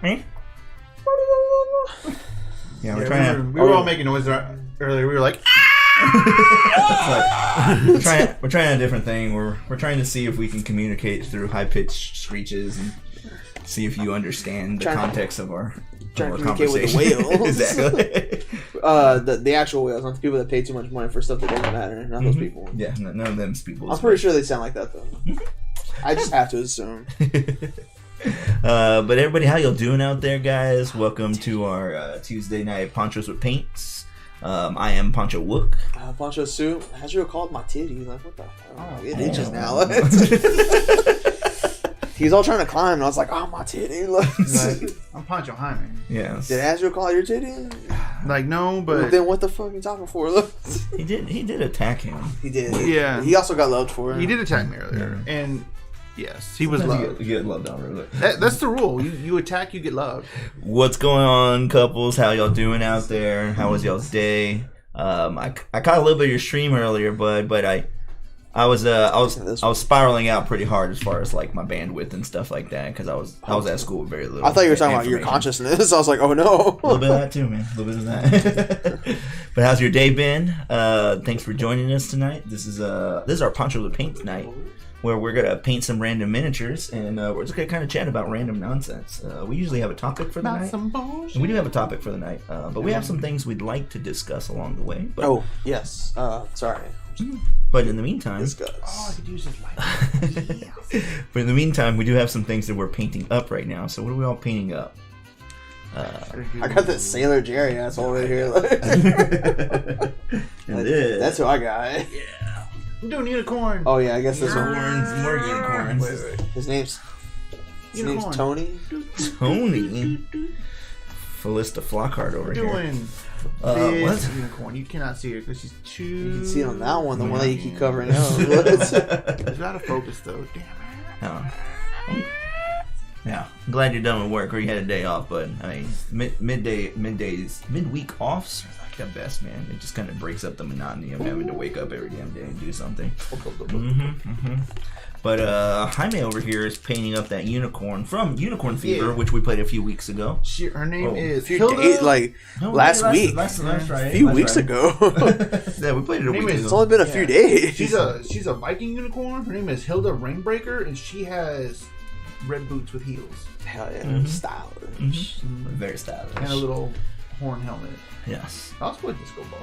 Hey. Yeah, we're trying to. We were all making noise earlier. We were like, we're trying a different thing. We're trying to see if we can communicate through high pitched screeches and see if you understand the context of our trying to communicate with the whales. Exactly. The actual whales, not the people that pay too much money for stuff that doesn't matter. Not those people. Yeah, none of them people. I'm pretty sure they sound like that though. I just have to assume. But everybody, how y'all doing out there, guys? Welcome to our Tuesday night Ponchos with Paints. I am Poncho Wook. Poncho Soup. How'd you call my titty? Like, what the hell? It itches now. He's all trying to climb, and I was like, "Oh, my titty!" Like, I'm Poncho Hyman. Yes. Did Azrael call your titty? Like, no, but Well, then what the fuck are you talking for? Look. He did attack him. He did. Yeah. He also got loved for it. He did attack me earlier, and yes, he was loved. You get loved on, really. That's the rule. You attack, you get loved. What's going on, couples? How y'all doing out there? How was y'all's day? I caught a little bit of your stream earlier, but I was spiraling out pretty hard as far as like my bandwidth and stuff like that because I was at school with very little. I thought you were talking about your consciousness. I was like, oh no. A little bit of that too, man. A little bit of that. But how's your day been? Thanks for joining us tonight. This is our Poncho with Paint night, where we're gonna paint some random miniatures and we're just gonna kind of chat about random nonsense. We usually have a topic for the night. Some bullshit. And we do have a topic for the night, but we have some things we'd like to discuss along the way. But, Oh yes. Sorry. But in the meantime, Oh, I could use this light. but in the meantime, we do have some things that we're painting up right now. So what are we all painting up? I got that Sailor Jerry asshole right here. That's who I got. Yeah. I'm doing unicorn. Oh yeah, I guess this one. More unicorns. Wait. His name's Unicorn. Tony. Tony. Fallista Flockhart over here. Doing What? unicorn. You cannot see her because she's too. You can see it on that one, the one that you keep covering up. It's out of focus though. Damn it. Oh. Yeah, I'm glad you're done with work or you had a day off, but I mean, midweek offs are like the best, man. It just kind of breaks up the monotony of having to wake up every damn day and do something. But Jaime over here is painting up that unicorn from Unicorn Fever, which we played a few weeks ago. Her name is Hilda. Last week. Last Friday. A few weeks ago. Yeah, we played it a week ago. It's only been a few days. She's a Viking unicorn. Her name is Hilda Rainbreaker, and she has red boots with heels. Hell yeah, stylish. Very stylish. And a little horn helmet. Yes. I'll play disco ball.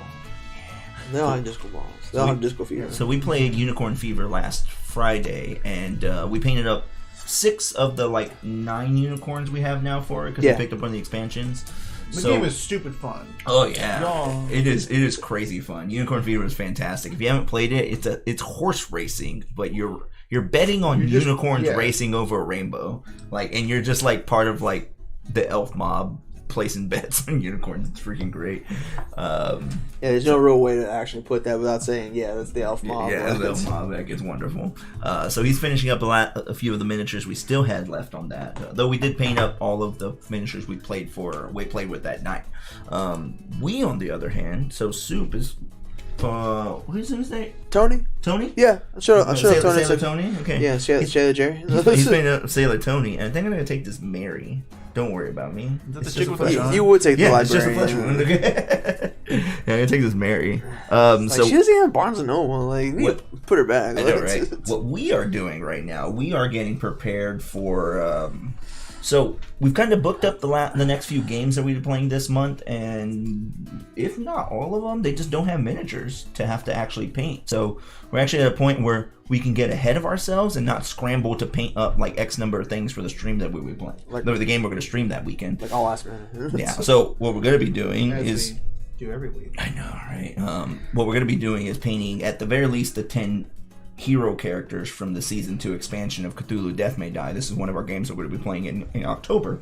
They all have disco balls. They all have disco fever. So we played Unicorn Fever last Friday, and we painted up 6 of the 9 unicorns we have now for it because we picked up one of the expansions. The game is stupid fun. Oh yeah, it is crazy fun. Unicorn Fever is fantastic. If you haven't played it, it's horse racing, but you're betting on unicorns racing over a rainbow, and you're just part of the elf mob placing bets on unicorns. It's freaking great. There's no real way to actually put that without saying, that's the elf mob. Yeah, the elf mob. That gets wonderful. So he's finishing up a few of the miniatures we still had left on that. Though we did paint up all of the miniatures we played with that night. We, on the other hand, so Soup is. Who's his name? Tony? Yeah, I'm sure Tony. Sailor Tony? Okay. Yeah, Sailor Jerry. He's painting up Sailor Tony, and I think I'm going to take this Mary. Don't worry about me. Is that the chick with the you would take the library. It's just a flesh wound. I'm going to take this Mary. So she doesn't even have Barnes & Noble. Put her back. I know, right? What we are doing right now, we are getting prepared for... So we've kind of booked up the next few games that we're playing this month, and if not all of them, they just don't have miniatures to have to actually paint. So we're actually at a point where we can get ahead of ourselves and not scramble to paint up X number of things for the stream that we will be playing, or the game we're going to stream that weekend. All last minute. Yeah. So what we're going to be doing is we do every week. I know, right? What we're going to be doing is painting at the very least the 10 hero characters from the Season 2 expansion of Cthulhu Death May Die. This is one of our games that we're going to be playing in October.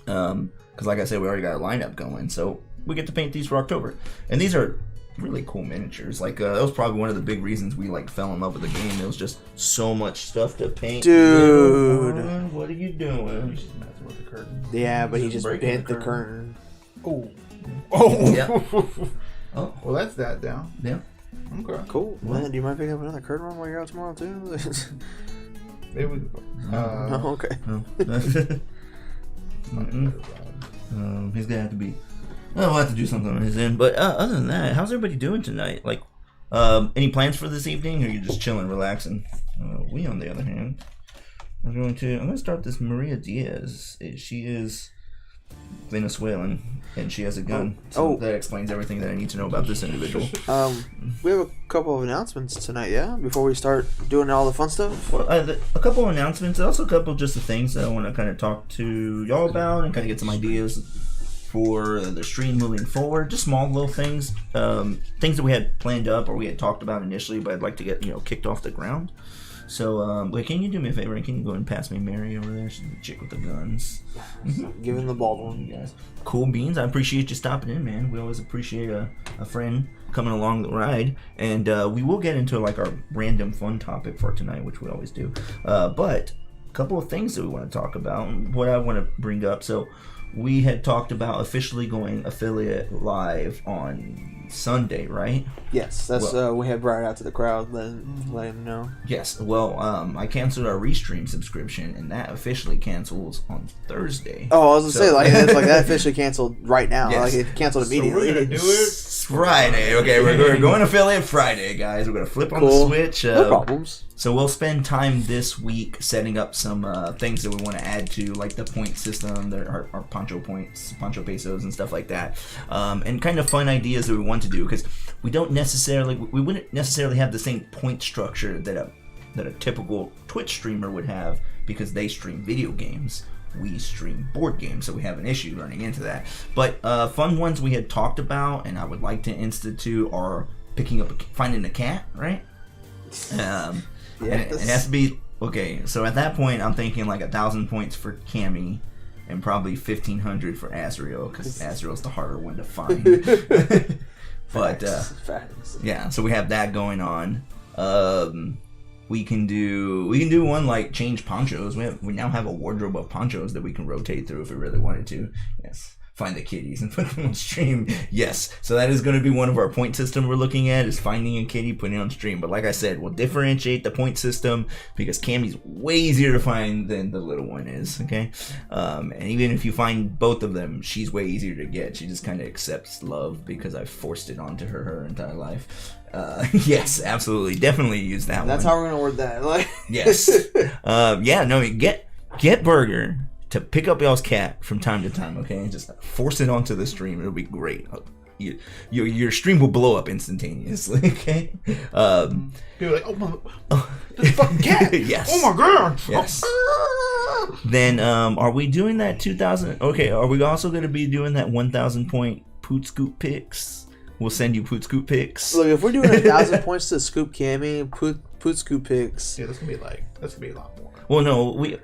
Because like I said, we already got a lineup going. So we get to paint these for October. And these are really cool miniatures. That was probably one of the big reasons we fell in love with the game. There was just so much stuff to paint. Dude. What are you doing? He's just messing with the curtain. Yeah, but he just bent the curtain. Oh. Yeah. Oh. Well, that's that down. Yeah. Okay. Cool. Man, do you mind picking up another curtain run while you're out tomorrow too? Maybe we okay. He's gonna have to be. We'll have to do something on his end. But other than that, how's everybody doing tonight? Any plans for this evening, or are you just chilling, relaxing? We, on the other hand, I'm going to start this Maria Diaz. She is Venezuelan, and she has a gun. So that explains everything that I need to know about this individual. We have a couple of announcements tonight, before we start doing all the fun stuff. Well, a couple of announcements, also a couple just of things that I want to kind of talk to y'all about and kind of get some ideas for the stream moving forward. Just small little things, things that we had planned up or we had talked about initially, but I'd like to get kicked off the ground. So, can you do me a favor and can you go and pass me Mary over there? She's the chick with the guns. Give him the bald one. You guys. Cool beans. I appreciate you stopping in, man. We always appreciate a friend coming along the ride. And we will get into our random fun topic for tonight, which we always do. But a couple of things that we want to talk about, what I want to bring up. So we had talked about officially going affiliate live on Sunday, right? Yes, that's we had brought it out to the crowd, let him know. Yes, well, I canceled our Restream subscription, and that officially cancels on Thursday. Oh, I was gonna say, it's that officially canceled right now. Yes. It canceled immediately. So we're gonna do it Friday. Okay, we're going affiliate Friday, guys. We're gonna flip on the Switch. No problems. So we'll spend time this week setting up some things that we want to add to, the point system, our Poncho points, Poncho pesos, and stuff like that, and kind of fun ideas that we want to do, because we wouldn't necessarily have the same point structure that a typical Twitch streamer would have, because they stream video games. We stream board games, so we have an issue running into that. But fun ones we had talked about, and I would like to institute, are finding a cat, right? It has to be okay. So at that point, I'm thinking 1,000 points for Cammy, and probably 1,500 for Azrael, because Azrael's the harder one to find. But Facts. yeah, so we have that going on. We can do one like change ponchos. We now have a wardrobe of ponchos that we can rotate through if we really wanted to. Yes. Find the kitties and put them on stream. Yes. So that is going to be one of our point system we're looking at, is finding a kitty, putting it on stream. But like I said, we'll differentiate the point system because Cammy's way easier to find than the little one is. Okay. And even if you find both of them, she's way easier to get. She just kind of accepts love because I forced it onto her entire life. Yes, absolutely. Definitely use that one. That's how we're going to word that. Like, yes. Get Burger to pick up y'all's cat from time to time, okay? And just force it onto the stream. It'll be great. Your stream will blow up instantaneously, okay? People are like, this fucking cat! Yes. Oh my god! Yes. Then, are we doing that 2,000? Okay, are we also going to be doing that 1,000 point Poot Scoop picks? We'll send you Poot Scoop picks. Look, if we're doing 1,000 points to Scoop Cammy, Poot Scoop picks. Yeah, that's gonna be a lot more. Well,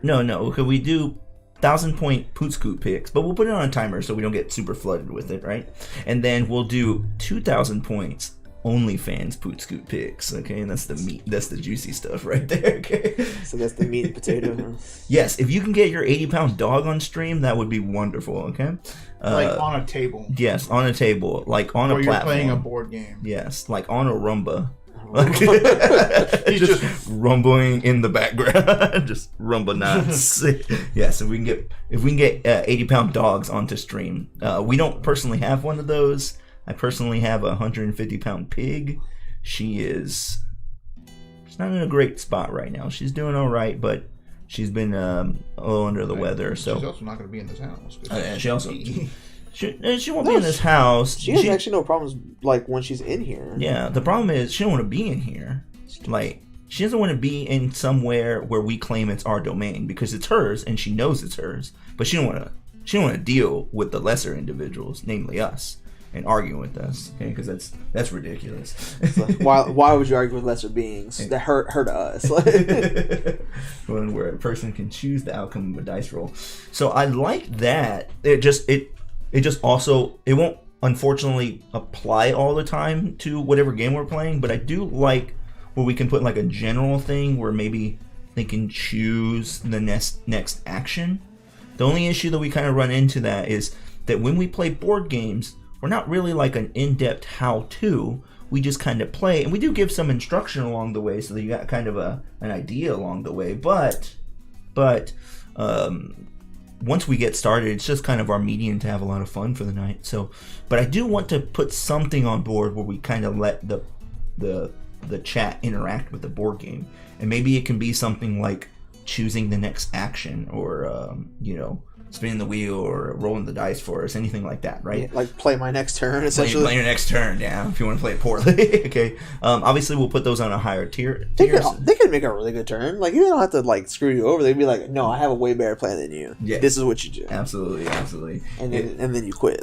no. Could we do 1,000 point Poot Scoop picks, but we'll put it on a timer so we don't get super flooded with it, right? And then we'll do 2,000 points OnlyFans Poot Scoop picks, okay? And that's the meat, that's the juicy stuff right there, okay? So that's the meat and potato. Yes, if you can get your 80-pound dog on stream, that would be wonderful, okay? Like on a table. Yes, on a table, like on a platform. Or you're playing a board game. Yes, like on a Roomba. He's just rumbling in the background, just rumba nuts. Yes, if we can get 80-pound dogs onto stream. We don't personally have one of those. I personally have a 150-pound pig. She's not in a great spot right now. She's doing all right, but she's been a little under the weather. So she's also not going to be in this house. She also. She won't be in this house. She has actually no problems like when she's in here. Yeah, the problem is she don't want to be in here. Like, she doesn't want to be in somewhere where we claim it's our domain because it's hers and she knows it's hers. But she don't want to deal with the lesser individuals, namely us, and argue with us. Okay, because that's ridiculous. Like, why would you argue with lesser beings that hurt us? When where a person can choose the outcome of a dice roll. So I like that. It just also, it won't unfortunately apply all the time to whatever game we're playing, but I do like where we can put like a general thing where maybe they can choose the next action. The only issue that we kind of run into that is that when we play board games, we're not really like an in-depth how-to. We just kind of play, and we do give some instruction along the way so that you got kind of an idea along the way, but once we get started, it's just kind of our medium to have a lot of fun for the night. So, but I do want to put something on board where we kind of let the chat interact with the board game, and maybe it can be something like choosing the next action, or spinning the wheel, or rolling the dice for us, anything like that, right? Yeah, like play my next turn, essentially. Play your next turn, yeah, if you want to play it poorly. Okay. Obviously, we'll put those on a higher tier. They could make a really good turn. Like, you don't have to, like, screw you over. They'd be like, no, I have a way better plan than you. Yeah. This is what you do. Absolutely. And then you quit.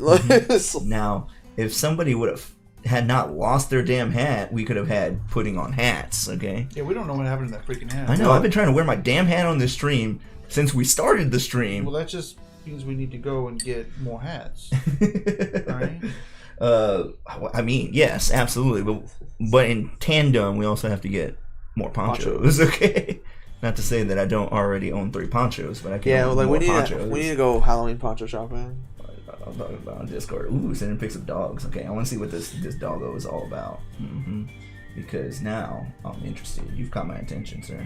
Now, if somebody had not lost their damn hat, we could have had putting on hats, okay? Yeah, we don't know what happened to that freaking hat. I know, I've been trying to wear my damn hat on this stream since we started the stream. Well, that just means we need to go and get more hats. Right? I mean, yes, absolutely. But in tandem, we also have to get more ponchos, okay? Not to say that I don't already own 3 ponchos, but I can own more ponchos. We need to go Halloween poncho shopping. I'll talk about on Discord. Ooh, sending pics of dogs. Okay, I want to see what this doggo is all about. Because now I'm interested. You've caught my attention, sir.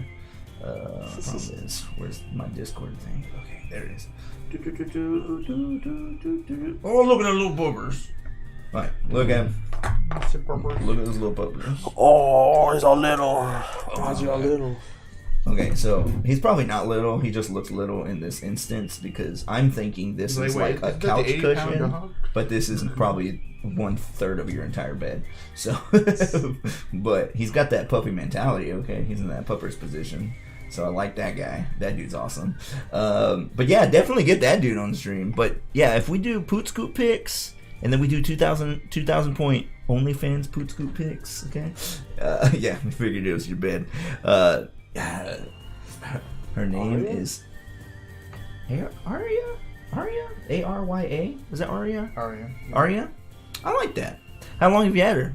Where's my Discord thing? Okay, there it is. Oh, look at those little boogers. Right, look at him. Look at those little boogers. Oh, he's all little. Why is he all little? Okay, so he's probably not little. He just looks little in this instance because I'm thinking this is like a couch cushion, but this is probably 1/3 of your entire bed. So, but he's got that puppy mentality. Okay, he's in that pupper's position. So I like that guy. That dude's awesome. But yeah, definitely get that dude on the stream. But yeah, if we do Poot Scoop picks, and then we do 2,000 point OnlyFans Poot Scoop picks, okay? Yeah, we figured it was your bed. Her name is Arya? Arya? Is that Arya? Arya? I like that. How long have you had her?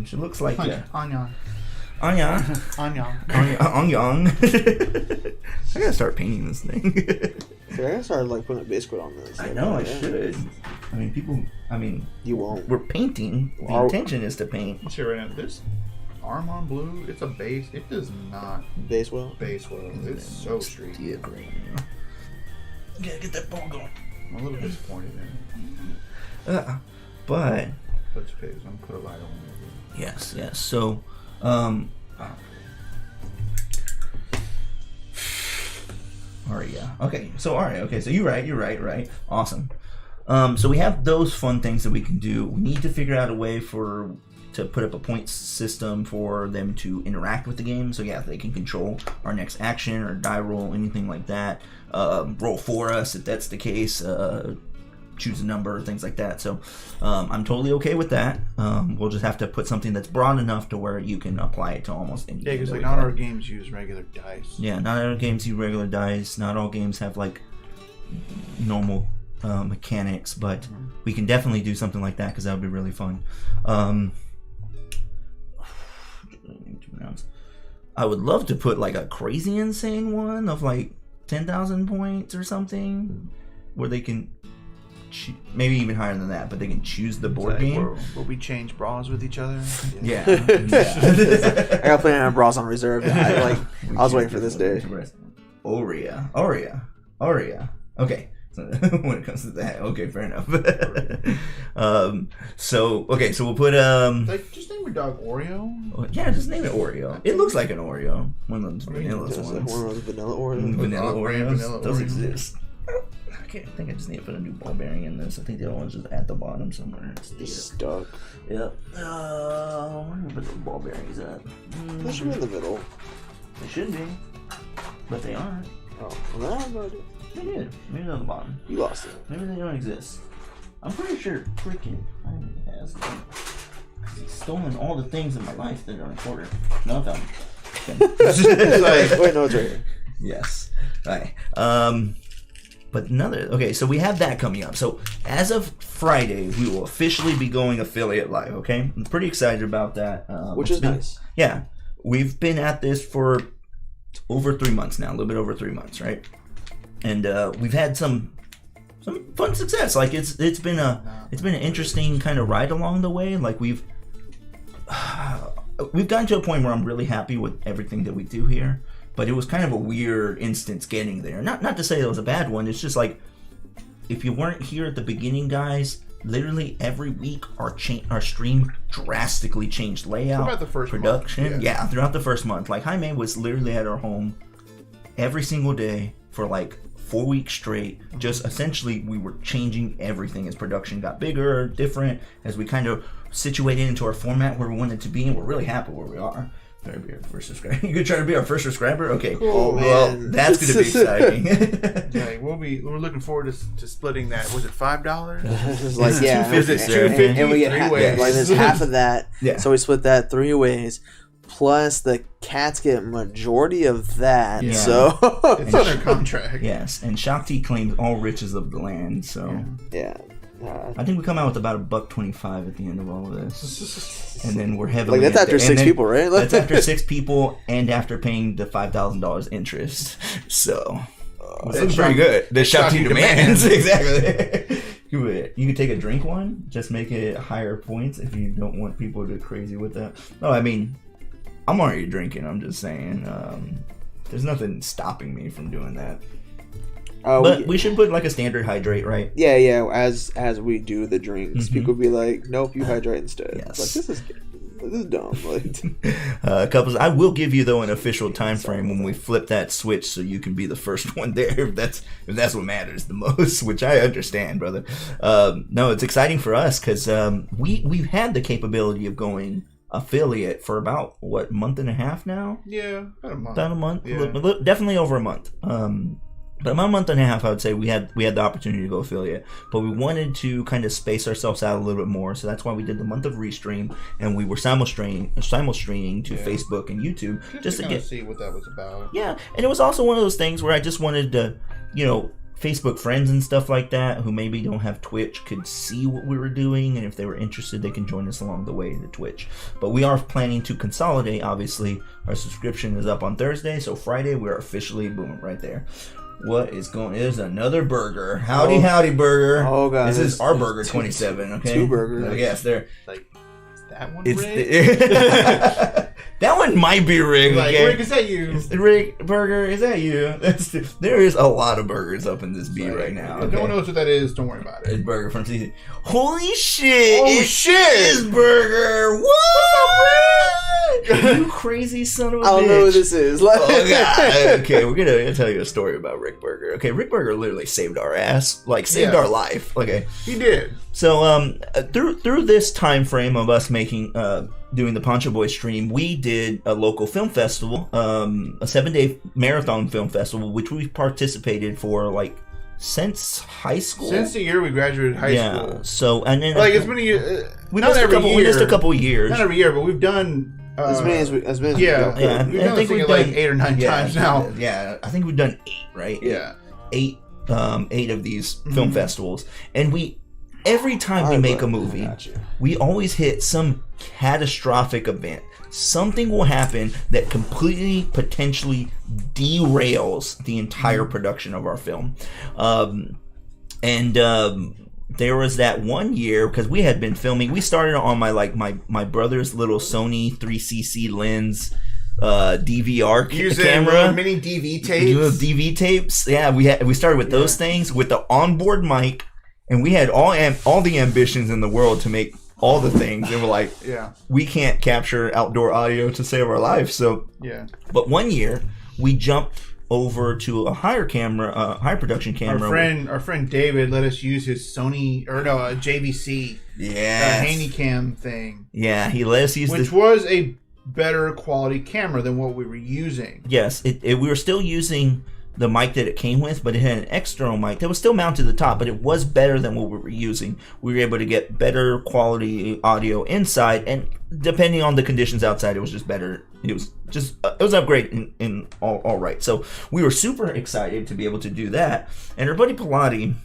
She looks like Anya. Anya. Onion. I gotta start painting this thing. So I gotta start like putting a biscuit on this. I know I should. I mean, people. I mean, you won't. We're painting. The intention is to paint. Let's see right now. This Armand Blue, it's a base. It does not base well. It's so streaky. Yeah, great. Gotta get that ball going. I'm a little disappointed in it. But. But it's okay. I'm gonna put a light on it. Yes. So, Aria. Okay, so Aria. Okay, so you're right. Awesome. So we have those fun things that we can do. We need to figure out a way to put up a points system for them to interact with the game. So yeah, they can control our next action or die roll, anything like that. Roll for us if that's the case. Choose a number, things like that. So I'm totally okay with that. We'll just have to put something that's broad enough to where you can apply it to almost any. Yeah, because like not all games use regular dice. Yeah, not all games use regular dice. Not all games have like normal mechanics, but we can definitely do something like that because that would be really fun. I would love to put like a crazy insane one of like 10,000 points or something where they can maybe even higher than that, but they can choose the board game. Where we change bras with each other. Yeah. I got plenty of bras on reserve. I was waiting for this day. Aria. Okay. So when it comes to that, okay, fair enough. So we'll put like just name your dog Oreo. Yeah, just name it Oreo. It looks like an Oreo. One of those vanilla ones. One of those vanilla Oreos. Vanilla Oreos. Vanilla Those Oreos. exist. I think I just need to put a new ball bearing in this. I think the other one's just at the bottom somewhere. It's stuck. Yep. Where did we put the ball bearings at? They should be in the middle. They should be, but they aren't. Oh, well, I have no idea. They did. Maybe they're on the bottom. You lost it. Maybe they don't exist. I'm pretty sure freaking Jaime has them. He's stolen all the things in my life that are important. No, I found them. Wait, no, it's right here. Yes. All right. But okay, so we have that coming up. So as of Friday, we will officially be going affiliate live, okay? I'm pretty excited about that. Which is nice. Yeah. We've been at this for over 3 months now, a little bit over 3 months, right? And we've had some fun success. Like it's been an interesting kind of ride along the way. Like we've gotten to a point where I'm really happy with everything that we do here. But it was kind of a weird instance getting there. Not to say it was a bad one. It's just like, if you weren't here at the beginning, guys, literally every week our stream drastically changed layout, throughout the first production. month, yeah, throughout the first month. Like Jaime was literally at our home every single day for like 4 weeks straight. Just essentially we were changing everything as production got bigger, different, as we kind of situated into our format where we wanted to be, and we're really happy where we are. Try to be our first subscriber. You could try to be our first subscriber? Okay. Cool, well, man. That's going to be exciting. Yeah, we're looking forward to splitting that. Was it $5? It's like, yeah, $2.50, and we get three ways. like there's half of that. Yeah. So we split that 3 ways. Plus the cats get majority of that. Yeah. So It's under contract. Yes, and Shakti claims all riches of the land. So yeah. I think we come out with about $1.25 at the end of all of this, and then we're heavily like that's after 6 people, right? That's after 6 people, and after paying the $5,000 interest. So it's pretty good. The Shakti demands exactly. You could take a drink one, just make it higher points if you don't want people to go crazy with that. No, I mean, I'm already drinking. I'm just saying, there's nothing stopping me from doing that. But we should put like a standard hydrate, right? Yeah. As we do the drinks, people be like, "Nope, you hydrate instead." Yes. Like this is dumb. Like, couples, I will give you though an official time frame when we flip that switch, so you can be the first one there. If that's what matters the most, which I understand, brother. No, it's exciting for us because we've had the capability of going affiliate for about month and a half now. Yeah, about a month. Yeah. Definitely over a month. But about a month and a half, I would say we had the opportunity to go affiliate, but we wanted to kind of space ourselves out a little bit more. So that's why we did the month of restream, and we were simulstreaming to Facebook and YouTube just to see what that was about. Yeah, and it was also one of those things where I just wanted to, Facebook friends and stuff like that who maybe don't have Twitch could see what we were doing, and if they were interested, they can join us along the way to Twitch. But we are planning to consolidate. Obviously, our subscription is up on Thursday, so Friday we're officially booming right there. What is going? There's another burger. Howdy burger. Oh god, this is our burger 27. Okay, 2 burgers. Yes, they're Like, is that one it's rigged? that one might be rigged. Like, Okay? Rick, is that you? Rick Burger, is that you? There is a lot of burgers up in this beat right now. If no one knows what that is, don't worry about It's it. Burger from season. Holy shit! Oh, it's shit! It's Burger. What? You crazy son of a bitch! I don't know what this is. Like, Oh god. Okay, we're gonna tell you a story about Rick Burger. Okay, Rick Burger literally saved our ass, like saved our life. Okay, He did. so through this time frame of us making doing the Poncho Boys stream, we did a local film festival, a 7-day marathon film festival, which we participated for like since high school. Since the year we graduated high school. So and then Like, it's been a year. we not missed every a couple. year. We missed a couple years. Not every year, but we've done. as many as we Yeah, Yeah, we've I done think this thing we've like done 8 or 9 times now. Yeah, I think we've done 8, right? Yeah. 8 of these film festivals, and every time we make a movie, we always hit some catastrophic event. Something will happen that completely, potentially derails the entire production of our film. There was that one year, because we had been filming. We started on my brother's little Sony 3cc lens DVR Using camera. mini DV Those tapes. DV tapes. Yeah, we started with those things with the onboard mic, and we had all the ambitions in the world to make all the things, and we're like, Yeah. we can't capture outdoor audio to save our life. So, Yeah. but one year we jumped over to a higher production camera. Our friend David let us use his Sony a JVC Yeah, Handycam thing, yeah, he let us use which was a better quality camera than what we were using. Yes, we were still using the mic that it came with, but it had an external mic that was still mounted to the top, but it was better than what we were using. We were able to get better quality audio inside, and depending on the conditions outside, it was just better. It was an upgrade in all right. So we were super excited to be able to do that. And our buddy Pilati,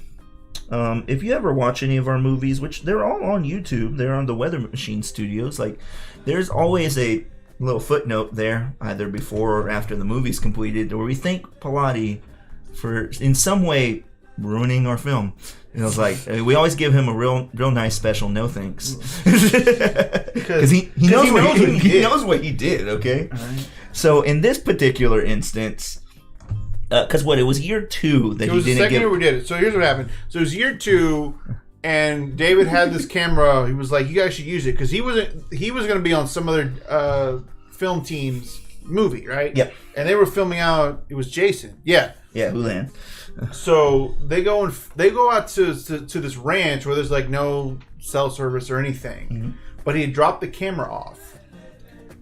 if you ever watch any of our movies, which they're all on YouTube, they're on the Weather Machine Studios, like there's always a little footnote there, either before or after the movie's completed, where we thank Pilati for in some way ruining our film. And I was like, we always give him a real nice special no thanks, because he knows what he did. Okay, Right. so in this particular instance, because it was year 2 that It he was the didn't second get. year we did it. So here's what happened. So it was year 2, and David had this camera. He was like, "You guys should use it," because he was going to be on some other film team's movie, right? Yep. And they were filming out. It was Jason. Yeah. Yeah, Hulan. So they go out to this ranch where there's like no cell service or anything, Mm-hmm. but he had dropped the camera off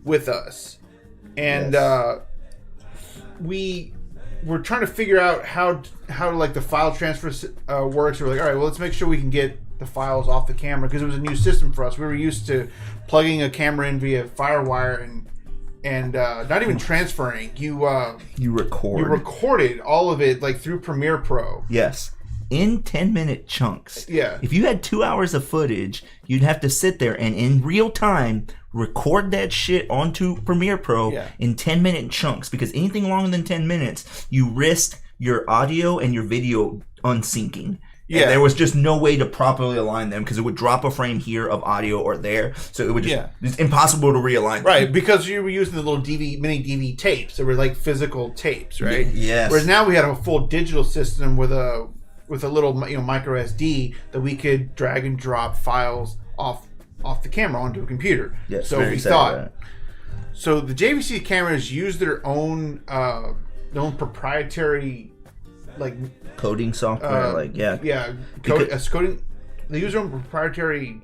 with us, and we were trying to figure out how like the file transfer works. We were like, all right, well, let's make sure we can get the files off the camera, because it was a new system for us. We were used to plugging a camera in via FireWire and not even transferring. You recorded all of it like through Premiere Pro. Yes. In 10-minute chunks. Yeah. If you had 2 hours of footage, you'd have to sit there and in real time record that shit onto Premiere Pro in 10-minute chunks, because anything longer than 10 minutes, you risk your audio and your video unsyncing. Yeah. And there was just no way to properly align them, because it would drop a frame here of audio or there. So it would just, it's impossible to realign them. Right, because you were using the little mini DV tapes. They were like physical tapes, right? Yes. Whereas now we had a full digital system with a little micro SD that we could drag and drop files off the camera onto a computer. Yes, so we thought. So the JVC cameras use their own proprietary like coding software, coding. They use their own proprietary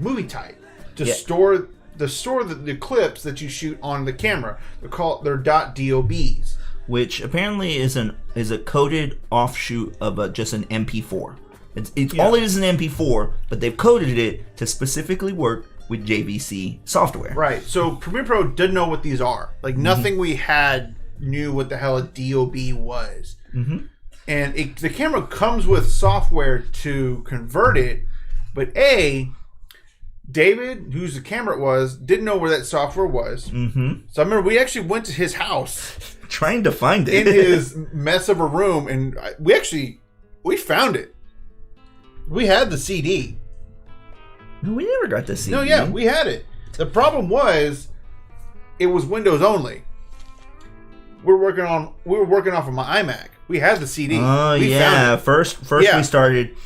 movie type to store the clips that you shoot on the camera. They're .dobs, which apparently is a coded offshoot of just an MP4. It's all it is an MP4, but they've coded it to specifically work with JVC software. Right. So Premiere Pro didn't know what these are. Like nothing we had knew what the hell a DOB was. Mm-hmm. And the camera comes with software to convert it, but David, whose the camera was, didn't know where that software was. Mm-hmm. So I remember we actually went to his house. Trying to find it. In his mess of a room, and we found it. We had the CD. No, we never got the CD. No, yeah, we had it. The problem was, it was Windows only. We were working off of my iMac. We had the CD. Oh, yeah. First we started...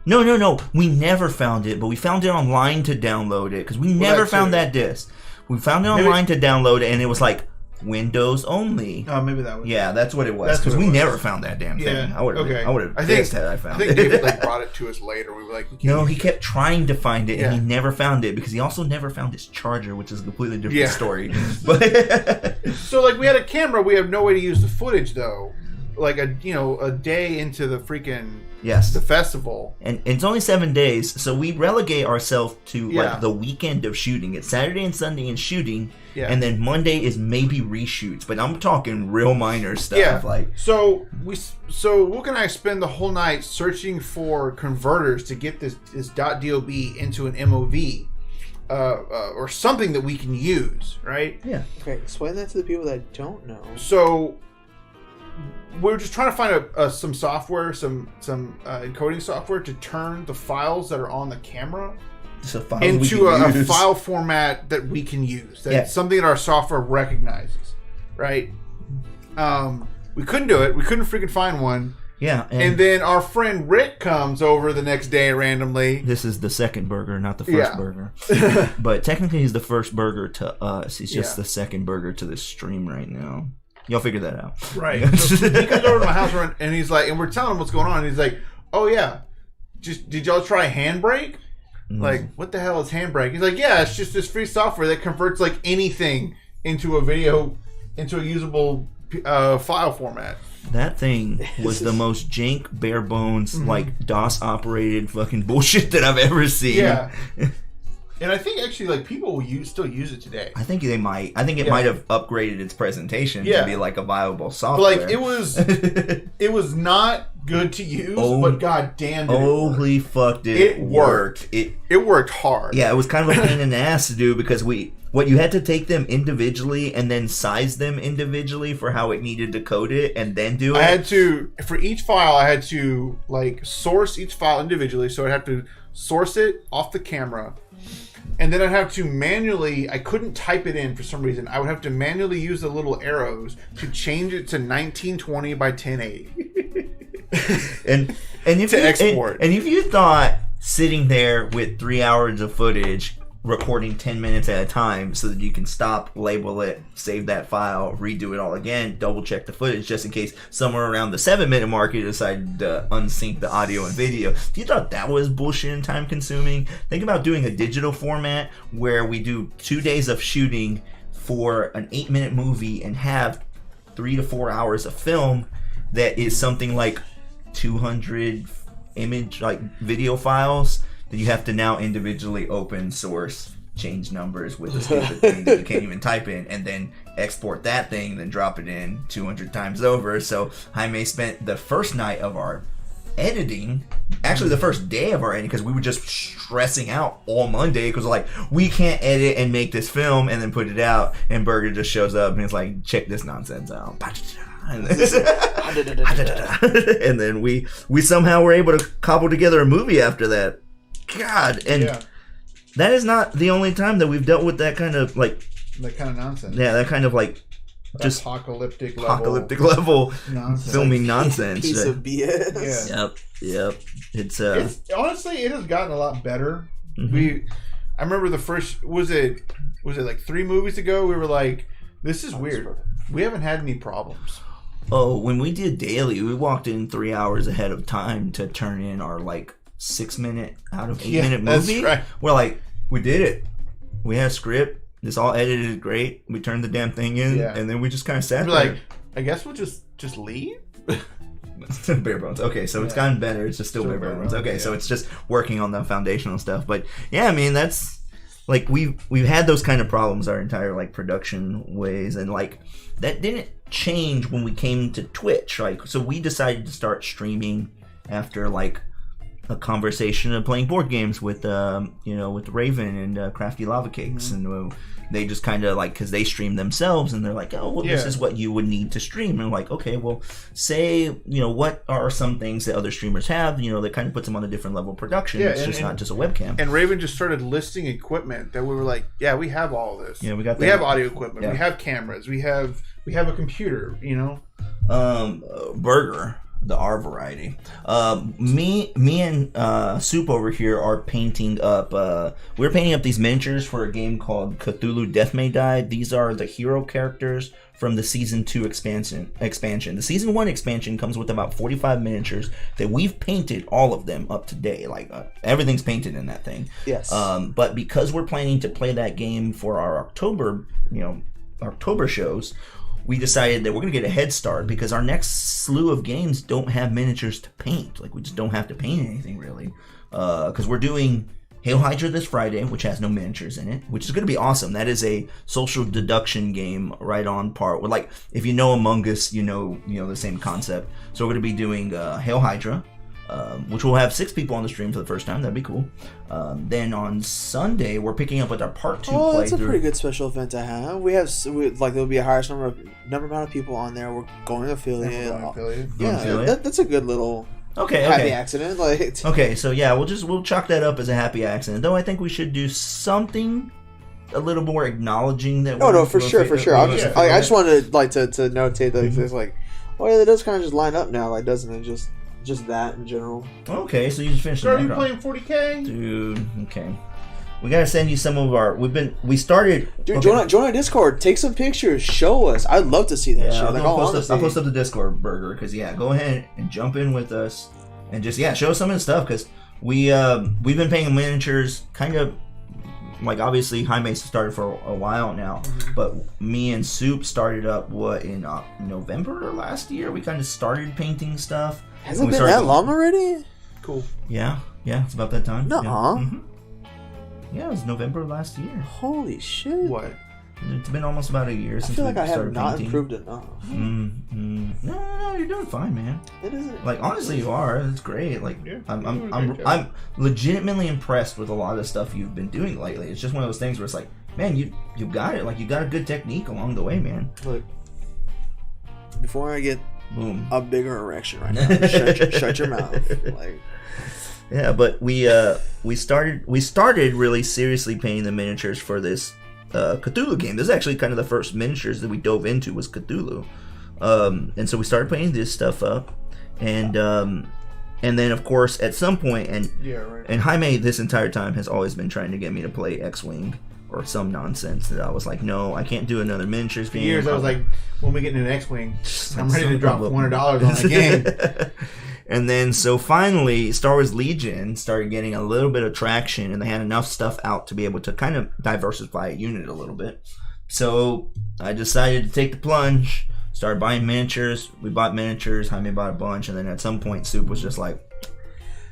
No. We never found it, but we found it online to download it, because we never found that disc. We found it online to download it, and it was like, Windows only. Oh, maybe that was... Yeah, that's what it was, because we never found that damn thing. I would have pissed had I found it. I think David brought it to us later. We were like... No, he kept trying to find it, and he never found it, because he also never found his charger, which is a completely different story. But so, we had a camera. We have no way to use the footage, though. A day into the freaking... Yes. The festival. And it's only 7 days, so we relegate ourselves to the weekend of shooting. It's Saturday and Sunday in shooting, and then Monday is maybe reshoots. But I'm talking real minor stuff. Yeah. So Luke and I spend the whole night searching for converters to get this .dob into an MOV. Or something that we can use, right? Yeah. Okay, explain that to the people that don't know. So we're just trying to find some software, some encoding software to turn the files that are on the camera into a file format that we can use. That's something that our software recognizes, right? We couldn't do it. We couldn't freaking find one. Yeah. And then our friend Rick comes over the next day randomly. This is the second burger, not the first burger. But technically he's the first burger to us. He's just the second burger to this stream right now. Y'all figure that out. Right. So he comes over to my house and he's like, and we're telling him what's going on. And he's like, oh yeah, did y'all try Handbrake? Like, what the hell is Handbrake? He's like, yeah, it's just this free software that converts anything into a usable file format. That thing was the most jank, bare bones, DOS operated fucking bullshit that I've ever seen. Yeah. And I think actually, people will still use it today. I think they might. I think it might have upgraded its presentation to be a viable software. But it was not good to use. But god damn it! Holy fuck! It worked. It worked hard. Yeah, it was kind of a pain in the ass to do because you had to take them individually and then size them individually for how it needed to code it and then do it. I had to, for each file, I had to source each file individually. So I'd have to source it off the camera. And then I'd have to manually, I couldn't type it in for some reason. I would have to manually use the little arrows to change it to 1920 by 1080. and if to export. And if you thought sitting there with 3 hours of footage, recording 10 minutes at a time so that you can stop, label it, save that file, redo it all again, double check the footage just in case somewhere around the 7-minute mark you decided to unsync the audio and video. If you thought that was bullshit and time consuming, think about doing a digital format where we do 2 days of shooting for an 8-minute movie and have 3 to 4 hours of film that is something like 200 video files that you have to now individually open source, change numbers with a stupid thing that you can't even type in, and then export that thing, then drop it in 200 times over. So Jaime spent the first night of our editing, actually the first day of our editing, because we were just stressing out all Monday because we can't edit and make this film and then put it out, and Burger just shows up and it's like, check this nonsense out. And then we somehow were able to cobble together a movie after that. God, and that is not the only time that we've dealt with that kind of that kind of nonsense. Yeah, that kind of just apocalyptic level nonsense. Filming nonsense. Piece of BS. Yeah. Yep. It's honestly, it has gotten a lot better. Mm-hmm. I remember the first was it 3 movies ago? We were like, this is weird. We haven't had any problems. Oh, when we did daily, we walked in 3 hours ahead of time to turn in our 6-minute out of 8-minute movie. That's right. We're like, we did it. We had a script. It's all edited great. We turned the damn thing in, and then we just kind of sat there. Like, I guess we'll just leave. Bare bones. Okay, so it's gotten better. It's just still bare bones. Okay, so it's just working on the foundational stuff. But yeah, I mean, that's like we've had those kind of problems our entire like production ways, and like that didn't change when we came to Twitch. Like, so we decided to start streaming after like a conversation of playing board games with with Raven and Crafty Lava Cakes, and they just kind of like, because they stream themselves and they're like, oh well, this is what you would need to stream, and like, okay, well, say what are some things that other streamers have, that kind of puts them on a different level of production. It's just not just a webcam. And Raven just started listing equipment that we were like, yeah, we have all this. Yeah, we have audio equipment, we have cameras, we have a computer, Burger, the R variety. Me and Soup over here are painting up. We're painting up these miniatures for a game called Cthulhu Death May Die. These are the hero characters from the Season 2 expansion. The Season 1 expansion comes with about 45 miniatures that we've painted all of them up to date. Like, everything's painted in that thing. Yes. But because we're planning to play that game for our October shows, we decided that we're going to get a head start, because our next slew of games don't have miniatures to paint. Like, we just don't have to paint anything, really. Because we're doing Hail Hydra this Friday, which has no miniatures in it, which is going to be awesome. That is a social deduction game right on par. With, like, if you know Among Us, you know the same concept. So we're going to be doing Hail Hydra, which will have 6 people on the stream for the first time. That'd be cool. Then on Sunday, we're picking up with our part 2 playthrough. Oh, that's a pretty good special event to have. There'll be a higher number amount of people on there. We're going to affiliate. Yeah, that's a good little happy accident. Like, okay, so yeah, we'll chalk that up as a happy accident. Though I think we should do something a little more acknowledging that. No, for sure. I just wanted to notate that it's like, oh yeah, that does kind of just line up now, like, doesn't it? Just that in general. Okay, so you just finished. Are you playing 40K? Dude, okay. We gotta send you some of our. We started. Dude, join our Discord. Take some pictures. Show us. I'd love to see that shit. I'll post up the Discord, Burger, because go ahead and jump in with us, and just show us some of the stuff, because we've been playing miniatures kind of. Like, obviously, Jaime started for a while now, but me and Soup started up in November last year. We kind of started painting stuff. Has it been that long already? Cool. Yeah, it's about that time. Nuh-uh. Yeah, it was November last year. Holy shit! What? It's been almost about a year since we started painting. I feel like I have not improved enough. No, you're doing fine, man. It isn't. Like, honestly, you are. It's great. Like, I'm legitimately impressed with a lot of the stuff you've been doing lately. It's just one of those things where it's like, man, you got it. Like, you got a good technique along the way, man. Look, before I get boom a bigger erection right now, shut your mouth. Like. Yeah, but we started really seriously painting the miniatures for this Cthulhu game. This is actually kind of the first miniatures that we dove into was Cthulhu, and so we started painting this stuff up, and then of course at some point, and Jaime this entire time has always been trying to get me to play X-Wing or some nonsense that I was like, no, I can't do another miniatures game. For years I was like, when we get into an X-Wing, I'm ready to drop $400 on the game. And then, so finally, Star Wars Legion started getting a little bit of traction, and they had enough stuff out to be able to kind of diversify a unit a little bit. So I decided to take the plunge, started buying miniatures. We bought miniatures, Jaime bought a bunch, and then at some point, Soup was just like,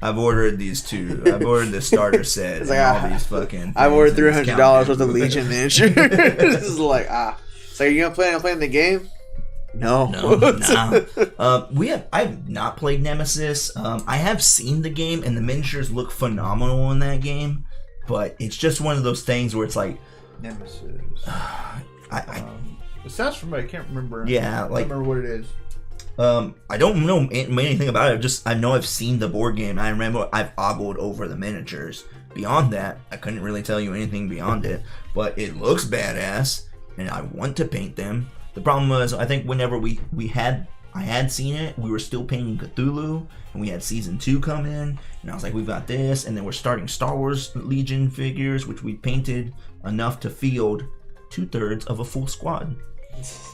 I've ordered these two. I've ordered this starter set. Like, all these fucking. I've ordered $300 worth of Legion miniature. This is like, So are you gonna plan on playing the game? No. Nah. I've not played Nemesis. I have seen the game, and the miniatures look phenomenal in that game. But it's just one of those things where it's like Nemesis. It sounds familiar. I can't remember. Yeah, I don't remember what it is. I don't know anything about it. I know I've seen the board game. I remember I've ogled over the miniatures. Beyond that, I couldn't really tell you anything beyond it. But it looks badass, and I want to paint them. The problem was, I think whenever I had seen it, we were still painting Cthulhu, and we had Season 2 come in, and I was like, we've got this, and then we're starting Star Wars Legion figures, which we painted enough to field 2/3 of a full squad.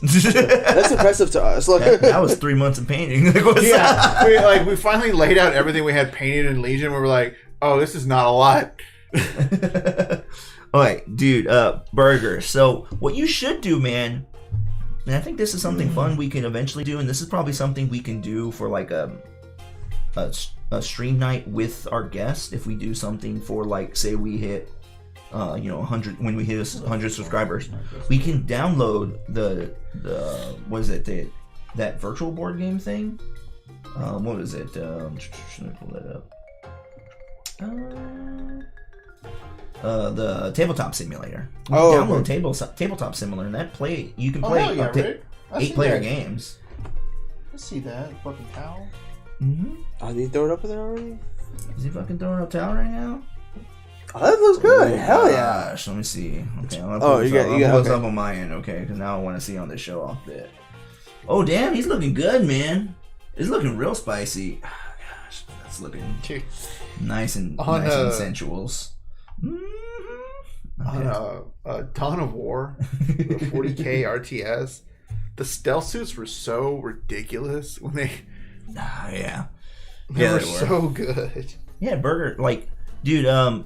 That's impressive to us. Look, that was 3 months of painting. We finally laid out everything we had painted in Legion. We were like, oh, this is not a lot. Alright, dude, Burger. So, what you should do, man, and I think this is something fun we can eventually do, and this is probably something we can do for like a stream night with our guests if we do something for, like, say we hit 100 when we hit 100 subscribers, we can download the what is it, that virtual board game thing. What is it? Let me pull that up. The tabletop simulator. Download tabletop simulator, and you can play up to 8-player games. I see that fucking towel. Did he throw it up there already? Is he fucking throwing up towel right now? Oh, that looks good. Hell yeah. Gosh, let me see. Okay, I'm gonna pull this up on my end, okay? Because now I want to see on the show off bit. Oh damn, he's looking good, man. He's looking real spicy. Gosh, that's looking nice and sensuals. On Dawn of War, the 40K RTS, the stealth suits were so ridiculous when they. They were so good. Yeah, Burger, dude. I'll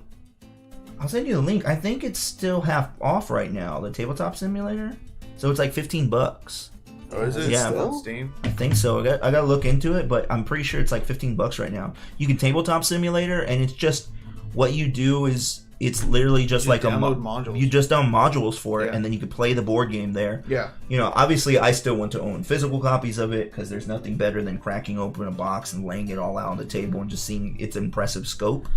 send you the link. I think it's still half off right now. The tabletop simulator, so it's like $15. Oh, is it? Yeah, still on Steam? I think so. I gotta look into it, but I'm pretty sure it's like $15 right now. You can tabletop simulator, and it's just what you do is it's literally just like modules. You just download modules for it, and then you can play the board game there. Yeah. Obviously, I still want to own physical copies of it because there's nothing better than cracking open a box and laying it all out on the table and just seeing its impressive scope,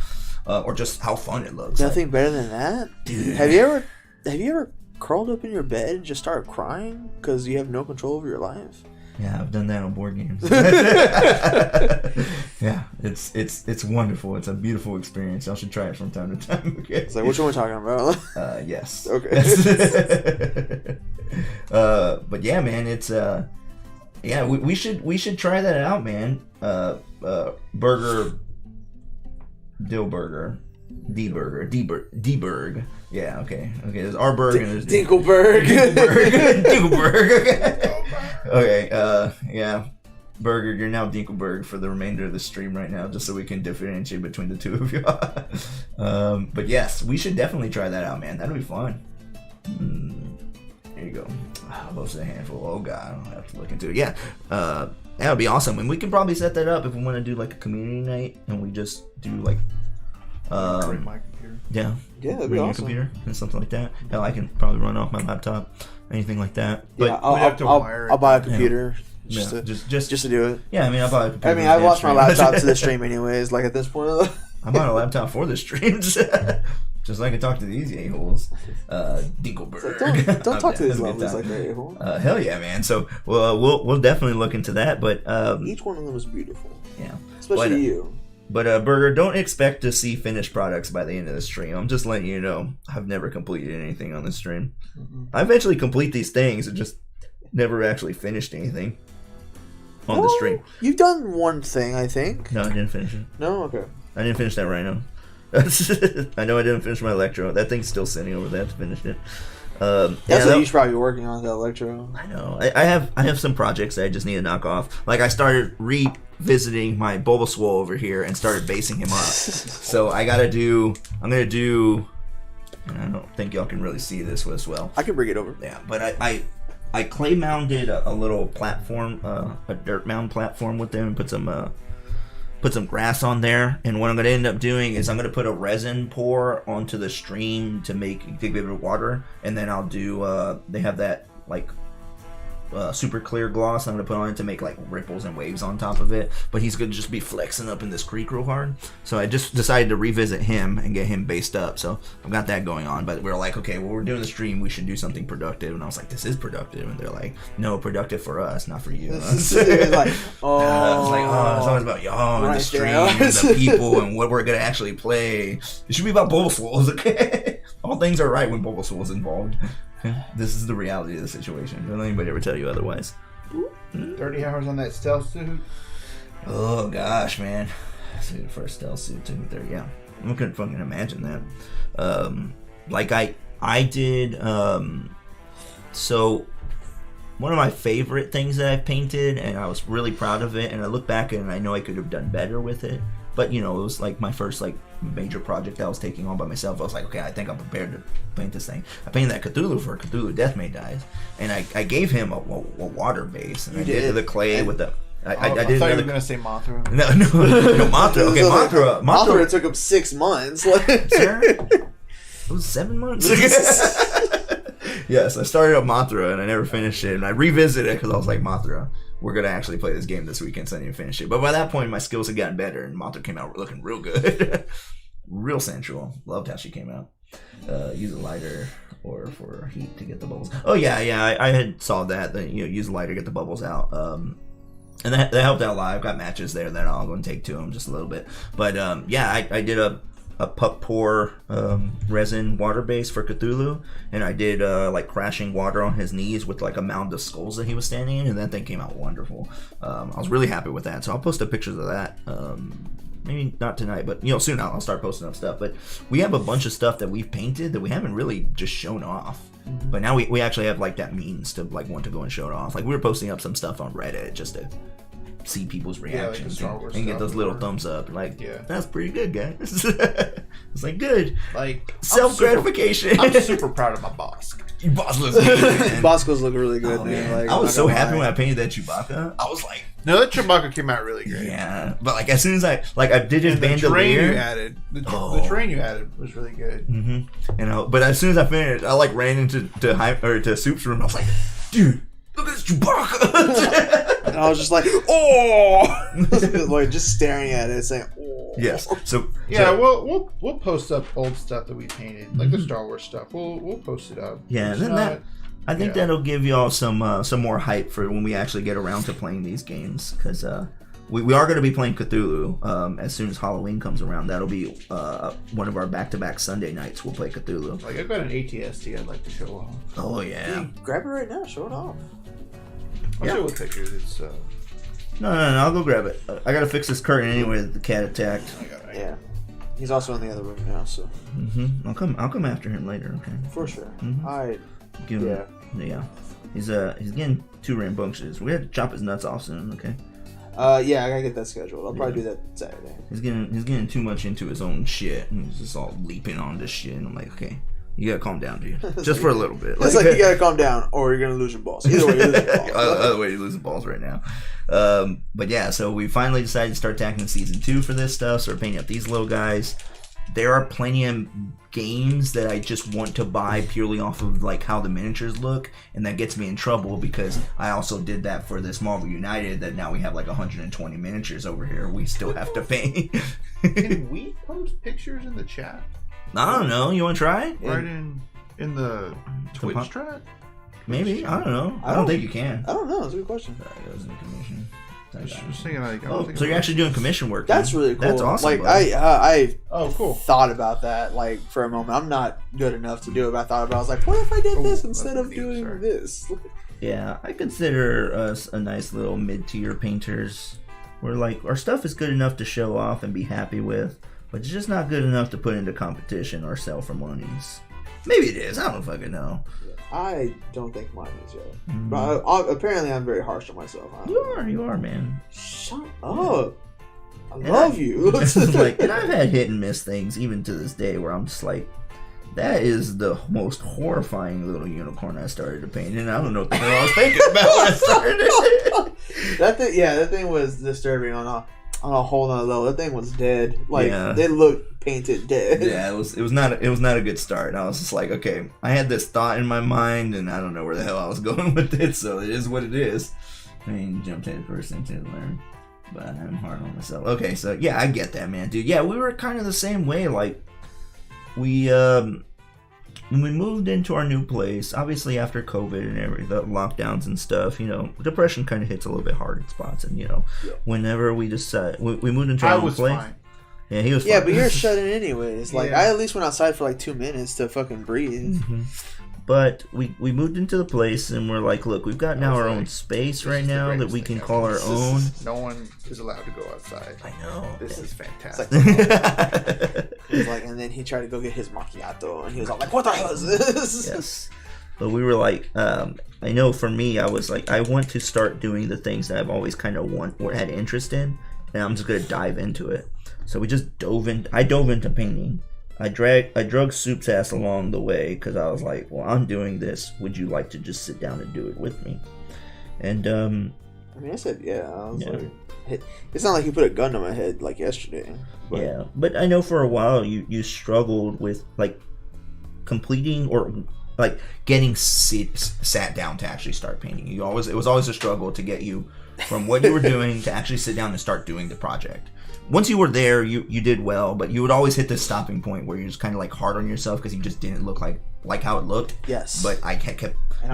or just how fun it looks. Nothing better than that, dude. Have you ever curled up in your bed and just started crying because you have no control over your life? Yeah, I've done that on board games. Yeah, it's wonderful. It's a beautiful experience. Y'all should try it from time to time. Okay. It's like, which one are we talking about? Yes. Okay. But yeah, man, it's we should try that out, man. D-Burg. Yeah, okay. There's our Berg and there's Dinkelberg. Dinkelberg. Okay, yeah. Burger, you're now Dinkelberg for the remainder of the stream right now, just so we can differentiate between the two of you. But yes, we should definitely try that out, man. That'll be fun. There you go. Most of the handful. Oh god, I'll have to look into it. Yeah, that would be awesome. And we can probably set that up if we want to do like a community night, and we just do like bring my computer. Yeah, that'd bring be your computer and something like that. Hell, I can probably run off my laptop, anything like that. But yeah, I'll buy a computer. Just to do it. Yeah, I mean, I bought a computer. I mean, I lost my laptop to the stream anyways. Like at this point, I bought a laptop for the streams, just so I can talk to these a-holes. Dinkelberg. Don't talk to these lovelies like they're a-hole. Hell yeah, man. So we'll definitely look into that. But each one of them is beautiful. Yeah, especially you. But Burger, don't expect to see finished products by the end of the stream. I'm just letting you know. I've never completed anything on the stream. I eventually complete these things and just never actually finished anything on the stream. You've done one thing, I think. No, I didn't finish it. No? Okay. I didn't finish that Rhino. I know I didn't finish my Electro. That thing's still sitting over there. I have to finish it. That's what you should probably be working on, that Electro. I know. I have some projects that I just need to knock off. Like I started revisiting my Bulbasaur over here and started basing him up. So I'm gonna do. And I don't think y'all can really see this as well. I can bring it over. Yeah, but I clay mounded a little platform, a dirt mound platform with them, and put some grass on there. And what I'm going to end up doing is I'm going to put a resin pour onto the stream to give it water, and then I'll do. They have that like super clear gloss I'm going to put on it to make like ripples and waves on top of it. But he's going to just be flexing up in this creek real hard. So I just decided to revisit him and get him based up. So I've got that going on. But we're like, okay, well, we're doing the stream. We should do something productive. And I was like, this is productive. And they're like, no, productive for us, not for you. I was like, it's always about y'all and the stream and the people and what we're going to actually play. It should be about Bulbaswools, okay? All things are right when Bulbaswool's involved. This is the reality of the situation. Don't let anybody ever tell you otherwise. 30 hours on that stealth suit? Oh gosh, man. See, for a stealth suit too. There, yeah. I couldn't fucking imagine that. Like I did. So one of my favorite things that I've painted, and I was really proud of it. And I look back and I know I could have done better with it. But it was like my first like major project I was taking on by myself. I was like, okay, I think I'm prepared to paint this thing. I painted that Cthulhu for Cthulhu Death May Dies, and I gave him a water base, and I did the clay with the. I thought you were gonna say Mothra. No, Mothra. Okay, Mothra. Mothra took him 6 months. Sir, it was 7 months. Yes, I started up Mothra and I never finished it, and I revisited it because I was like, Mothra, we're gonna actually play this game this weekend, so I didn't finish it. But by that point, my skills had gotten better, and Mothra came out looking real good, real sensual. Loved how she came out. Use a lighter or for heat to get the bubbles. Oh yeah, I had saw that use a lighter to get the bubbles out. And that helped out a lot. I've got matches there that I'll go and take to them just a little bit. But I did a puck pour resin water base for Cthulhu, and I did like crashing water on his knees with like a mound of skulls that he was standing in, and that thing came out wonderful. I was really happy with that, so I'll post up pictures of that. Maybe not tonight, but soon I'll start posting up stuff. But we have a bunch of stuff that we've painted that we haven't really just shown off. Mm-hmm. But now we actually have like that means to like want to go and show it off. Like we were posting up some stuff on Reddit just to see people's reactions and get those little thumbs up. Like, that's pretty good, guys. It's like good. Like self-gratification. I'm super proud of my boss. Your boss looks good. Boscos look really good, man. Like, I was so happy when I painted that Chewbacca. I was like, no, that Chewbacca came out really great. Yeah, but like as soon as I did his bandolier, the terrain you added was really good. Mm-hmm. But as soon as I finished, I like ran into to Soup's room. I was like, dude, look at this Chewbacca. And I was just like, oh, like just staring at it, saying, oh. Yes. So we'll post up old stuff that we painted, like the Star Wars stuff. We'll post it up. Yeah, and then I think that'll give y'all some more hype for when we actually get around to playing these games, because we are going to be playing Cthulhu as soon as Halloween comes around. That'll be one of our back-to-back Sunday nights. We'll play Cthulhu. Like I've got an ATST I'd like to show off. Oh yeah. Dude, grab it right now. Show it off. I'll show with pictures. It's No, I'll go grab it. I gotta fix this curtain anyway that the cat attacked. Yeah. He's also in the other room now, so. I'll come after him later, okay? For sure. Alright. Yeah. He's getting too rambunctious. We have to chop his nuts off soon, okay? Yeah, I gotta get that scheduled. I'll probably do that Saturday. He's getting too much into his own shit, and he's just all leaping on this shit, and I'm like, okay. You gotta calm down, dude. Just for a little bit. It's like you gotta calm down, or you're gonna lose your balls. Either way, you're losing balls. Other way, you're losing balls right now. But yeah, so we finally decided to start tackling season 2 for this stuff. So we're painting up these little guys. There are plenty of games that I just want to buy purely off of like how the miniatures look, and that gets me in trouble because I also did that for this Marvel United. That now we have like 120 miniatures over here. We still have to paint. Can we post pictures in the chat? I don't know. You want to try? Right in the Twitch chat? Maybe. I don't know. I don't think you can. I don't know. That's a good question. So you're actually doing commission work? That's really cool. That's awesome. Like I cool. thought about that like for a moment. I'm not good enough to do it, but I thought about it. I was like, what if I did this instead of doing this? Yeah, I consider us a nice little mid-tier painters. We're like, our stuff is good enough to show off and be happy with, but it's just not good enough to put into competition or sell for monies. Maybe it is. I don't fucking know. I don't think mine is yet. But apparently I'm very harsh on myself. You are, man. Shut up. I love you. And I've had hit and miss things even to this day where I'm just like, that is the most horrifying little unicorn I started to paint, and I don't know what the hell I was thinking about when I started. That thing was disturbing on a whole nother level. That thing was dead. Like they looked painted dead. Yeah, it was not a good start. I was just like, okay, I had this thought in my mind, and I don't know where the hell I was going with it. So it is what it is. I mean, jumped head first into learn, but I'm hard on myself. Okay, so yeah, I get that, man, dude. Yeah, we were kind of the same way. Like we when we moved into our new place, obviously after COVID and the lockdowns and stuff, depression kind of hits a little bit hard in spots. And whenever we decided we moved into our new place. Fine. Yeah, he was fine. Yeah, but you're shut in anyways. Like I at least went outside for like 2 minutes to fucking breathe. Mm-hmm. But we moved into the place and we're like, look, we've got now our own space right now that we can call our own. No one is allowed to go outside. I know. This is fantastic. He's like, and then he tried to go get his macchiato, and he was all like, "What the hell is this?" Yes. But we were like, I know for me, I was like, I want to start doing the things that I've always kind of had interest in, and I'm just gonna dive into it. So we just dove into painting. I drug Soup's ass along the way because I was like, well, I'm doing this. Would you like to just sit down and do it with me? And I mean, I said yeah. I was like, it's not like you put a gun to my head like yesterday. But. Yeah, but I know for a while you struggled with like completing or like getting sat down to actually start painting. It was always a struggle to get you from what you were doing to actually sit down and start doing the project. Once you were there, you did well, but you would always hit this stopping point where you're just kind of like hard on yourself because you just didn't look like how it looked. Yes. But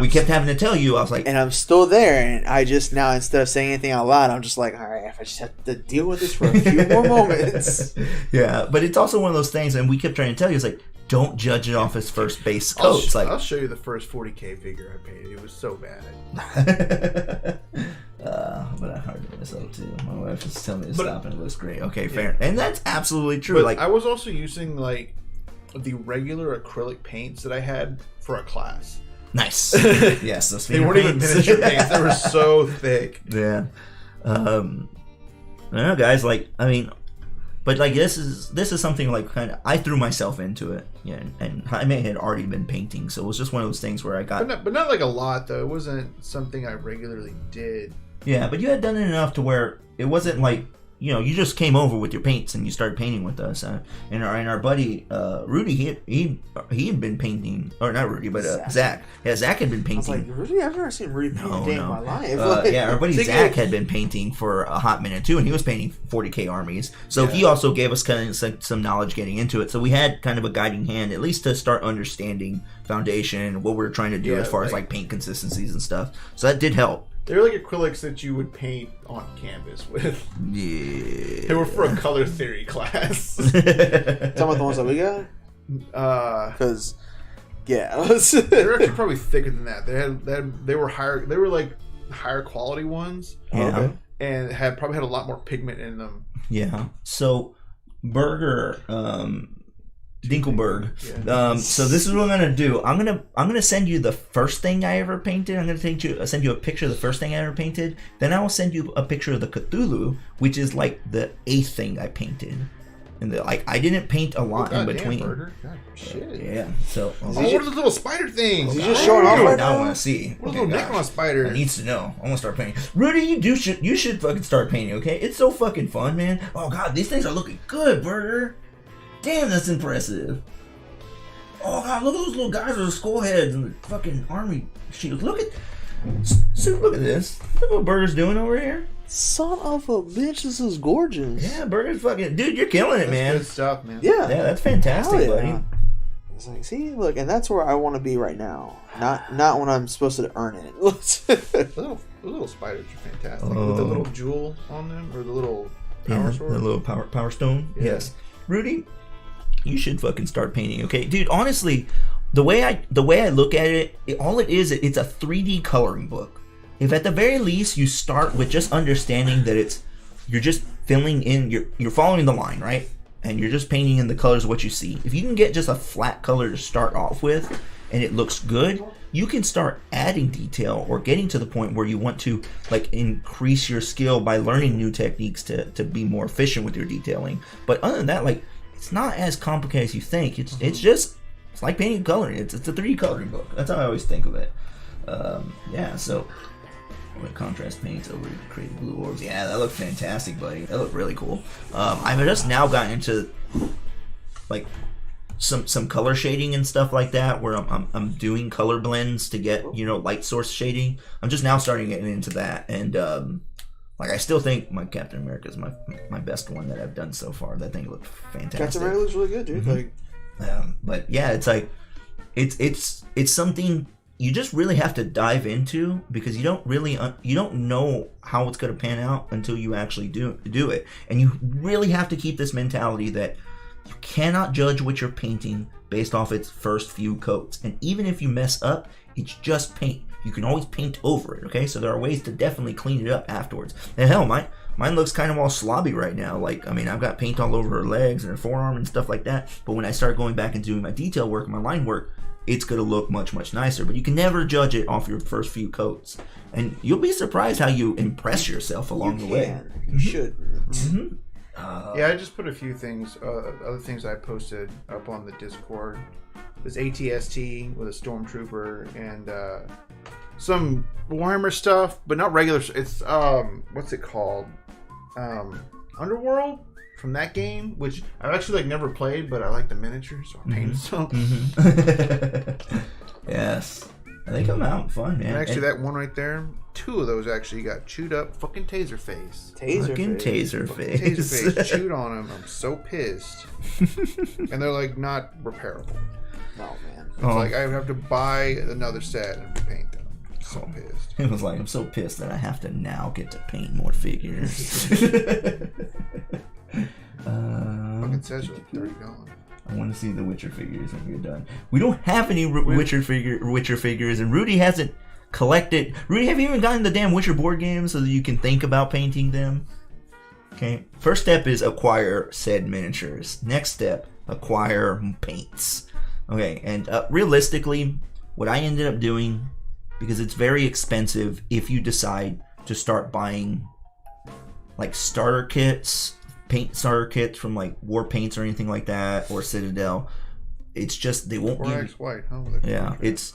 we kept having to tell you. I was like, and I'm still there, and I just now, instead of saying anything out loud, I'm just like, all right, if I just have to deal with this for a few more moments. Yeah, but it's also one of those things, and we kept trying to tell you, it's like, don't judge it off its first base coats. I'll show you the first 40K figure I painted. It was so bad. But I hardened myself too. My wife just telling me to stop, and it looks great. Okay, fair, and that's absolutely true. But like I was also using like the regular acrylic paints that I had for a class. Nice. Yes, those they weren't even miniature paints. They were so thick. Yeah. I don't know, guys. Like, I mean, but like this is something like kind of I threw myself into it. Yeah, and Jaime had already been painting, so it was just one of those things where I got. But not like a lot though. It wasn't something I regularly did. Yeah, but you had done it enough to where it wasn't like, you know, you just came over with your paints and you started painting with us. And our buddy Rudy, he had been painting, or not Rudy, but Zach. Yeah, Zach had been painting. I was like, Rudy? I've never seen Rudy paint a day in my life. Yeah, our buddy Zach had been painting for a hot minute too, and he was painting 40K armies. So he also gave us kind of some knowledge getting into it. So we had kind of a guiding hand, at least to start understanding foundation and what we were trying to do as far as like paint consistencies and stuff. So that did help. They're like acrylics that you would paint on canvas with. Yeah. They were for a color theory class. Talking about the ones that we got? Because, they're actually probably thicker than that. They were higher. They were like higher quality ones. Yeah. And probably had a lot more pigment in them. Yeah. So, Burger, Dinkelberg. Yeah. So this is what I'm gonna do. I'm gonna send you the first thing I ever painted. I'm gonna send you a picture of the first thing I ever painted. Then I will send you a picture of the Cthulhu, which is like the 8th thing I painted. And I didn't paint a lot in between. God, shit. Yeah. So. What are those little spider things? He's just showing off right now. I want to see. What are those Necron spiders? I needs to know. I want to start painting. Rudy, you should fucking start painting. Okay, it's so fucking fun, man. Oh god, these things are looking good, Burger. Damn, that's impressive. Oh god, look at those little guys with the skull heads and the fucking army shields. Look at this. Look what Burger's doing over here. Son of a bitch, this is gorgeous. Yeah, Burger's fucking dude, you're killing it, man. Good stuff, man. Yeah, that's fantastic, buddy. It's like, see, look, and that's where I want to be right now. Not when I'm supposed to earn it. The little spiders are fantastic. With the little jewel on them, or the little power sword. The little power stone. Yeah. Yes, Rudy. You should fucking start painting, okay, dude. Honestly, the way I look at it, all it is, it's a 3D coloring book. If at the very least you start with just understanding that you're just filling in, you're following the line, right, and you're just painting in the colors of what you see. If you can get just a flat color to start off with, and it looks good, you can start adding detail or getting to the point where you want to like increase your skill by learning new techniques to be more efficient with your detailing. But other than that, like, it's not as complicated as you think. It's like painting coloring. It's a 3D coloring book. That's how I always think of it. So with contrast paints over creative blue orbs. Yeah, that looked fantastic, buddy. That looked really cool. I've just now gotten into like some color shading and stuff like that, where I'm doing color blends to get light source shading. I'm just now starting getting into that, and I still think my Captain America is my best one that I've done so far. That thing looked fantastic. Captain America looks really good, dude. Mm-hmm. But yeah, it's like it's something you just really have to dive into, because you don't know how it's going to pan out until you actually do it, and you really have to keep this mentality that you cannot judge what you're painting based off its first few coats, and even if you mess up, it's just paint. You can always paint over it, okay? So there are ways to definitely clean it up afterwards. And hell, mine looks kind of all slobby right now. Like, I mean, I've got paint all over her legs and her forearm and stuff like that. But when I start going back and doing my detail work, my line work, it's going to look much, much nicer. But you can never judge it off your first few coats. And you'll be surprised how you impress yourself along the way. You should. Mm-hmm. Yeah, I just put a few things, other things I posted up on the Discord. This ATST with a Stormtrooper and some Warhammer stuff, but not regular. It's what's it called? Underworld. from that game, which I've actually never played, but I like the miniatures, so I paint some. Yes. They come out fun, man. And actually, that one right there, 2 of those actually got chewed up. Fucking taser face. Taser face. Taser face. Chewed on them. I'm so pissed. And they're like not repairable. No, man. It's like I have to buy another set and repaint them. I'm so pissed. It was like, I'm so pissed that I have to now get to paint more figures. Fucking says you're 30 gone. I want to see the Witcher figures when you're done. We don't have any Witcher figures, and Rudy hasn't collected. Rudy, have you even gotten the damn Witcher board games so that you can think about painting them? Okay. First step is acquire said miniatures. Next step, acquire paints. Okay, and realistically, what I ended up doing, because it's very expensive if you decide to start buying like starter kits, paint starter kits from like War Paints or anything like that, or Citadel. It's just they won't give you, white, huh? Yeah, it's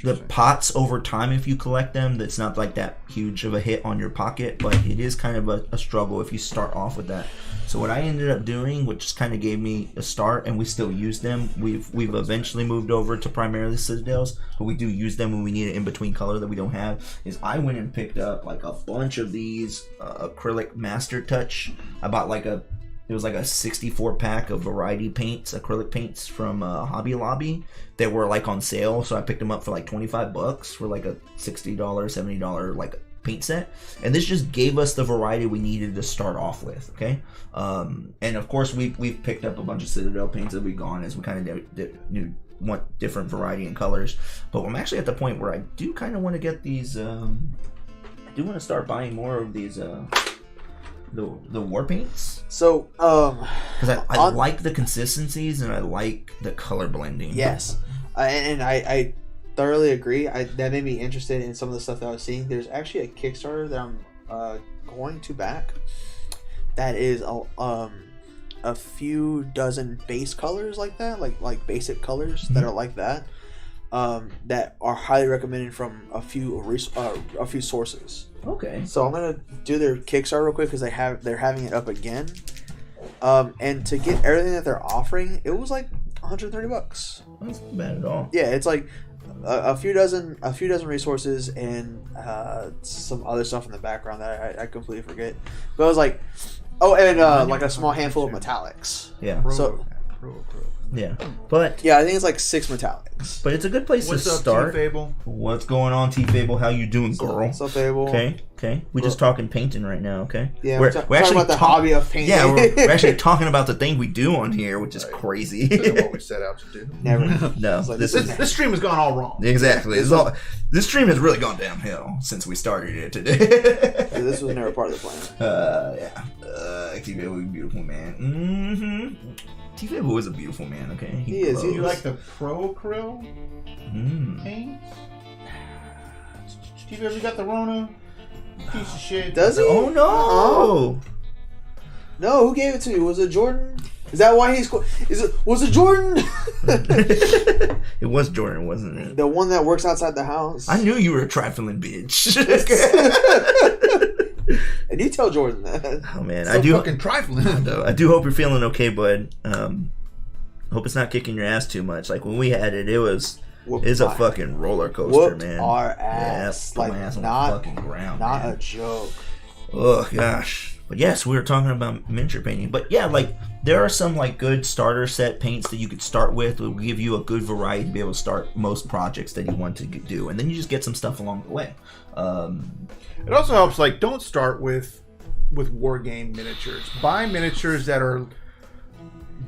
the pots over time. If you collect them, that's not like that huge of a hit on your pocket, but it is kind of a struggle if you start off with that. So what I ended up doing, which kind of gave me a start, and we still use them. We've eventually moved over to primarily Citadels, but we do use them when we need an in-between color that we don't have. Is I went and picked up like a bunch of these acrylic Master Touch. I bought it was like a 64 pack of variety paints, acrylic paints from Hobby Lobby that were like on sale. So I picked them up for like $25 for like a $60, $70 like paint set. And this just gave us the variety we needed to start off with. Okay. And of course we've picked up a bunch of Citadel paints that we've gone as we kind of want different variety and colors. But I'm actually at the point where I do kind of want to get these, I do want to start buying more of these, the war paints. So because I like the consistencies and I like the color blending. Yes, and I thoroughly agree. That made me interested in some of the stuff that I was seeing. There's actually a Kickstarter that I'm going to back that is a few dozen base colors like that, like basic colors that are like that, that are highly recommended from a few sources. Okay. So I'm gonna do their Kickstarter real quick because they're having it up again. And to get everything that they're offering, it was like $130. That's not bad at all. Yeah, it's like a few dozen resources and some other stuff in the background that I completely forget. But I was like, like a small handful of metallics. Yeah. So. Yeah, but I think it's like 6 metallics. But it's a good place to start. What's up, T-Fable? What's going on, T-Fable? How you doing, girl? What's up, Fable? Okay. We're just talking painting right now, okay? Yeah, we're actually about the hobby of painting. Yeah, we're actually talking about the thing we do on here, which is crazy. That's what we set out to do. Never. No, like, this stream has gone all wrong. Exactly. This stream has really gone downhill since we started it today. This was never part of the plan. Yeah. T-Fable is a beautiful man. Mm-hmm. T-Fable is a beautiful man, okay? He is. You like the Pro Krill paint? T-Fable, you got the Rona? Piece of shit. Does he? Oh, no! No, who gave it to you? Was it Jordan? Is that why he's... Was it Jordan? It was Jordan, wasn't it? The one that works outside the house. I knew you were a trifling bitch. And you tell Jordan that. Oh man, so I do fucking trifling. I do hope you're feeling okay, bud. Hope it's not kicking your ass too much. Like when we had it, it's a fucking roller coaster, man. Our ass, yeah, like my ass on not the fucking ground, not man. A joke. Oh gosh, but yes, we were talking about miniature painting. But yeah, like there are some like good starter set paints that you could start with. It will give you a good variety to be able to start most projects that you want to do, and then you just get some stuff along the way. It also helps, like, don't start with war game miniatures. Buy miniatures that are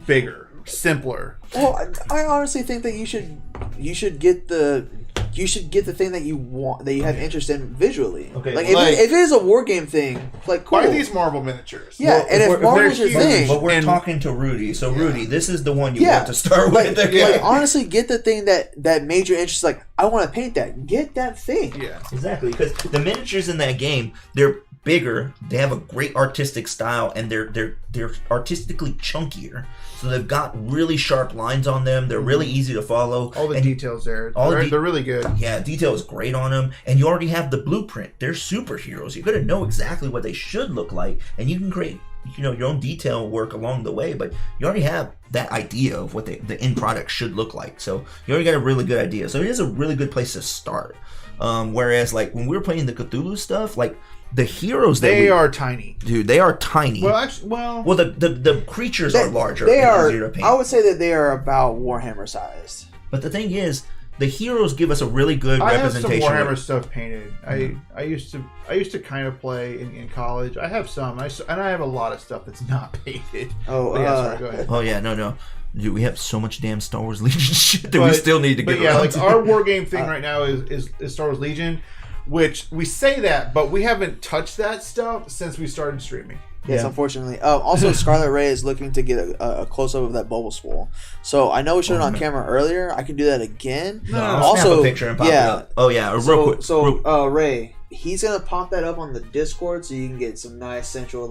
bigger, simpler. Well, I honestly think that you should get the thing that you want, that you have interest in visually. Okay, like if it is a war game thing, like cool. Buy these Marvel miniatures. Yeah, well, and if Marvel's your thing, but we're talking to Rudy, so Rudy, this is the one you want to start with. Like honestly, get the thing that made your interest. Like I want to paint that. Get that thing. Yeah, exactly. Because the miniatures in that game, they're bigger. They have a great artistic style, and they're artistically chunkier. So they've got really sharp lines on them. They're really easy to follow. All the details there. They're really good. Yeah, detail is great on them. And you already have the blueprint. They're superheroes. You're going to know exactly what they should look like. And you can create your own detail work along the way, but you already have that idea of what the end product should look like. So you already got a really good idea. So it is a really good place to start. Whereas like when we were playing the Cthulhu stuff, like the heroes they are tiny, dude. They are tiny. Well, actually, well, the creatures are larger. They are. Easier to paint. I would say that they are about Warhammer sized. But the thing is, the heroes give us a really good representation. I have some Warhammer stuff painted. I used to kind of play in college. I have some, and I have a lot of stuff that's not painted. Oh, sorry, go ahead. Oh yeah, no. Dude, we have so much damn Star Wars Legion shit that we still need to get around. Yeah, like our war game thing right now is Star Wars Legion, which we say that, but we haven't touched that stuff since we started streaming. Yes, unfortunately. Also, Scarlet Ray is looking to get a close up of that Bubble Swole. So I know we showed it on camera earlier. I can do that again. No, also, snap a picture and pop it up. Oh yeah, real quick. So Ray, he's gonna pop that up on the Discord so you can get some nice central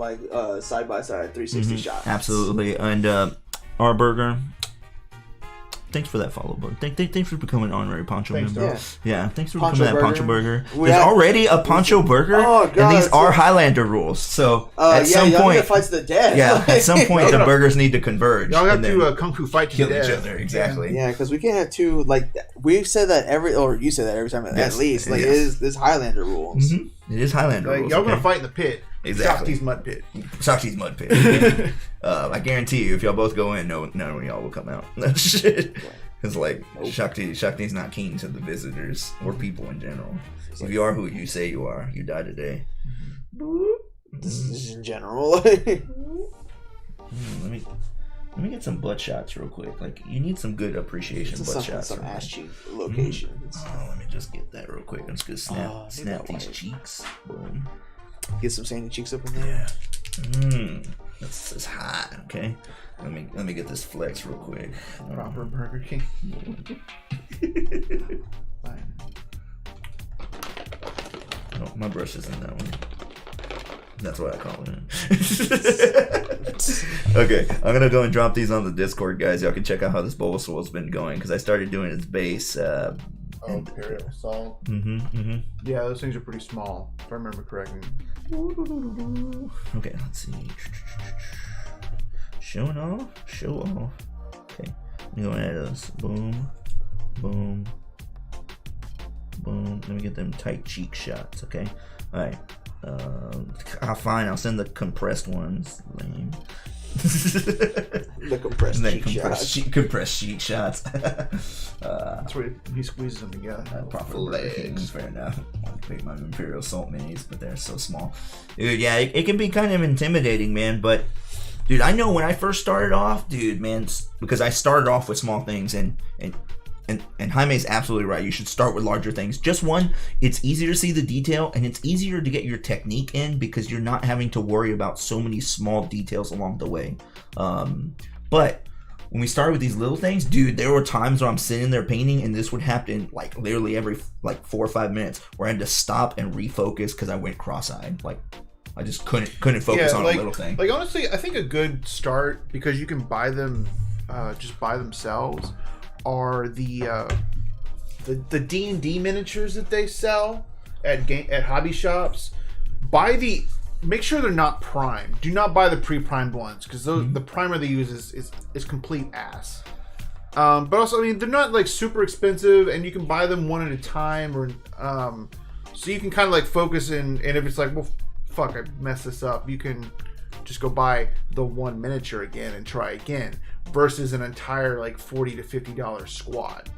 side by side 360 shots. Absolutely, and our burger. Thanks for that follow, bud. Thanks for becoming an honorary Poncho member. Yeah, thanks for becoming that Poncho Burger. There's already a Poncho Burger, and these are Highlander rules. So at some point, fights the death. Yeah, at some point the burgers need to converge. Y'all have to kung fu fight to kill each other. Exactly. Yeah, because we can't have two. Like we've said that you say that every time at least. Like it is this Highlander rules. Mm-hmm. It is Highlander rules. Y'all gonna fight in the pit. Exactly. Shakti's mud pit. Shakti's mud pit. I guarantee you, if y'all both go in, none of y'all will come out. Shit. Because, like, Shakti's not keen to the visitors or people in general. If you are who you say you are, you die today. This is in general. Let me get some butt shots real quick. Like, you need some good appreciation butt shots. Some ass cheek locations. Let me just get that real quick. I'm just gonna snap these cheeks. Boom. Get some sandy cheeks up in there. Yeah. This is hot. Okay. Let me get this flex real quick. Proper Burger King. Oh, my brush is in that one. That's what I call it. Okay, I'm gonna go and drop these on the Discord, guys. Y'all can check out how this Bulbasaur's been going because I started doing its base. Imperial Salt. Yeah, those things are pretty small, if I remember correctly. Okay, let's see. Show off. Okay, I'm going at us. Boom, boom, boom. Let me get them tight cheek shots. Okay, all right. Fine. I'll send the compressed ones. Lame. The compressed cheek shots. That's where he squeezes them together. Proper legs. Fair enough. I'll pick my Imperial Salt minis, but they're so small. Dude, yeah, it can be kind of intimidating, man. But dude, I know when I first started off, dude, man, because I started off with small things, and Jaime's absolutely right. You should start with larger things. Just one, it's easier to see the detail, and it's easier to get your technique in because you're not having to worry about so many small details along the way. But when we started with these little things, dude, there were times where I'm sitting there painting, and this would happen like literally every 4 or 5 minutes, where I had to stop and refocus because I went cross-eyed. Like, I just couldn't focus on a little thing. Like, honestly, I think a good start, because you can buy them just by themselves, are the D&D miniatures that they sell at hobby shops. Make sure they're not primed. Do not buy the pre-primed ones, because the primer they use is complete ass. But also, I mean, they're not like super expensive, and you can buy them one at a time, or so you can kind of like focus in. And if it's like, well, fuck, I messed this up, you can just go buy the one miniature again and try again, versus an entire like $40 to $50 squad.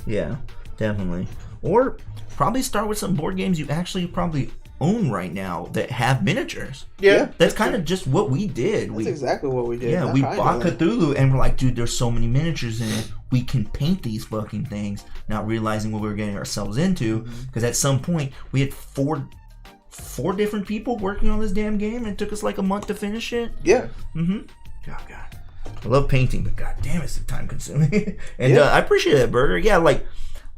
Yeah, definitely. Or probably start with some board games you actually probably own right now that have miniatures. Yeah, that's kind of just what we did. That's exactly what we did. Yeah, we bought Cthulhu, and we're like, dude, there's so many miniatures in it. We can paint these fucking things, not realizing what we were getting ourselves into. Because at some point, we had four different people working on this damn game, and it took us like a month to finish it. Yeah. God. I love painting, but god damn, it's time consuming. And I appreciate that, Burger. Yeah, like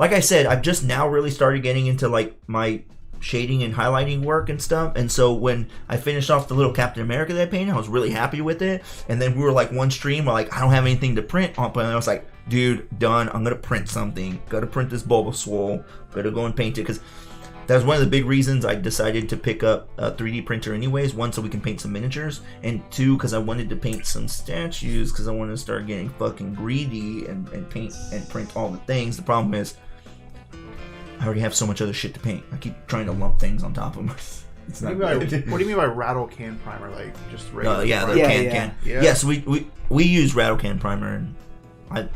I said, I've just now really started getting into like my shading and highlighting work and stuff. And so when I finished off the little Captain America that I painted, I was really happy with it. And then we were like one stream, we're like, I don't have anything to print on, but I was like, dude, done. I'm gonna print something. Gotta print this Bulbasaur. Gotta go and paint it, because That was one of the big reasons I decided to pick up a 3D printer anyways. One, so we can paint some miniatures, and two, because I wanted to paint some statues, because I wanted to start getting fucking greedy and paint and print all the things. The problem is, I already have so much other shit to paint. I keep trying to lump things on top of them. It's not what do you mean by rattle can primer? Like just regular? Can. Yes, we use rattle can primer, and I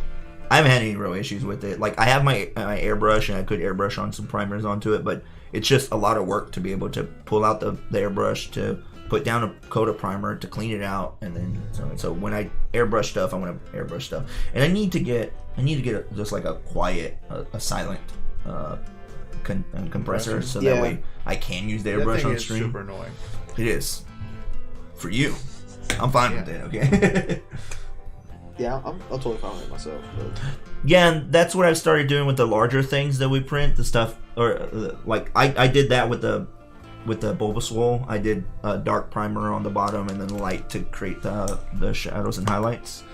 haven't had any real issues with it. Like, I have my airbrush, and I could airbrush on some primers onto it, but it's just a lot of work to be able to pull out the airbrush, to put down a coat of primer, to clean it out, and then so when I airbrush stuff, I want to airbrush stuff, and I need to get just like a quiet, a silent compressor, so that way I can use the airbrush on stream. Super annoying. It is for you. I'm fine with it. Okay. Yeah, I'm totally fine with it myself. But... Yeah, and that's what I've started doing with the larger things that we print. The stuff, or like I did that with the Bulbasaur. I did a dark primer on the bottom and then light to create the shadows and highlights.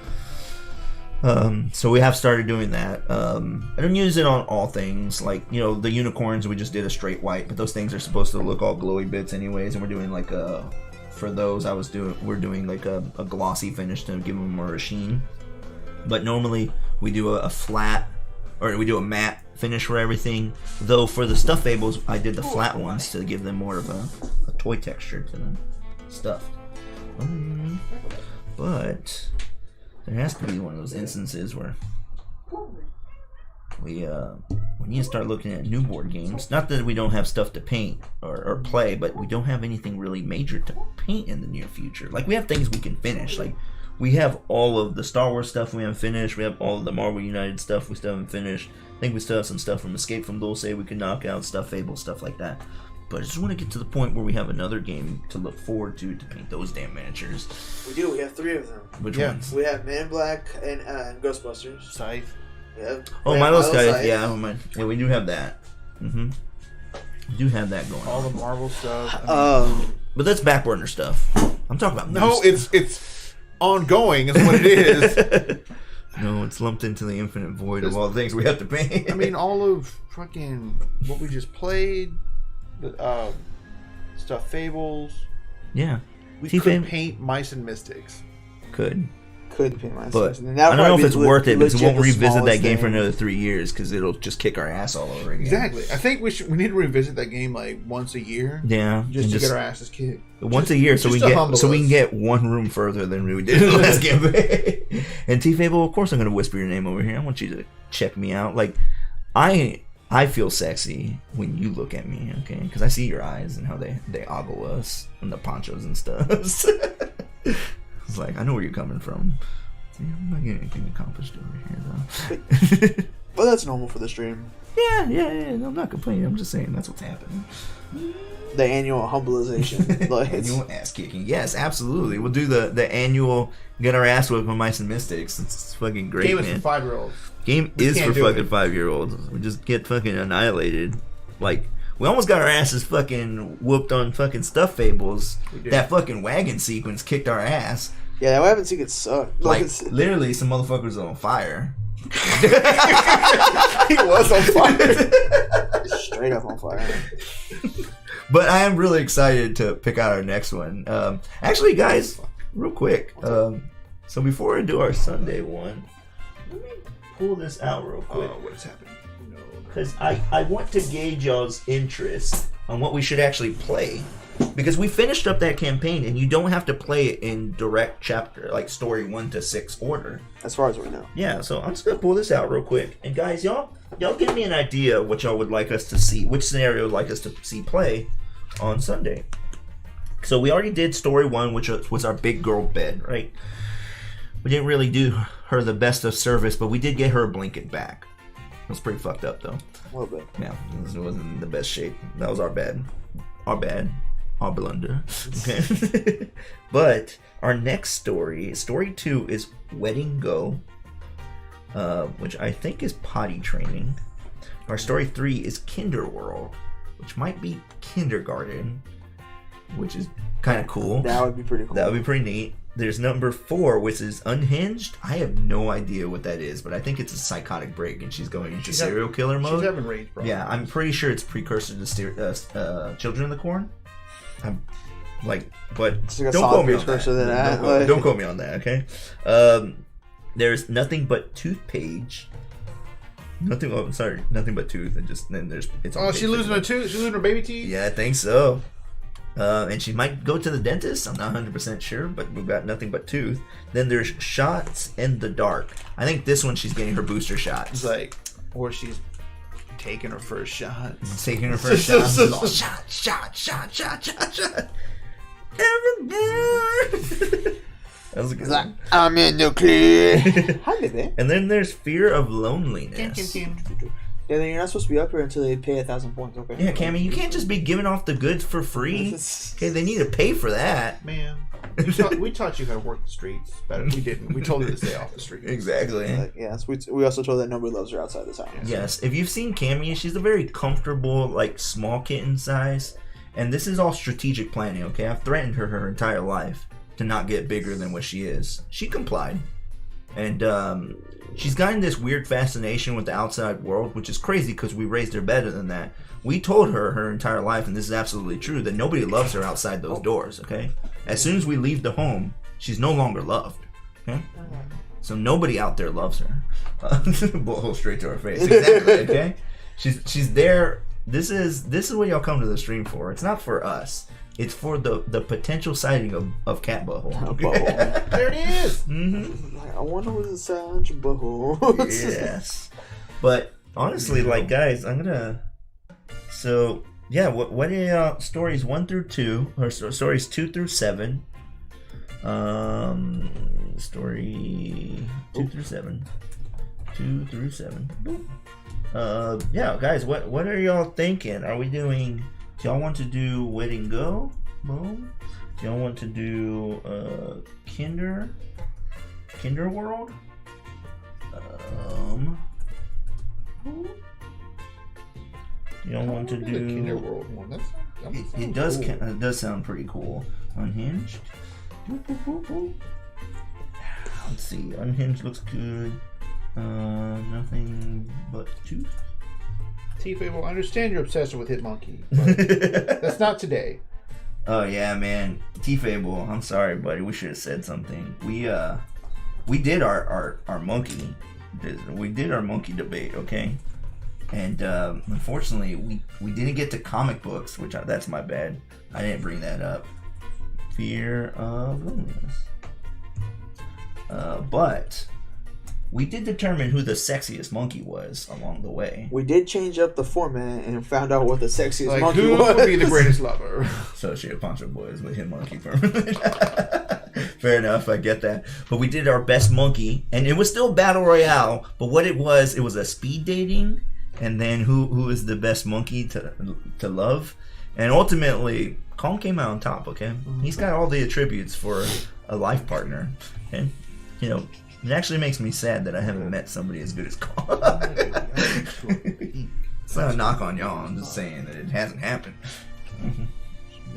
So we have started doing that. I don't use it on all things. Like, the unicorns, we just did a straight white, but those things are supposed to look all glowy bits anyways, and we're doing like for those we're doing like a glossy finish to give them more sheen. But normally we do a flat, or we do a matte finish for everything. Though for the Stuffed Fables, I did the flat ones to give them more of a toy texture to them. Stuffed. But there has to be one of those instances where we need to start looking at new board games. Not that we don't have stuff to paint or play, but we don't have anything really major to paint in the near future. Like, we have things we can finish. Like, we have all of the Star Wars stuff we haven't finished. We have all of the Marvel United stuff we still haven't finished. I think we still have some stuff from Escape from Dulce we can knock out, Stuffed Fables, stuff like that. But I just want to get to the point where we have another game to look forward to paint those damn miniatures. We do. We have 3 of them. Which ones? We have Man in Black and Ghostbusters. Scythe. Milo Scythe. Yeah, we do have that. We do have that going. All the Marvel stuff. But that's back burner stuff. I'm talking about no. It's ongoing. Is what it is. No, it's lumped into the infinite void of all the things we have to paint. I mean, all of fucking what we just played. Stuffed Fables. Yeah. We could paint Mice and Mystics. Could paint Mice but and Mystics. I don't know if it's worth it, because we won't revisit that game for another 3 years, because it'll just kick our ass all over again. Exactly. I think we need to revisit that game like once a year. Yeah. Just to get our asses kicked. Once a year, so we can get one room further than we did in the last campaign. And T-Fable, of course I'm going to whisper your name over here. I want you to check me out. Like, I feel sexy when you look at me, okay? Because I see your eyes and how they ogle us and the ponchos and stuff. It's like, I know where you're coming from. See, I'm not getting anything accomplished over here, though. But that's normal for the stream. Yeah. I'm not complaining. I'm just saying that's what's happening. The annual humbleization. Annual ass kicking. Yes, absolutely. We'll do the annual get our ass whipped with Mice and Mystics. It's fucking great, Game man. is for 5-year-olds. Game is for fucking 5-year-olds. We just get fucking annihilated. Like, we almost got our asses fucking whooped on fucking Stuffed Fables. That fucking wagon sequence kicked our ass. Yeah, that wagon sequence sucked. Like, literally, some motherfuckers are on fire. He was on fire. Straight up on fire. But I am really excited to pick out our next one. Actually, guys, real quick. So before we do our Sunday one, let me pull this out real quick. What is happening? No. Because I want to gauge y'all's interest on what we should actually play. Because we finished up that campaign, and you don't have to play it in direct chapter, like story 1 to 6 order. As far as we know. Yeah, so I'm just going to pull this out real quick. And guys, y'all give me an idea of what y'all would like us to see, which scenario would like us to see play on Sunday. So we already did story 1, which was our big girl bed, right? We didn't really do her the best of service, but we did get her a blanket back. It was pretty fucked up, though. A little bit. Yeah, it wasn't in the best shape. That was our bad. Our blunder. Okay. But our next story 2, is Wedding Go, which I think is potty training. Our story 3 is Kinderworld, which might be kindergarten, which is kind of cool. That would be pretty cool. That would be pretty neat. there's number 4, which is Unhinged. I have no idea what that is, but I think it's a psychotic break, and she's going into serial killer mode. She's having rage problems. Yeah, I'm pretty sure it's precursor to Children of the Corn. I'm like, but don't quote me on that. Don't quote me on that, okay? There's Nothing But Tooth page. Nothing but tooth, and then there's it's. Oh, she's losing a tooth. She's losing her baby teeth. Yeah, I think so. And she might go to the dentist. I'm not 100% sure, but we've got Nothing But Tooth. Then there's Shots in the Dark. I think this one she's getting her booster shots. It's like, or she's taking her first shot. Taking her first shot. Shot. Everybody. That was a good one. I'm in nuclear. Hi, baby. And then there's Fear of Loneliness. Yeah, then you're not supposed to be up here until they pay 1,000 points, okay? Yeah, Cammy, you can't just be giving off the goods for free. Okay, they need to pay for that. Man, we taught you how to work the streets better. We didn't. We told you to stay off the streets. Exactly. Yes, we also told that nobody loves her outside this house. Yes, if you've seen Cammy, she's a very comfortable, like, small kitten size. And this is all strategic planning, okay? I've threatened her entire life to not get bigger than what she is. She complied. And she's gotten this weird fascination with the outside world, which is crazy because we raised her better than that. We told her entire life, and this is absolutely true, that nobody loves her outside those doors, okay? As soon as we leave the home, she's no longer loved, okay? So nobody out there loves her. Bullet straight to her face. Exactly, okay? She's there. This is what y'all come to the stream for. It's not for us. It's for the potential sighting of cat butthole. There it is. Mm-hmm. I wonder what it sounds butthole. Yes, but honestly, like guys, I'm gonna. So yeah, what are stories 1 through 2 or stories 2 through 7? Story 2 through 7. 2 through 7. Yeah, guys, what are y'all thinking? Are we doing? Do y'all want to do Wedding Go? Boom. Do y'all want to do Kinder World? Do y'all want to do the Kinder World one? It does sound pretty cool. Unhinged. Let's see. Unhinged looks good. Nothing But Tooth. T-Fable, I understand your obsession with Hitmonkey, but that's not today. Oh yeah, man. T-Fable, I'm sorry, buddy. We should have said something. We did our monkey. We did our monkey debate, okay? And unfortunately, we didn't get to comic books, that's my bad. I didn't bring that up. Fear of Loneliness. But we did determine who the sexiest monkey was along the way. We did change up the format and found out what the sexiest monkey who was. Who would be the greatest lover? So thePonchoBoys with him monkey permanent. Fair enough, I get that. But we did our best monkey, and it was still battle royale. But what it was a speed dating, and then who is the best monkey to love, and ultimately Kong came out on top. Okay, he's got all the attributes for a life partner, and you know. It actually makes me sad that I haven't met somebody as good as Kong. It's not a knock on y'all. I'm just saying that it hasn't happened.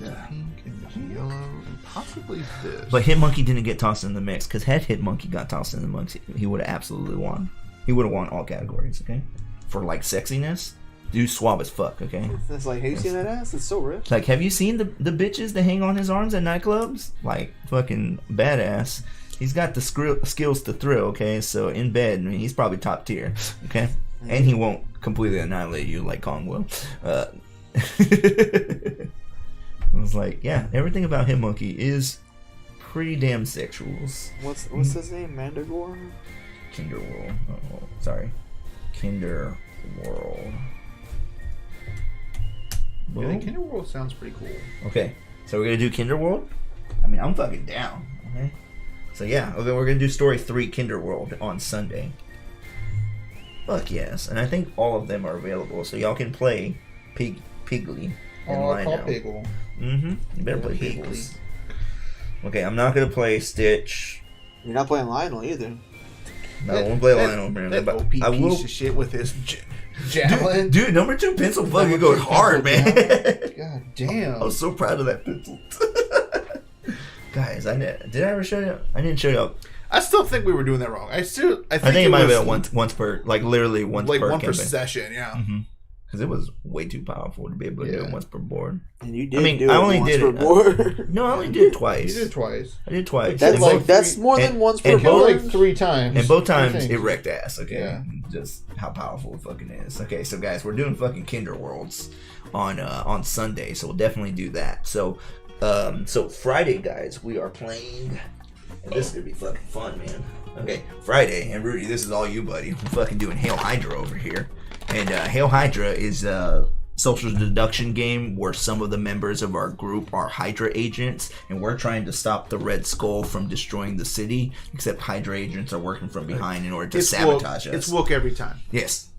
Yeah. Pink and yellow and possibly this. But Hitmonkey didn't get tossed in the mix, because had Hitmonkey got tossed in the mix, he would have absolutely won. He would have won all categories, okay? For like sexiness, dude suave as fuck, okay? It's like, have you seen that ass? It's so rich. Like, have you seen the bitches that hang on his arms at nightclubs? Like, fucking badass. He's got the skills to thrill, okay? So in bed, I mean, he's probably top tier, okay? And he won't completely annihilate you like Kong will. I was like, yeah, everything about Hitmonkey is pretty damn sexuals. What's his name? Mandragore? Kinder World. Oh, sorry. Kinder World. Yeah, Kinder World sounds pretty cool. Okay, so we're gonna do Kinder World? I mean, I'm fucking down, okay? So yeah, okay, we're gonna do story 3 Kinder World on Sunday. Fuck yes, and I think all of them are available, so y'all can play Piggly and Lionel. Piggle. You better play Piggles. Okay, I'm not gonna play Stitch. You're not playing Lionel either. No, I won't play Lionel, man. But I will. Piece of shit with his javelin. Dude, number 2 pencil fucking goes hard, man. God damn. I was so proud of that pencil. Guys, did I ever show you? I didn't show you. I still think we were doing that wrong. I think it might have been once per, like literally once like per one campaign. per session, yeah. Because it was way too powerful to be able to do it once per board. And you did. I only did it. No, I only did it twice. You did it twice. I did twice. That's more than once per board. board. Like 3 times. And both times it wrecked ass. Okay, yeah. Just how powerful it fucking is. Okay, so guys, we're doing fucking Kinder Worlds on Sunday, so we'll definitely do that. So Friday, guys, we are playing. And this is gonna be fucking fun, man. Okay, Friday, and Rudy, this is all you, buddy. We're fucking doing Hail Hydra over here. And Hail Hydra is a social deduction game where some of the members of our group are Hydra agents, and we're trying to stop the Red Skull from destroying the city, except Hydra agents are working from behind in order to sabotage us. It's Wook every time. Yes.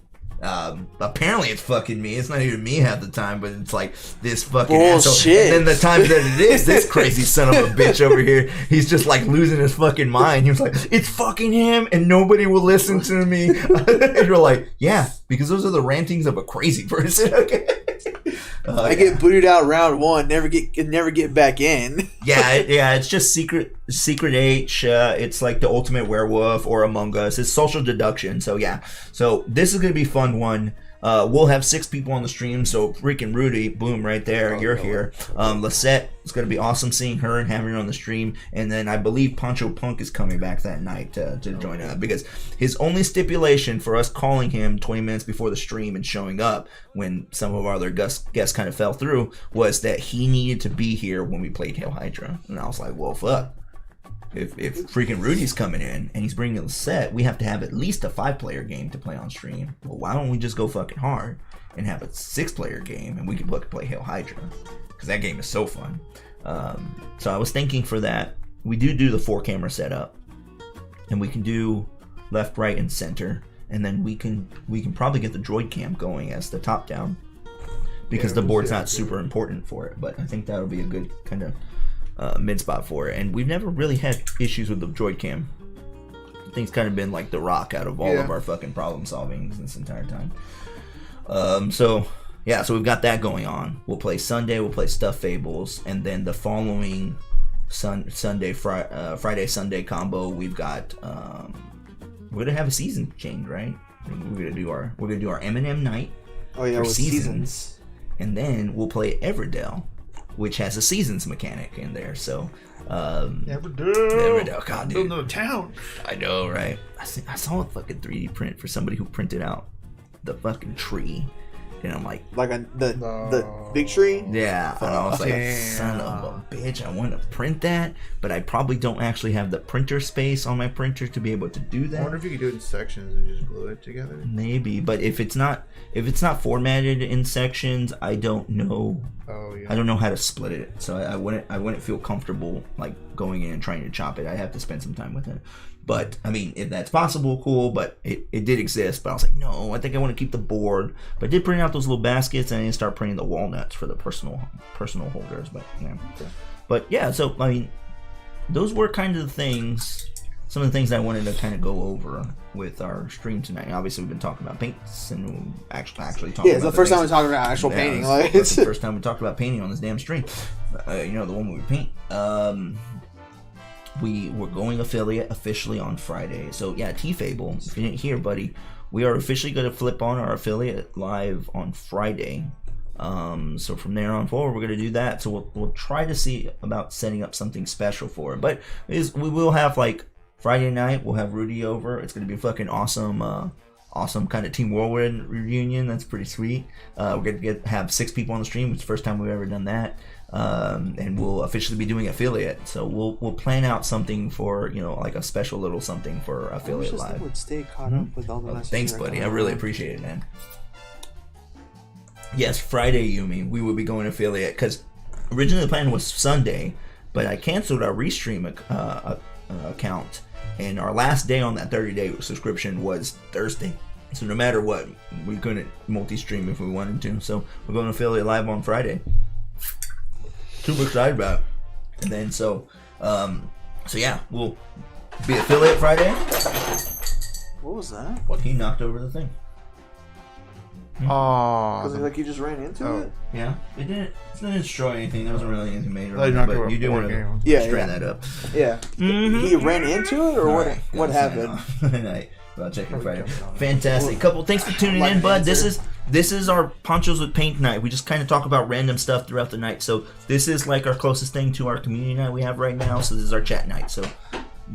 Apparently it's fucking me. It's not even me half the time, but it's like this fucking bullshit. Asshole. And then the time that it is, this crazy son of a bitch over here, he's just like losing his fucking mind. He was like, it's fucking him and nobody will listen to me. And you're like, yeah, because those are the rantings of a crazy person. Okay. I get booted out round 1, never get back in. yeah, it's just Secret H. It's like the Ultimate Werewolf or Among Us. It's social deduction. So yeah, so this is gonna be a fun one. We'll have 6 people on the stream, so freaking Rudy, boom, right there, you're here. Lisette, it's going to be awesome seeing her and having her on the stream, and then I believe Poncho Punk is coming back that night to join up, because his only stipulation for us calling him 20 minutes before the stream and showing up when some of our other guests kind of fell through was that he needed to be here when we played Hail Hydra, and I was like, well, fuck. If freaking Rudy's coming in and he's bringing a set, we have to have at least a 5-player game to play on stream. Well, why don't we just go fucking hard and have a 6-player game and we can play Hail Hydra? Because that game is so fun. So I was thinking for that, we do the 4-camera setup, and we can do left, right, and center, and then we can probably get the droid cam going as the top down, because the board's not super important for it. But I think that'll be a good kind of mid spot for it, and we've never really had issues with the droid cam. I think it's kind of been like the rock out of all of our fucking problem solving this entire time. So we've got that going on. We'll play Sunday, we'll play Stuffed Fables, and then the following Friday Sunday combo, we've got we're gonna have a season change, right? We're gonna do our M&M night. Oh yeah, for with seasons. And then we'll play Everdell, which has a seasons mechanic in there. So Everdell, God, dude, building a town. I know, right? I saw a fucking 3D print for somebody who printed out the fucking tree, and I'm like the big tree. Yeah, and I was like, son of a bitch, I want to print that, but I probably don't actually have the printer space on my printer to be able to do that. I wonder if you could do it in sections and just glue it together. Maybe, but if it's not formatted in sections, I don't know. Oh yeah. I don't know how to split it, so I wouldn't feel comfortable like going in and trying to chop it. I'd have to spend some time with it. But I mean, if that's possible, cool. But it did exist. But I was like, no, I think I want to keep the board. But I did print out those little baskets, and I didn't start printing the walnuts for the personal holders. But yeah, but yeah. So I mean, those were kind of the things. Some of the things that I wanted to kind of go over with our stream tonight. Obviously, we've been talking about paints and actually talking. Yeah, it's the first time we're talking about actual painting. It's the first time we talked about painting on this damn stream. The one where we paint. We were going affiliate officially on Friday. So yeah, T-Fable, if you didn't hear, buddy, we are officially going to flip on our affiliate live on Friday. So from there on forward, we're going to do that. So we'll try to see about setting up something special for it. But we will have like Friday night, we'll have Rudy over. It's going to be a fucking awesome kind of Team Whirlwind reunion. That's pretty sweet. We're going to have 6 people on the stream. It's the first time we've ever done that. And we'll officially be doing affiliate, so we'll plan out something for like a special little something for affiliate live. Would stay caught up with all the messages. Thanks, buddy. I really appreciate it, man. Yes, Friday, Yumi, we will be going affiliate because originally the plan was Sunday, but I canceled our Restream account, and our last day on that 30-day subscription was Thursday. So no matter what, we couldn't multi-stream if we wanted to. So we're going affiliate live on Friday. Super excited about it. And then so yeah, we'll be affiliate Friday. What was that? What, he knocked over the thing. Because Oh, like you just ran into it. Yeah, it didn't destroy anything. There wasn't really anything major, Like, on not it, but gonna you do work want to anymore. Yeah, strand yeah. that up. Yeah. He ran into it, or All what? right, What gotta sign happened? off. Night. Well, checking Friday. jumping on it. Fantastic. Couple thanks for tuning Like in, an bud. answer. This is our Ponchos with Paint night. We just kind of talk about random stuff throughout the night. So this is like our closest thing to our community night we have right now. So this is our chat night. So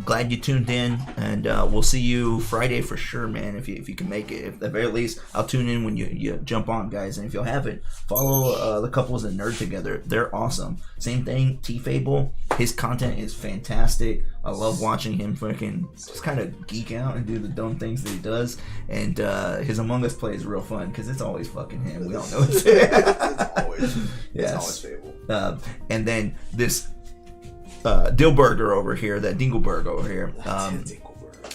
glad you tuned in, and we'll see you Friday for sure, man. If you can make it, at the very least, I'll tune in when you jump on, guys. And if you haven't, follow the couples that nerd together. They're awesome. Same thing, T-Fable. His content is fantastic. I love watching him fucking just kind of geek out and do the dumb things that he does. And his Among Us play is real fun because it's always fucking him. We all know it. It's always Fable. And then this Dilberger over here, that Dingleberg over here.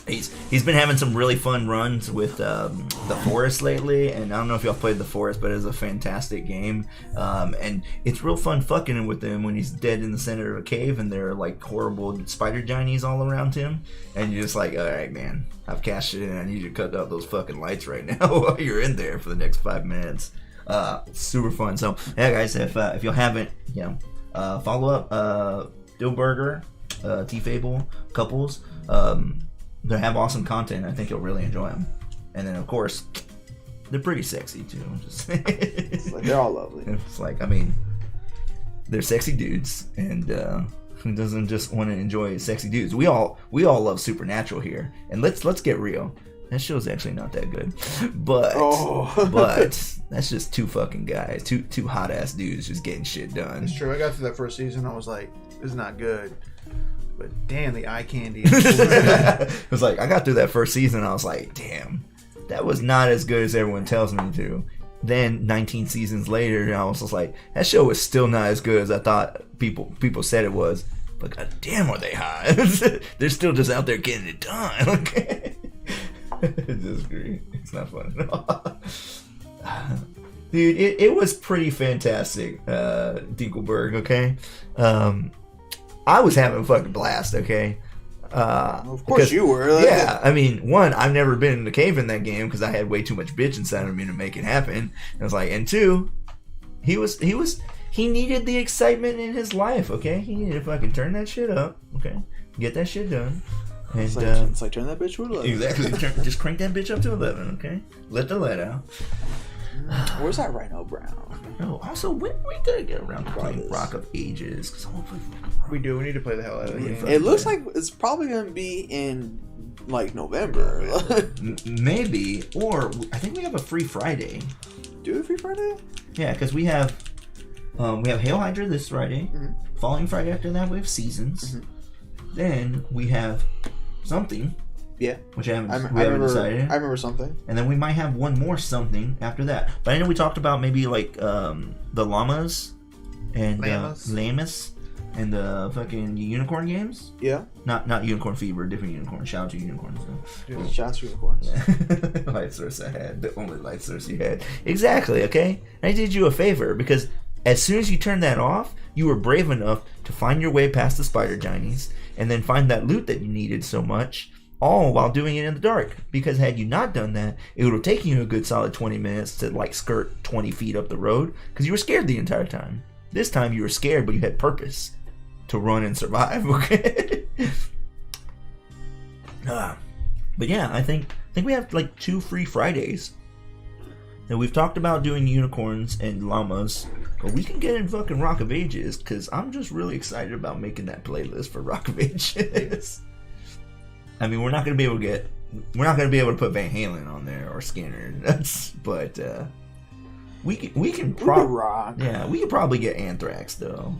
He's been having some really fun runs with the Forest lately, and I don't know if y'all played the Forest, but it's a fantastic game. And it's real fun fucking with him when he's dead in the center of a cave and there are like horrible spider giants all around him, and you're just like, all right, man, I've cashed it in. I need you to cut out those fucking lights right now while you're in there for the next 5 minutes. Super fun. So yeah, guys, if you haven't, follow up Dilberger, T-Fable couples. They have awesome content. I think you'll really enjoy them. And then, of course, they're pretty sexy too. It's like, they're all lovely. It's like, I mean, they're sexy dudes, and who doesn't just want to enjoy sexy dudes? We all love Supernatural here, and let's get real. That show's actually not that good, but but that's just two fucking guys, two hot ass dudes just getting shit done. it's true. I got through that first season. I was like, this is not good. But damn, the eye candy. It was like, I got through that first season, I was like, damn, that was not as good as everyone tells me to. Then 19 seasons later, I was just like, that show was still not as good as I thought people said it was. But god damn, are they hot? They're still just out there getting it done. Okay, it's just great. It's not fun at all. Dude, it was pretty fantastic, Dinkelberg. Okay. I was having a fucking blast, okay? Of course you were. Like, yeah, I mean, one, I've never been in the cave in that game because I had way too much bitch inside of me to make it happen. And I was like, and two, he needed the excitement in his life, okay? He needed to fucking turn that shit up, okay? Get that shit done. And, it's like turn that bitch to 11. Exactly. Just crank that bitch up to 11, okay? Let the lead out. Where's that Rhino Brown? No, also, when we gotta get around to playing Rock of Ages? Because I want to play fucking Rock. We do. We need to play the hell out of it. It looks like it's probably gonna be in like November. Maybe, or I think we have a free Friday. Do it free Friday? Yeah, because we have Hail Hydra this Friday. Mm-hmm. Following Friday after that, we have Seasons. Mm-hmm. Then we have something. Yeah, which we haven't remember, decided. I remember something. And then we might have one more something after that. But I know we talked about maybe like the llamas and llamas and the fucking unicorn games. Yeah. Not Unicorn Fever, different unicorn. Shout out to unicorns. Shout out to unicorns. Light source I had, the only light source you had. Exactly. Okay, I did you a favor because as soon as you turned that off, you were brave enough to find your way past the spider giants and then find that loot that you needed so much. All while doing it in the dark, because had you not done that, it would have taken you a good solid 20 minutes to like skirt 20 feet up the road because you were scared the entire time. This time you were scared, but you had purpose to run and survive. Okay. But yeah, I think we have like 2 free Fridays. And we've talked about doing unicorns and llamas, but we can get in fucking Rock of Ages because I'm just really excited about making that playlist for Rock of Ages. I mean, we're not gonna be able to put Van Halen on there or Skinner, but we can rock. Yeah, we could probably get Anthrax though.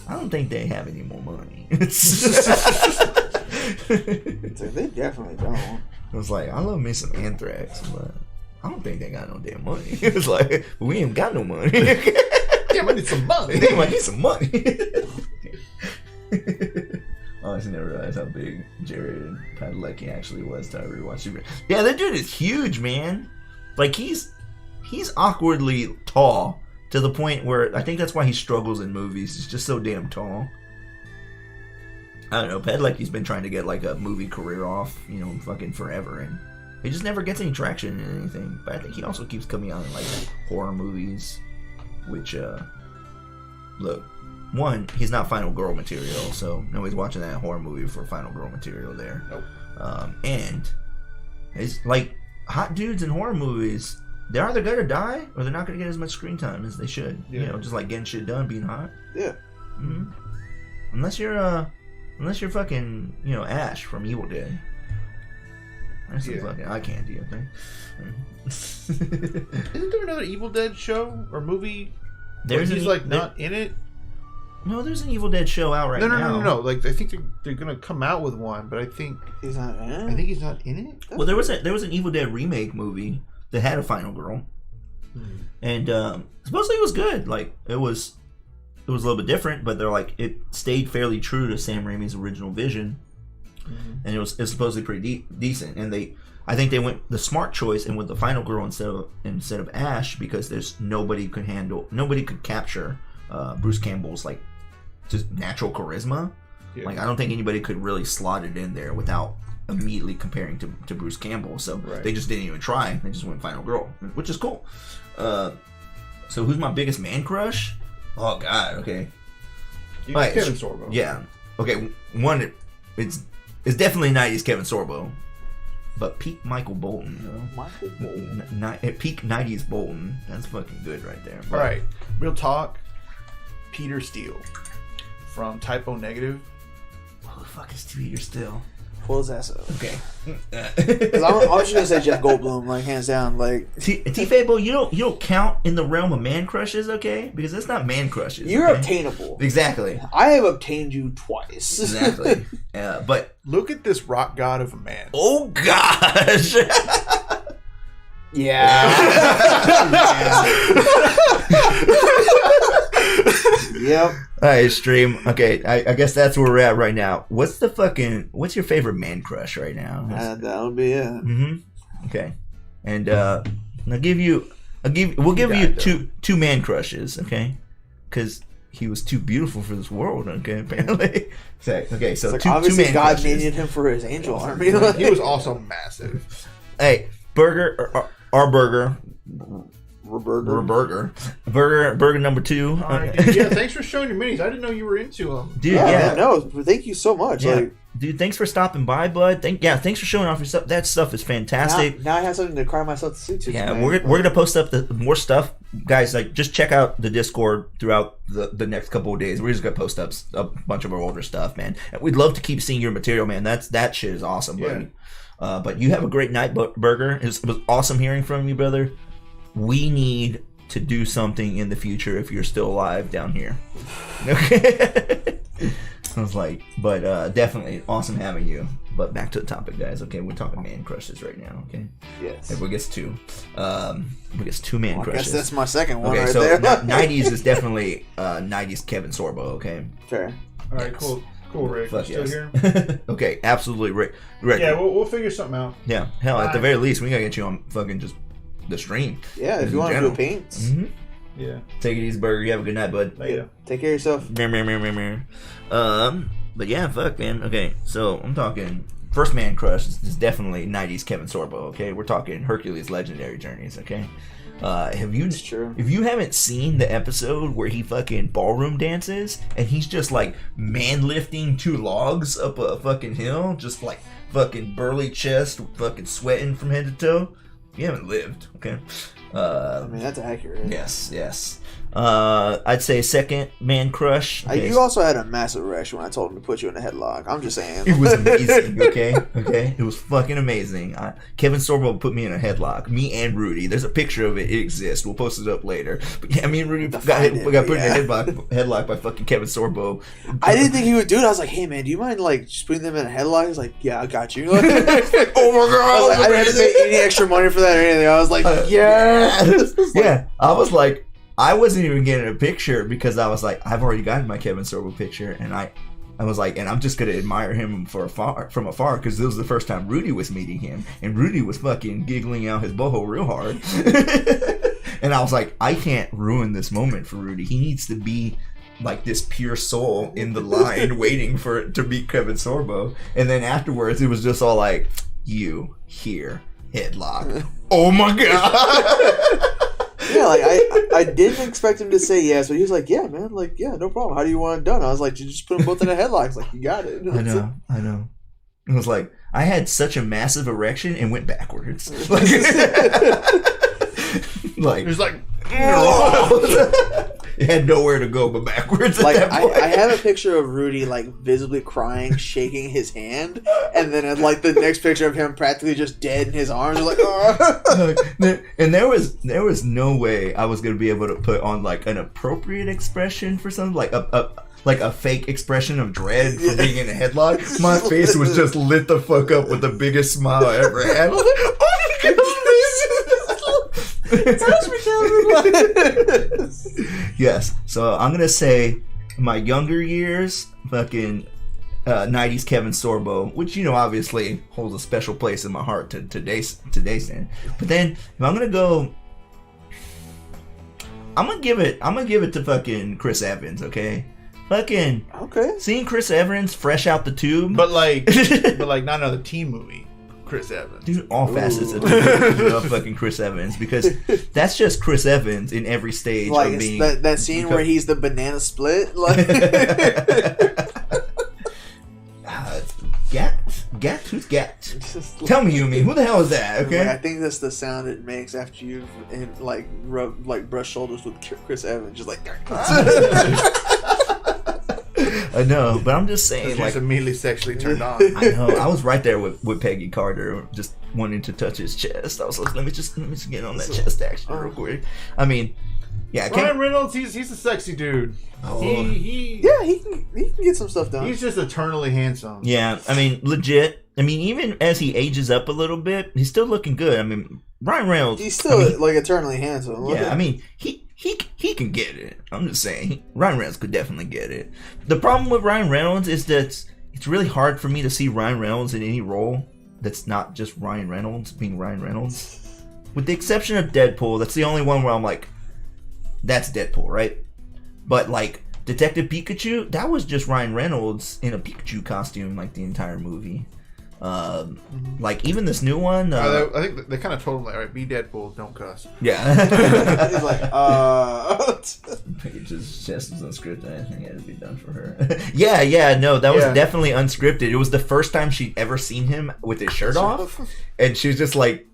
I don't think they have any more money. They definitely don't. I was like, I love me some Anthrax, but I don't think they got no damn money. It's like, we ain't got no money. Damn, I need some money. Damn, I need some money. Oh, I just never realized how big Jared Padalecki actually was till I rewatched Super. Yeah, that dude is huge, man. Like, he's awkwardly tall to the point where I think that's why he struggles in movies. He's just so damn tall. I don't know. Padalecki's been trying to get like a movie career off, fucking forever, and he just never gets any traction in anything. But I think he also keeps coming out in like horror movies, which look, one, he's not final girl material, so nobody's watching that horror movie for final girl material there. Nope. And it's like hot dudes in horror movies. They're either gonna die or they're not gonna get as much screen time as they should. Yeah. You know, just like getting shit done, being hot. Yeah. Mm-hmm. Unless you're fucking, you know, Ash from Evil Dead. That's some fucking eye candy, okay? Isn't there another Evil Dead show or movie? He's not in it. No, there's an Evil Dead show out right now. No. Like I think they're gonna come out with one, but I think he's not in it. I think he's not in it. Well, there was an Evil Dead remake movie that had a final girl, and supposedly it was good. Like it was a little bit different, but they're like it stayed fairly true to Sam Raimi's original vision, and it's supposedly pretty decent. And I think they went the smart choice and went the final girl instead of Ash because there's nobody could capture Bruce Campbell's like just natural charisma. Yeah. Like I don't think anybody could really slot it in there without immediately comparing to Bruce Campbell. So they just didn't even try. They just went final girl, which is cool. So who's my biggest man crush? Oh God. Okay. Kevin Sorbo. Yeah. Okay. One. It's definitely 90s Kevin Sorbo, but peak Michael Bolton. Michael Bolton. Peak 90s Bolton. That's fucking good right there. All right. Real talk. Peter Steele from Typo Negative. Who the fuck is Peter Steele? Pull his ass up. Okay. Because I was just gonna say Jeff Goldblum, like hands down. Like T-Fable, you don't count in the realm of man crushes, okay? Because that's not man crushes. You're okay? obtainable. Exactly. I have obtained you twice. Exactly. But look at this rock god of a man. Oh gosh. Yeah. Yep. All right, stream. Okay, I guess that's where we're at right now. What's your favorite man crush right now? That would be it. Mm-hmm. Okay, and we'll give you two man crushes. Okay, because he was too beautiful for this world. Okay, apparently. Okay, so like two man God crushes. needed him for his angel army. He was also massive. Hey, our burger. Burger number 2. Right, yeah, thanks for showing your minis. I didn't know you were into them. Dude, no, thank you so much. Yeah. Like, dude, thanks for stopping by, bud. Thanks for showing off your stuff. That stuff is fantastic. Now I have something to cry myself to suit to. Yeah, we're gonna post up the more stuff, guys. Like, just check out the Discord throughout the next couple of days. We're just gonna post up a bunch of our older stuff, man. And we'd love to keep seeing your material, man. That shit is awesome, buddy. But you have a great night, Burger. It was awesome hearing from you, brother. We need to do something in the future if you're still alive down here. Okay. I was like, but definitely awesome having you. But back to the topic, guys. Okay, we're talking man crushes right now. Okay. Yes. Everyone gets 2. We gets 2 man crushes. I guess that's my second one. Okay, right so there. 90s is definitely 90s Kevin Sorbo. Okay. Fair. All right, cool, Rick. Fuck Still yes. here? Okay, absolutely, Rick. Yeah, we'll figure something out. Yeah, hell, at the very least, we gotta get you on fucking just the stream. Yeah, if you want to do paints. Mm-hmm. Yeah. Take it easy, Burger. You have a good night, bud. Later. Take care of yourself. But yeah, fuck, man. Okay, so I'm talking first man crush is definitely 90s Kevin Sorbo. Okay, we're talking Hercules Legendary Journeys. Okay, if you haven't seen the episode where he fucking ballroom dances and he's just like man lifting 2 logs up a fucking hill, just like fucking burly chest, fucking sweating from head to toe. You haven't lived, okay? I mean, that's accurate. Yes. I'd say second man crush. Okay. You also had a massive rush when I told him to put you in a headlock. I'm just saying. It was amazing, okay? It was fucking amazing. Kevin Sorbo put me in a headlock. Me and Rudy. There's a picture of it. It exists. We'll post it up later. But yeah, me and Rudy got put in a headlock by fucking Kevin Sorbo. I didn't think he would do it. I was like, hey, man, do you mind, like, just putting them in a headlock? He's like, yeah, I got you. Oh, my God. I didn't have to pay any extra money for that or anything. I was like, Yeah. I was like, I wasn't even getting a picture because I was like, I've already gotten my Kevin Sorbo picture, and I was like, and I'm just gonna admire him from afar because this was the first time Rudy was meeting him, and Rudy was fucking giggling out his boho real hard, and I was like, I can't ruin this moment for Rudy. He needs to be like this pure soul in the line waiting to meet Kevin Sorbo, and then afterwards it was just all like, you here. headlock. Oh my god. Yeah, like I didn't expect him to say yes, but he was like, yeah, man, like, yeah, no problem. How do you want it done? I was like, you just put them both in a headlock. It's like, you got it. I know. It was like, I had such a massive erection and went backwards. Like, It was like, it had nowhere to go but backwards. Like, at that point. I have a picture of Rudy, like, visibly crying, shaking his hand, and then, like, the next picture of him practically just dead in his arms. Like, oh. And there was no way I was gonna be able to put on like an appropriate expression for something like a fake expression of dread for being in a headlock. My face was just lit the fuck up with the biggest smile I ever had. I was like, oh my god. Yes, so I'm gonna say my younger years, fucking 90s Kevin Sorbo, which obviously holds a special place in my heart to today's stand. But then if I'm gonna go, I'm gonna give it to fucking Chris Evans. Okay, fucking Okay. seeing Chris Evans fresh out the tube, but like not another teen movie. Chris Evans. dude, all facets of fucking Chris Evans, because that's just Chris Evans in every stage Like, of being that scene where he's the banana split. Like, Gat? Who's Gat? Tell me, Yumi, who the hell is that? Okay. Like, I think that's the sound it makes after you've brush shoulders with Chris Evans, just like. I know, but I'm just saying, Just like, immediately sexually turned on. I know, I was right there with Peggy Carter, just wanting to touch his chest. I was like, let me just get on that chest action real quick. I mean, yeah, Ryan Reynolds, he's a sexy dude. Oh. He he can get some stuff done. he's just eternally handsome. yeah, I mean, legit. I mean, even as he ages up a little bit, he's still looking good. I mean, Ryan Reynolds, He's still like eternally handsome. yeah, I mean, he can get it. I'm just saying, Ryan Reynolds could definitely get it. The problem with Ryan Reynolds is that it's really hard for me to see Ryan Reynolds in any role that's not just Ryan Reynolds being Ryan Reynolds. With the exception of Deadpool, that's the only one where I'm like, that's Deadpool, right? But like Detective Pikachu, that was just Ryan Reynolds in a Pikachu costume like the entire movie. Like even this new one, I think they kind of told him like, all right, be Deadpool, don't cuss. yeah. He's like, Pikachu's chest was unscripted. I think it had to be done for her. yeah, no, that was definitely unscripted. It was the first time she'd ever seen him with his shirt off, and she was just like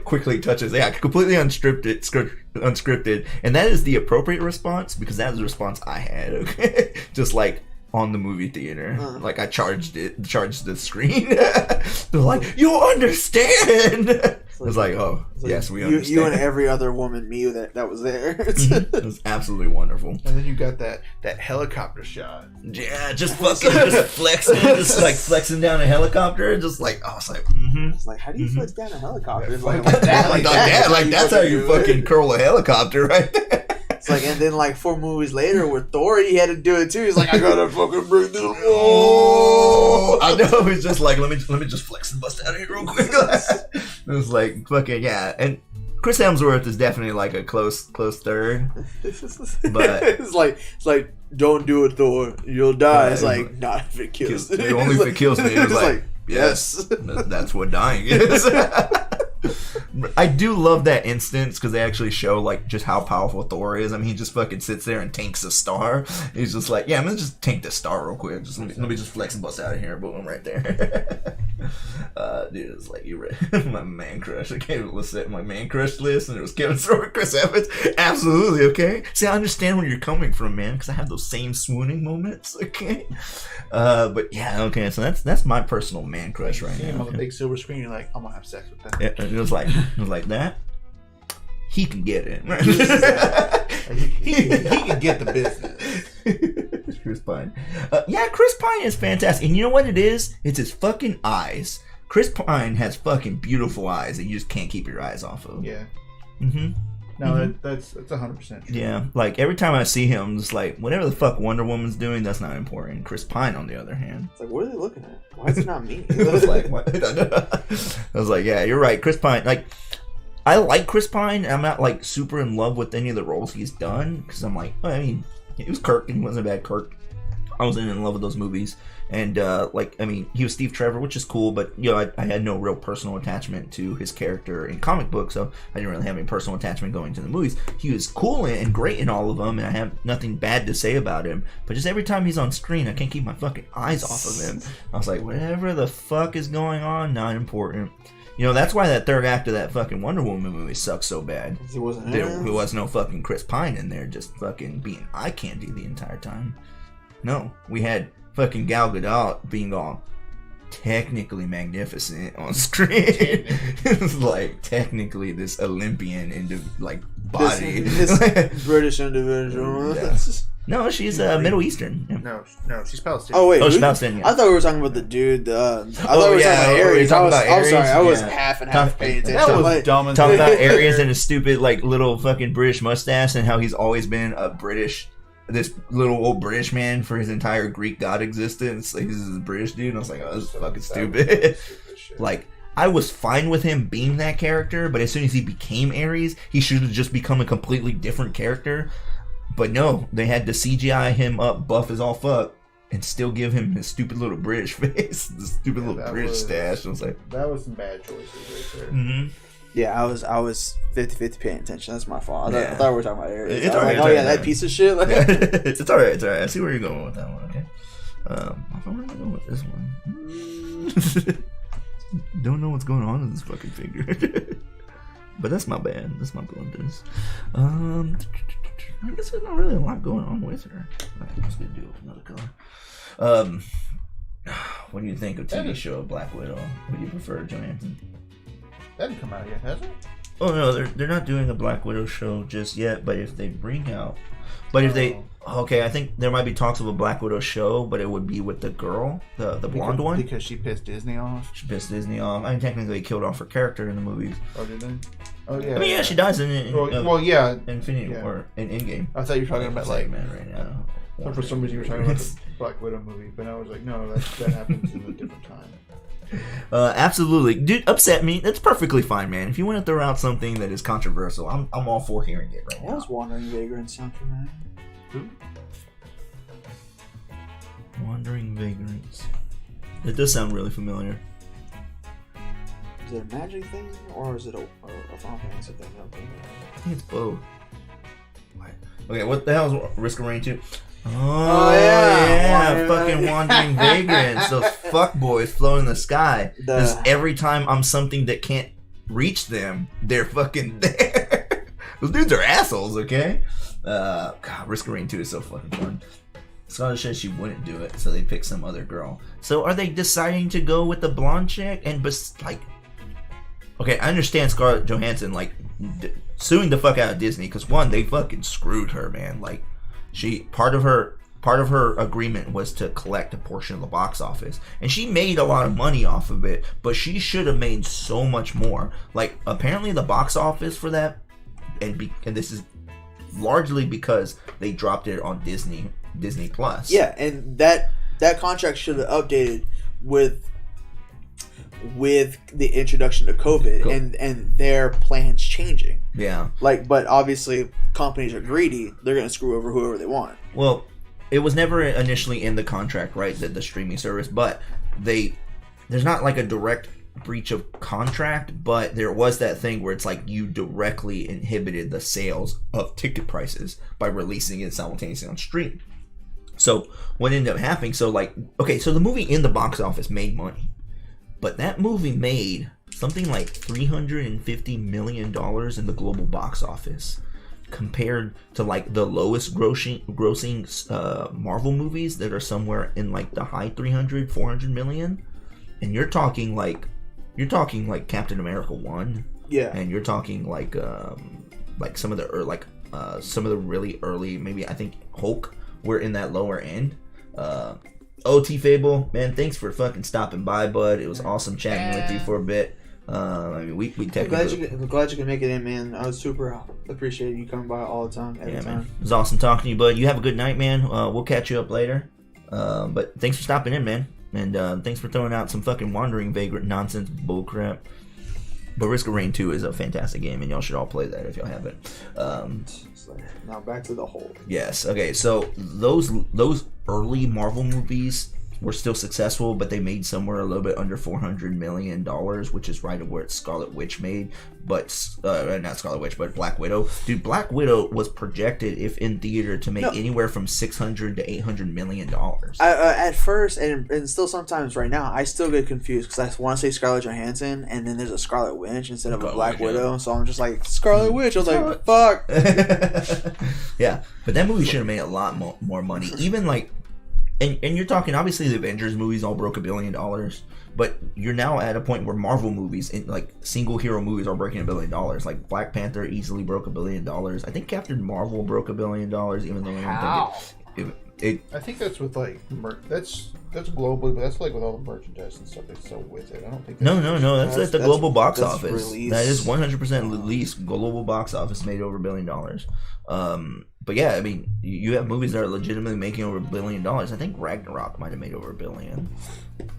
quickly touches, completely unscripted, and that is the appropriate response, because that was the response I had. Okay, just like on the movie theater, like I charged the screen. They're like, you understand? I was like, oh, yes, we understand. You and every other woman, me, that was there. It was absolutely wonderful. And then you got that helicopter shot. Yeah, just flexing down a helicopter, just like, I was like, It's like, how do you flex down a helicopter? It's like that's how you fucking curl a helicopter right there. It's like, and then like 4 movies later with Thor, he had to do it too. He's like, I gotta fucking bring this. Oh, I know. He's just like, let me just flex and bust out of here real quick. It was like fucking yeah. And Chris Hemsworth is definitely like a close third. But it's like, don't do it, Thor. You'll die. It's like, not if it kills. Only if it kills me. It was like, yes, that's what dying is. I do love that instance because they actually show like just how powerful Thor is. I mean, he just fucking sits there and tanks a star. He's just like, yeah, I'm gonna just tank this star real quick. Just let me just flex and bust out of here. Boom, right there. Dude, it's like, you read my man crush. I came to set my man crush list, and it was Kevin Sorbo, Chris Evans. Absolutely, okay. See, I understand where you're coming from, man, because I have those same swooning moments. Okay, but yeah, okay. So that's my personal man crush right now. On the big silver screen, you're like, I'm gonna have sex with that. Yeah, it was like that. He can get it. he can get the business. Chris Pine. Yeah, Chris Pine is fantastic. And you know what it is? It's his fucking eyes. Chris Pine has fucking beautiful eyes that you just can't keep your eyes off of. Yeah. Mm-hmm. No, that's 100% true. Yeah, like every time I see him, I'm just like, whatever the fuck Wonder Woman's doing, that's not important. Chris Pine, on the other hand. It's like, what are they looking at? Why is it not me? I was like, what? I was like, yeah, you're right. Chris Pine, like, I like Chris Pine. I'm not like super in love with any of the roles he's done because I'm like, well, I mean, he was Kirk and he wasn't a bad Kirk. I was in love with those movies. And, he was Steve Trevor, which is cool, but, I had no real personal attachment to his character in comic books, so I didn't really have any personal attachment going to the movies. He was cool and great in all of them, and I have nothing bad to say about him, but just every time he's on screen, I can't keep my fucking eyes off of him. I was like, whatever the fuck is going on, not important. That's why that third act of that fucking Wonder Woman movie sucks so bad. There was no fucking Chris Pine in there, just fucking being eye candy the entire time. No, we had fucking Gal Gadot being all technically magnificent on screen. It's like technically this Olympian body. This British individual. Yeah. No, she's Middle Eastern. Yeah. No, she's Palestinian. Oh wait, she's Palestinian. I thought we were talking about the dude. I thought we were talking about Aries. I'm sorry, I was half and half paying attention. That was dumb. Talking about Aries and his stupid little fucking British mustache and how he's always been this little old British man for his entire Greek god existence. Like, this is a British dude. And I was like, oh, this is fucking stupid. I was fine with him being that character, but as soon as he became Ares, he should have just become a completely different character. But no, they had to CGI him up buff as all fuck and still give him his stupid little British face, the stupid little British stash. I was like, that was some bad choices right there. Mm-hmm. Yeah, I was 50-50 paying attention. That's my fault. I thought we were talking about Aries. It's alright. That piece of shit. It's alright. It's alright. I see where you're going with that one. Okay. Where am I going with this one? Don't know what's going on in this fucking figure. But that's my bad. That's my blunders. I guess there's not really a lot going on with her. Alright, let's go do it with another color. What do you think of TV show Black Widow? What do you prefer, Johansson? That didn't come out yet, has it? Oh no, they're not doing a Black Widow show just yet. But if they bring out, I think there might be talks of a Black Widow show, but it would be with the girl, the blonde one, because she pissed Disney off. She pissed Disney off. I mean, technically, they killed off her character in the movies. Oh, did they? Oh yeah. I mean, yeah, she dies in yeah, Infinity War in Endgame. I thought you were talking about man right now. So for some reason you were talking about the Black Widow movie, but I was like, no, that happens in a different time. Absolutely, dude, upset me. That's perfectly fine, man. If you want to throw out something that is controversial, I'm all for hearing it right now. I was Wandering Vagrant sound familiar. Who? Wandering Vagrants. It does sound really familiar. Is it a magic thing or is it a Final Fantasy thing? I think it's both. Okay, what the hell is Risk of Rain 2? Oh yeah, fucking Wandering Vagrants. Those fuck boys floating in the sky. Because every time I'm something that can't reach them, they're fucking there. Those dudes are assholes, okay? God, Risk of Rain 2 is so fucking fun. Scarlett said she wouldn't do it, so they picked some other girl. So are they deciding to go with the blonde chick? And okay, I understand Scarlett Johansson suing the fuck out of Disney because one, they fucking screwed her, man. She part of her agreement was to collect a portion of the box office, and she made a lot of money off of it, but she should have made so much more. Apparently the box office for that, and this is largely because they dropped it on Disney Plus. Yeah, and that contract should have updated with the introduction to COVID. and their plans changing. Yeah. But obviously companies are greedy. They're going to screw over whoever they want. Well, it was never initially in the contract, right? The streaming service, but there's not a direct breach of contract, but there was that thing where it's you directly inhibited the sales of ticket prices by releasing it simultaneously on stream. So what ended up happening, so the movie in the box office made money, but that movie made something like $350 million in the global box office, compared to the lowest grossing Marvel movies that are somewhere in the high 300-400 million. And you're talking Captain America 1. Yeah. And you're talking some of the really early, maybe I think Hulk were in that lower end. OT Fable, man, thanks for fucking stopping by, bud. It was awesome chatting with you for a bit. We technically... I'm glad you can make it in, man. I was super appreciate you coming by all the time, every time. Man. It was awesome talking to you, bud. You have a good night, man. We'll catch you up later. But thanks for stopping in, man. And thanks for throwing out some fucking Wandering Vagrant nonsense bullcrap. But Risk of Rain 2 is a fantastic game, and y'all should all play that if y'all haven't. Now back to the whole. Yes. Okay. So those early Marvel movies were still successful, but they made somewhere a little bit under $400 million, which is right of where Scarlet Witch made, but not Scarlet Witch, but Black Widow. Dude, Black Widow was projected, if in theater, to make anywhere from $600 to $800 million. At first, and still sometimes right now, I still get confused because I want to say Scarlett Johansson, and then there's a Scarlet Witch instead of a Black Widow, so I'm just like, Scarlet Witch. I was like, fuck. Yeah, but that movie should have made a lot more money. Even like, and you're talking, obviously the Avengers movies all broke $1 billion, but you're now at a point where Marvel movies, like single hero movies, are breaking $1 billion. Like Black Panther easily broke $1 billion. I think Captain Marvel broke $1 billion, even though I don't think I think that's with like that's globally, but that's like with all the merchandise and stuff they sell with it. I don't think. No. That's at the global box office. Release. That is 100% release. Global box office made over $1 billion. But yeah, I mean, you have movies that are legitimately making over $1 billion. I think Ragnarok might have made over $1 billion.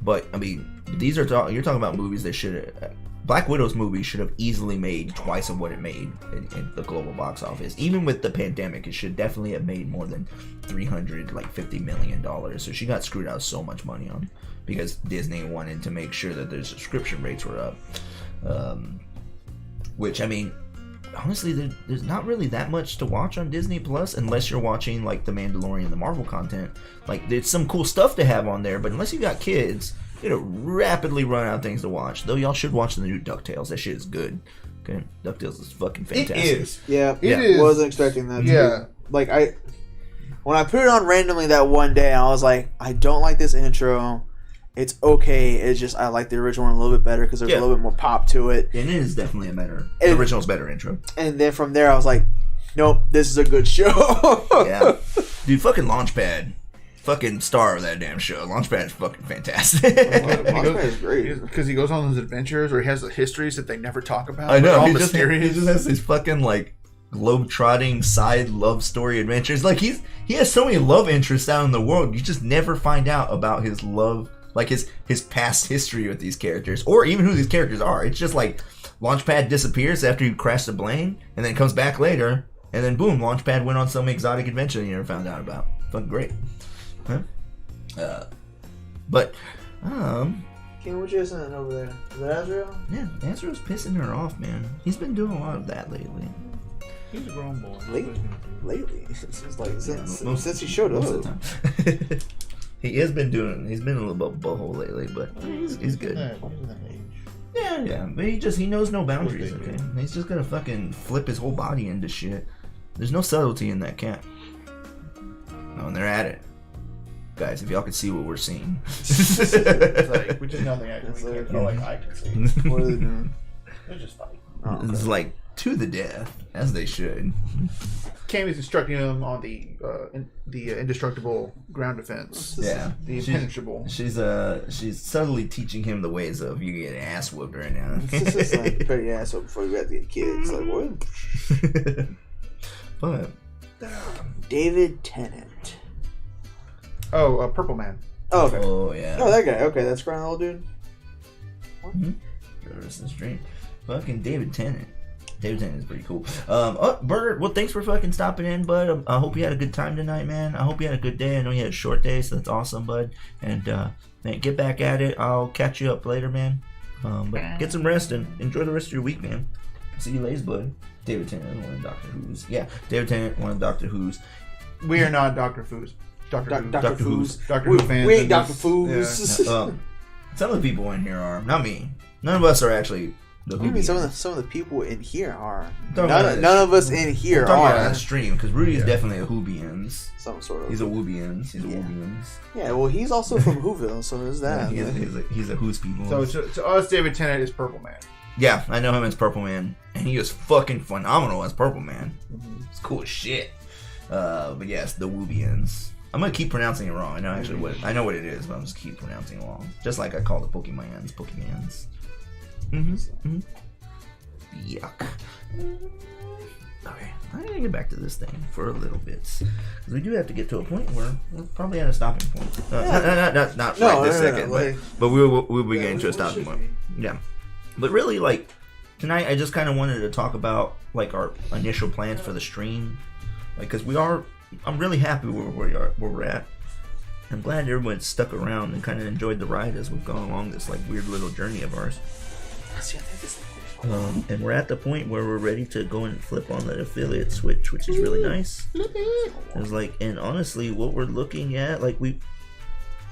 But I mean, these are you're talking about movies that should have. Black Widow's movie should have easily made twice of what it made in the global box office. Even with the pandemic, it should definitely have made more than $350 million. So she got screwed out of so much money on because Disney wanted to make sure that their subscription rates were up. Which, I mean, honestly, there's not really that much to watch on Disney Plus unless you're watching like The Mandalorian, the Marvel content. Like, there's some cool stuff to have on there, but unless you got kids, it'll rapidly run out of things to watch. Though y'all should watch the new DuckTales. That shit is good. Okay, DuckTales is fucking fantastic. It is. Yeah, it is. Wasn't expecting that. Yeah, like when I put it on randomly that one day, I was like, I don't like this intro. It's okay. It's just I like the original one a little bit better because there's a little bit more pop to it. And it is definitely a better. The original's better intro. And then from there, I was like, nope, this is a good show. Yeah, dude, fucking Launchpad. Fucking star of that damn show. Launchpad is fucking fantastic. Launchpad is great because he goes on those adventures, or he has the histories that they never talk about. I know. All he mysterious. just has these fucking like globe-trotting side love story adventures. Like he has so many love interests out in the world. You just never find out about his love, like his past history with these characters, or even who these characters are. It's just like Launchpad disappears after you crash the plane, and then comes back later, and then boom, Launchpad went on some exotic adventure you never found out about. Fucking great. Huh? But Ken, what you listening over there? Is that Azrael? Yeah, Azrael's pissing her off, man. He's been doing a lot of that lately. He's a grown boy. Lately, it's like since he showed most up. of the time. He's been a little bit butthole lately, but he's good. Yeah, but he knows no boundaries. Okay, he's just gonna fucking flip his whole body into shit. There's no subtlety in that cat. No, and they're at it. Guys, if y'all could see what we're seeing. It's like, which is nothing I can see. I can see. What are they doing? They're just fighting. Oh, okay. It's like to the death, as they should. Cammy's instructing him on the indestructible ground defense. Yeah, The impenetrable. She's subtly teaching him the ways of you get an ass whooped right now. It's just like prepare your ass up before you have to get kids. Like what? But David Tennant. Oh, Purple Man. Oh, okay. Oh yeah. Oh, that guy. Okay, that's ground old dude. Fucking David Tennant. David Tennant is pretty cool. Burger, well, thanks for fucking stopping in, bud. I hope you had a good time tonight, man. I hope you had a good day. I know you had a short day, so that's awesome, bud. And man, get back at it. I'll catch you up later, man. But get some rest and enjoy the rest of your week, man. See you later, bud. David Tennant, one of Doctor Who's. Yeah, David Tennant, one of Doctor Who's. We are not Doctor Who's. Doctor Who's. Doctor Who fans. We ain't Doctor Who's. Yeah. Some of the people in here are. Not me. None of us are actually the Who. I mean, some of the people in here are. None of us in here are. On stream, because Rudy is definitely a Whobians. Some sort of. He's a Woobians. He's a Woobians. Yeah, well, he's also from Whoville, so there's that. Yeah, he's a Who's people. So to us, David Tennant is Purple Man. Yeah, I know him as Purple Man, and he is fucking phenomenal as Purple Man. It's cool as shit. But yes, the Woobians. I'm gonna keep pronouncing it wrong. I know what it is, but I'm just keep pronouncing it wrong. Just like I call the Pokemans. Yuck. Okay, I'm gonna get back to this thing for a little bit, because we do have to get to a point where we're probably at a stopping point. Not right this second, but we'll be getting to a stopping point. Yeah, but really, like, tonight I just kind of wanted to talk about like our initial plans for the stream, like because I'm really happy where we're at. I'm glad everyone stuck around and kind of enjoyed the ride as we've gone along this like weird little journey of ours. And we're at the point where we're ready to go and flip on the affiliate switch, which is really nice. It's like, and honestly, what we're looking at, like I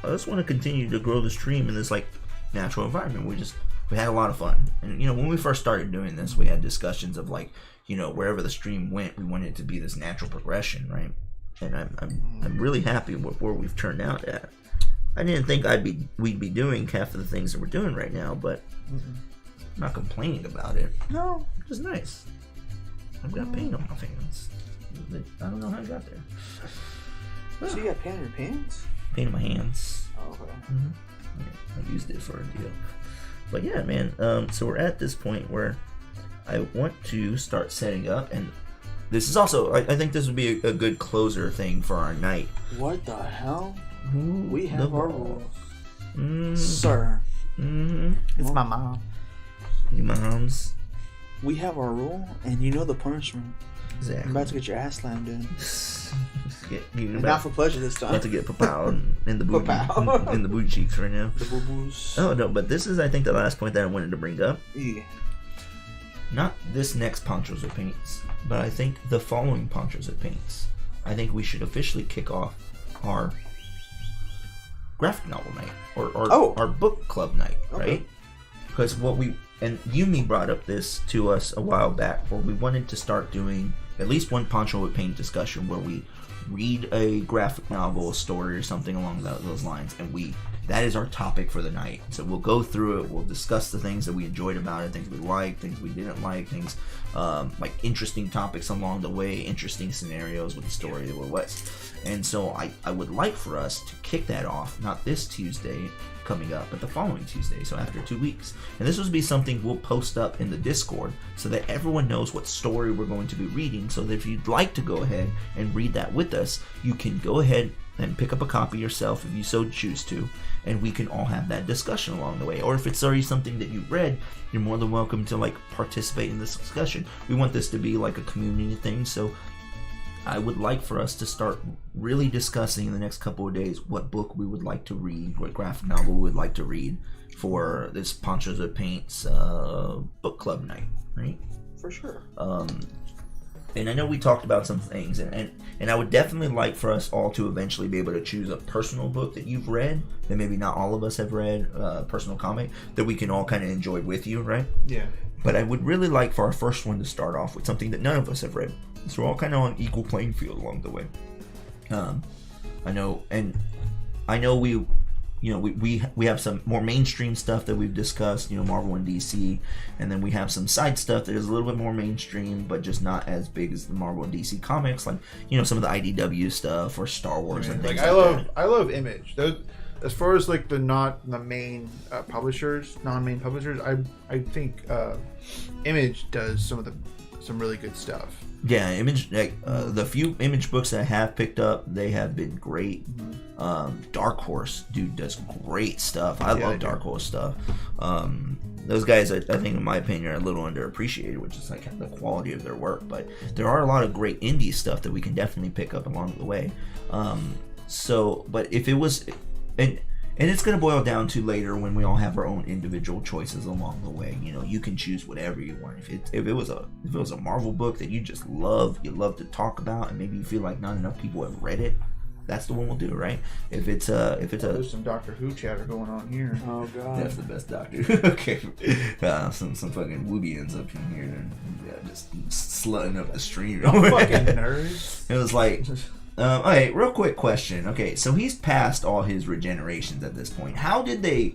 just want to continue to grow the stream in this like natural environment. We had a lot of fun, and when we first started doing this, we had discussions of like, wherever the stream went, we wanted it to be this natural progression, right? And I'm really happy with where we've turned out at. I didn't think we'd be doing half of the things that we're doing right now, but. I'm not complaining about it. No, it's just nice. I've got paint on my hands. I don't know how I got there. So you got paint on your pants? Paint on my hands. Oh, okay. Yeah, I used it for a deal. But yeah, man. So we're at this point where I want to start setting up, and this is also. I think this would be a good closer thing for our night. What the hell? Ooh, we have our rules, sir. It's my mom. Your mom's. We have our rule, and you know the punishment. Exactly. I'm about to get your ass slammed in. Not for pleasure this time. About to get papao in the booty, in the boot cheeks right now. The boo-boos. Oh no, but this is I think the last point that I wanted to bring up. Yeah. Not this next Ponchos with Paints, but I think the following Ponchos with Paints. I think we should officially kick off our graphic novel night or our book club night, right? Because and Yumi brought up this to us a while back, where we wanted to start doing at least one Poncho with Paint discussion where we read a graphic novel, a story, or something along those lines, and that is our topic for the night. So we'll go through it, we'll discuss the things that we enjoyed about it, things we liked, things we didn't like, things like interesting topics along the way, interesting scenarios with the story that was. And so I would like for us to kick that off, not this Tuesday coming up, but the following Tuesday, so after 2 weeks. And this will be something we'll post up in the Discord so that everyone knows what story we're going to be reading, so that if you'd like to go ahead and read that with us, you can go ahead and pick up a copy yourself if you so choose to, and we can all have that discussion along the way. Or if it's already something that you read, you're more than welcome to like participate in this discussion. We want this to be like a community thing, so I would like for us to start really discussing in the next couple of days what book we would like to read, what graphic novel we would like to read for this Ponchos with Paints book club night, right? For sure. And I know we talked about some things, and I would definitely like for us all to eventually be able to choose a personal book that you've read, that maybe not all of us have read, personal comic, that we can all kind of enjoy with you, right? Yeah. But I would really like for our first one to start off with something that none of us have read. So we're all kind of on equal playing field along the way. I know we have some more mainstream stuff that we've discussed, Marvel and DC, and then we have some side stuff that is a little bit more mainstream, but just not as big as the Marvel and DC comics, like some of the IDW stuff or Star Wars and things that. I love Image. Those, as far as like the main publishers, non-main publishers, I think Image does some really good stuff. Yeah, Image, the few Image books that I have picked up, they have been great. Dark Horse, dude, does great stuff. I love Dark Horse stuff. Those guys, I think, in my opinion, are a little underappreciated, which is like the quality of their work. But there are a lot of great indie stuff that we can definitely pick up along the way. But if it was, and it's going to boil down to later when we all have our own individual choices along the way. You can choose whatever you want. If it was a Marvel book that you just love to talk about, and maybe you feel like not enough people have read it, that's the one we'll do, right? There's some Doctor Who chatter going on here. Oh god, that's the best Doctor. Okay, some fucking Woobians up in here, and just slutting up the stream. Fucking nerds. It was like. Okay, real quick question. Okay, so he's passed all his regenerations at this point. How did they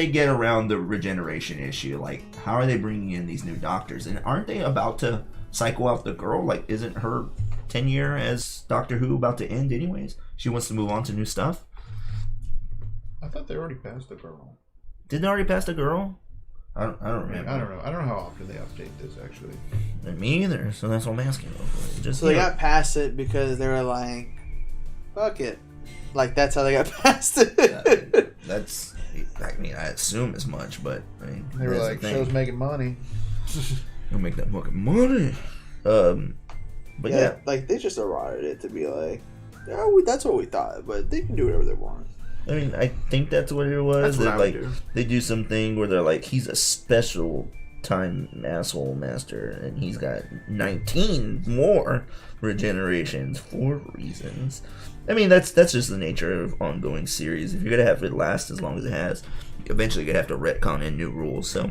get around the regeneration issue? Like, how are they bringing in these new doctors? And aren't they about to cycle out the girl? Like, isn't her tenure as Doctor Who about to end anyways? She wants to move on to new stuff? I thought they already passed the girl. Did they already pass the girl? I don't remember. I don't know. I don't know how often they update this, actually. Me either, so that's what I'm asking. So they got past it because they were like, fuck it. Like, that's how they got past it. I mean, I assume as much, but I mean, They were like, show's making money. You'll make that fucking money. But yeah, like they just eroded it to be like, yeah, that's what we thought, but they can do whatever they want. I mean, I think that's what it was. That's what I would like do. they do something where they're like, he's a special time asshole master, and he's got 19 more regenerations for reasons. I mean, that's just the nature of ongoing series. If you're gonna have it last as long as it has, eventually you're gonna have to retcon in new rules. So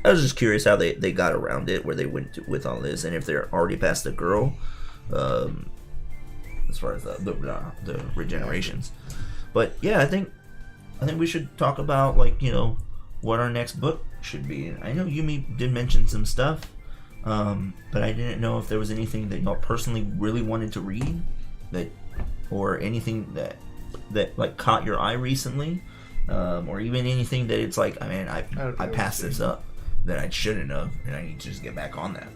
I was just curious how they got around it, where they went with all this, and if they're already past the girl, as far as the regenerations. But yeah, I think we should talk about, like, you know, what our next book should be. I know Yumi did mention some stuff, but I didn't know if there was anything that y'all personally really wanted to read, or anything that like caught your eye recently, or even anything that it's like, I mean, I passed this up that I shouldn't have, and I need to just get back on that.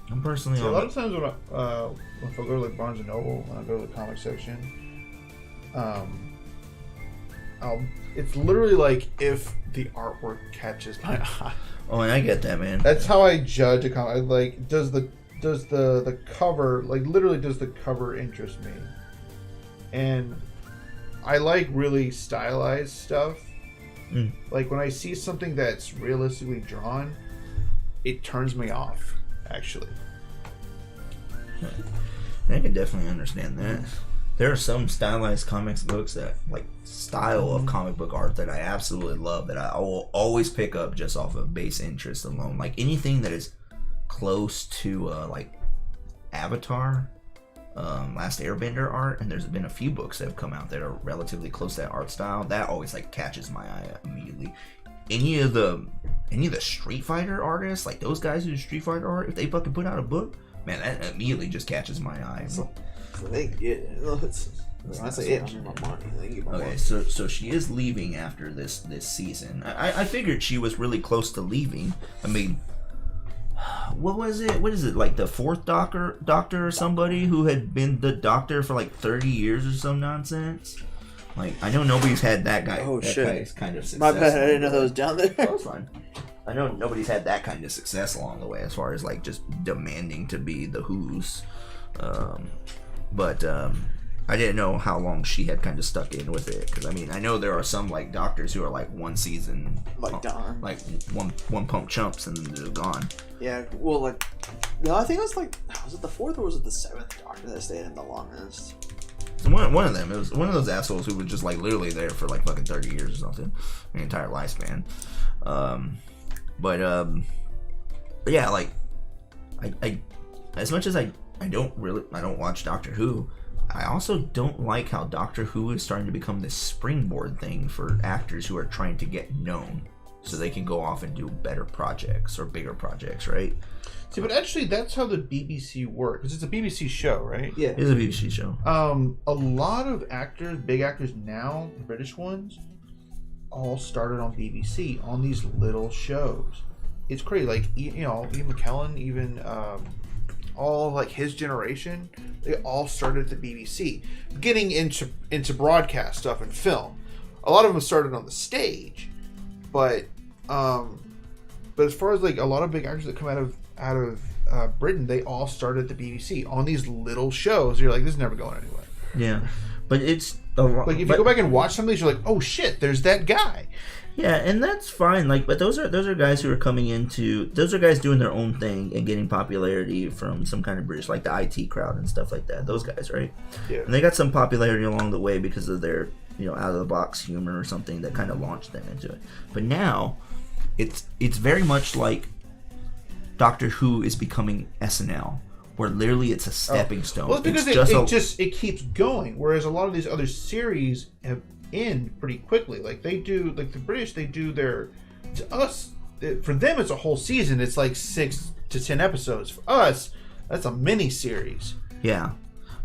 I'm personally a lot of times when if I go to like Barnes and Noble, when I go to the comic section, it's literally like if the artwork catches my eye. Oh, and I get that, man. That's how I judge a comic. Like, does the cover, like, literally does the cover interest me? And I like really stylized stuff. Like, when I see something that's realistically drawn, it turns me off, actually. I can definitely understand that. There are some stylized comics books that, like, style of comic book art that I absolutely love, that I will always pick up just off of base interest alone. Like, anything that is close to like Avatar, Last Airbender art, and there's been a few books that have come out that are relatively close to that art style. That always like catches my eye immediately. Any of the Street Fighter artists, like those guys who do Street Fighter art, if they fucking put out a book, man, that immediately just catches my eye. So they get it. That's it. I need my money. They get my money. Okay, so she is leaving after this season. I figured she was really close to leaving. I mean, what was it? What is it, like the fourth doctor or somebody who had been the doctor for like 30 years or some nonsense? Like, I know nobody's had that guy. Oh, that shit. kind of success. My bad. I didn't know that was down there. That's fine. I know nobody's had that kind of success along the way, as far as like just demanding to be the Who's. But I didn't know how long she had kind of stuck in with it, because I mean, I know there are some like doctors who are like one season, like done, like one pump chumps and then they're gone. Yeah, well, like, no, I think it was like, was it the fourth or was it the seventh doctor that stayed in the longest? So one of them, it was one of those assholes who was just like literally there for like fucking 30 years or something, the entire lifespan. But yeah, like I as much as I don't watch Doctor Who, I also don't like how Doctor Who is starting to become this springboard thing for actors who are trying to get known so they can go off and do better projects or bigger projects, right? See, but actually that's how the BBC works, because it's a BBC show, right? Yeah. It is a BBC show. A lot of actors, big actors now, British ones, all started on BBC on these little shows. It's crazy. Like, you know, Ian McKellen, even all like his generation, they all started at the BBC, getting into broadcast stuff and film. A lot of them started on the stage, but as far as like a lot of big actors that come out of Britain, they all started at the BBC on these little shows. You're like, this is never going anywhere. Yeah, but it's a lot. Like, if you go back and watch some of these, you're like, oh shit, there's that guy. Yeah, and that's fine. Like, but those are guys who are coming into. Those are guys doing their own thing and getting popularity from some kind of British, like the IT crowd and stuff like that. Those guys, right? Yeah. And they got some popularity along the way because of their, you know, out of the box humor or something that kind of launched them into it. But now, it's very much like Doctor Who is becoming SNL, where literally it's a stepping stone. Well, it's because it keeps going, whereas a lot of these other series have end pretty quickly. Like, they do, like the British, they do their, to us, for them it's a whole season. It's like 6 to 10 episodes. For us, that's a mini series. Yeah,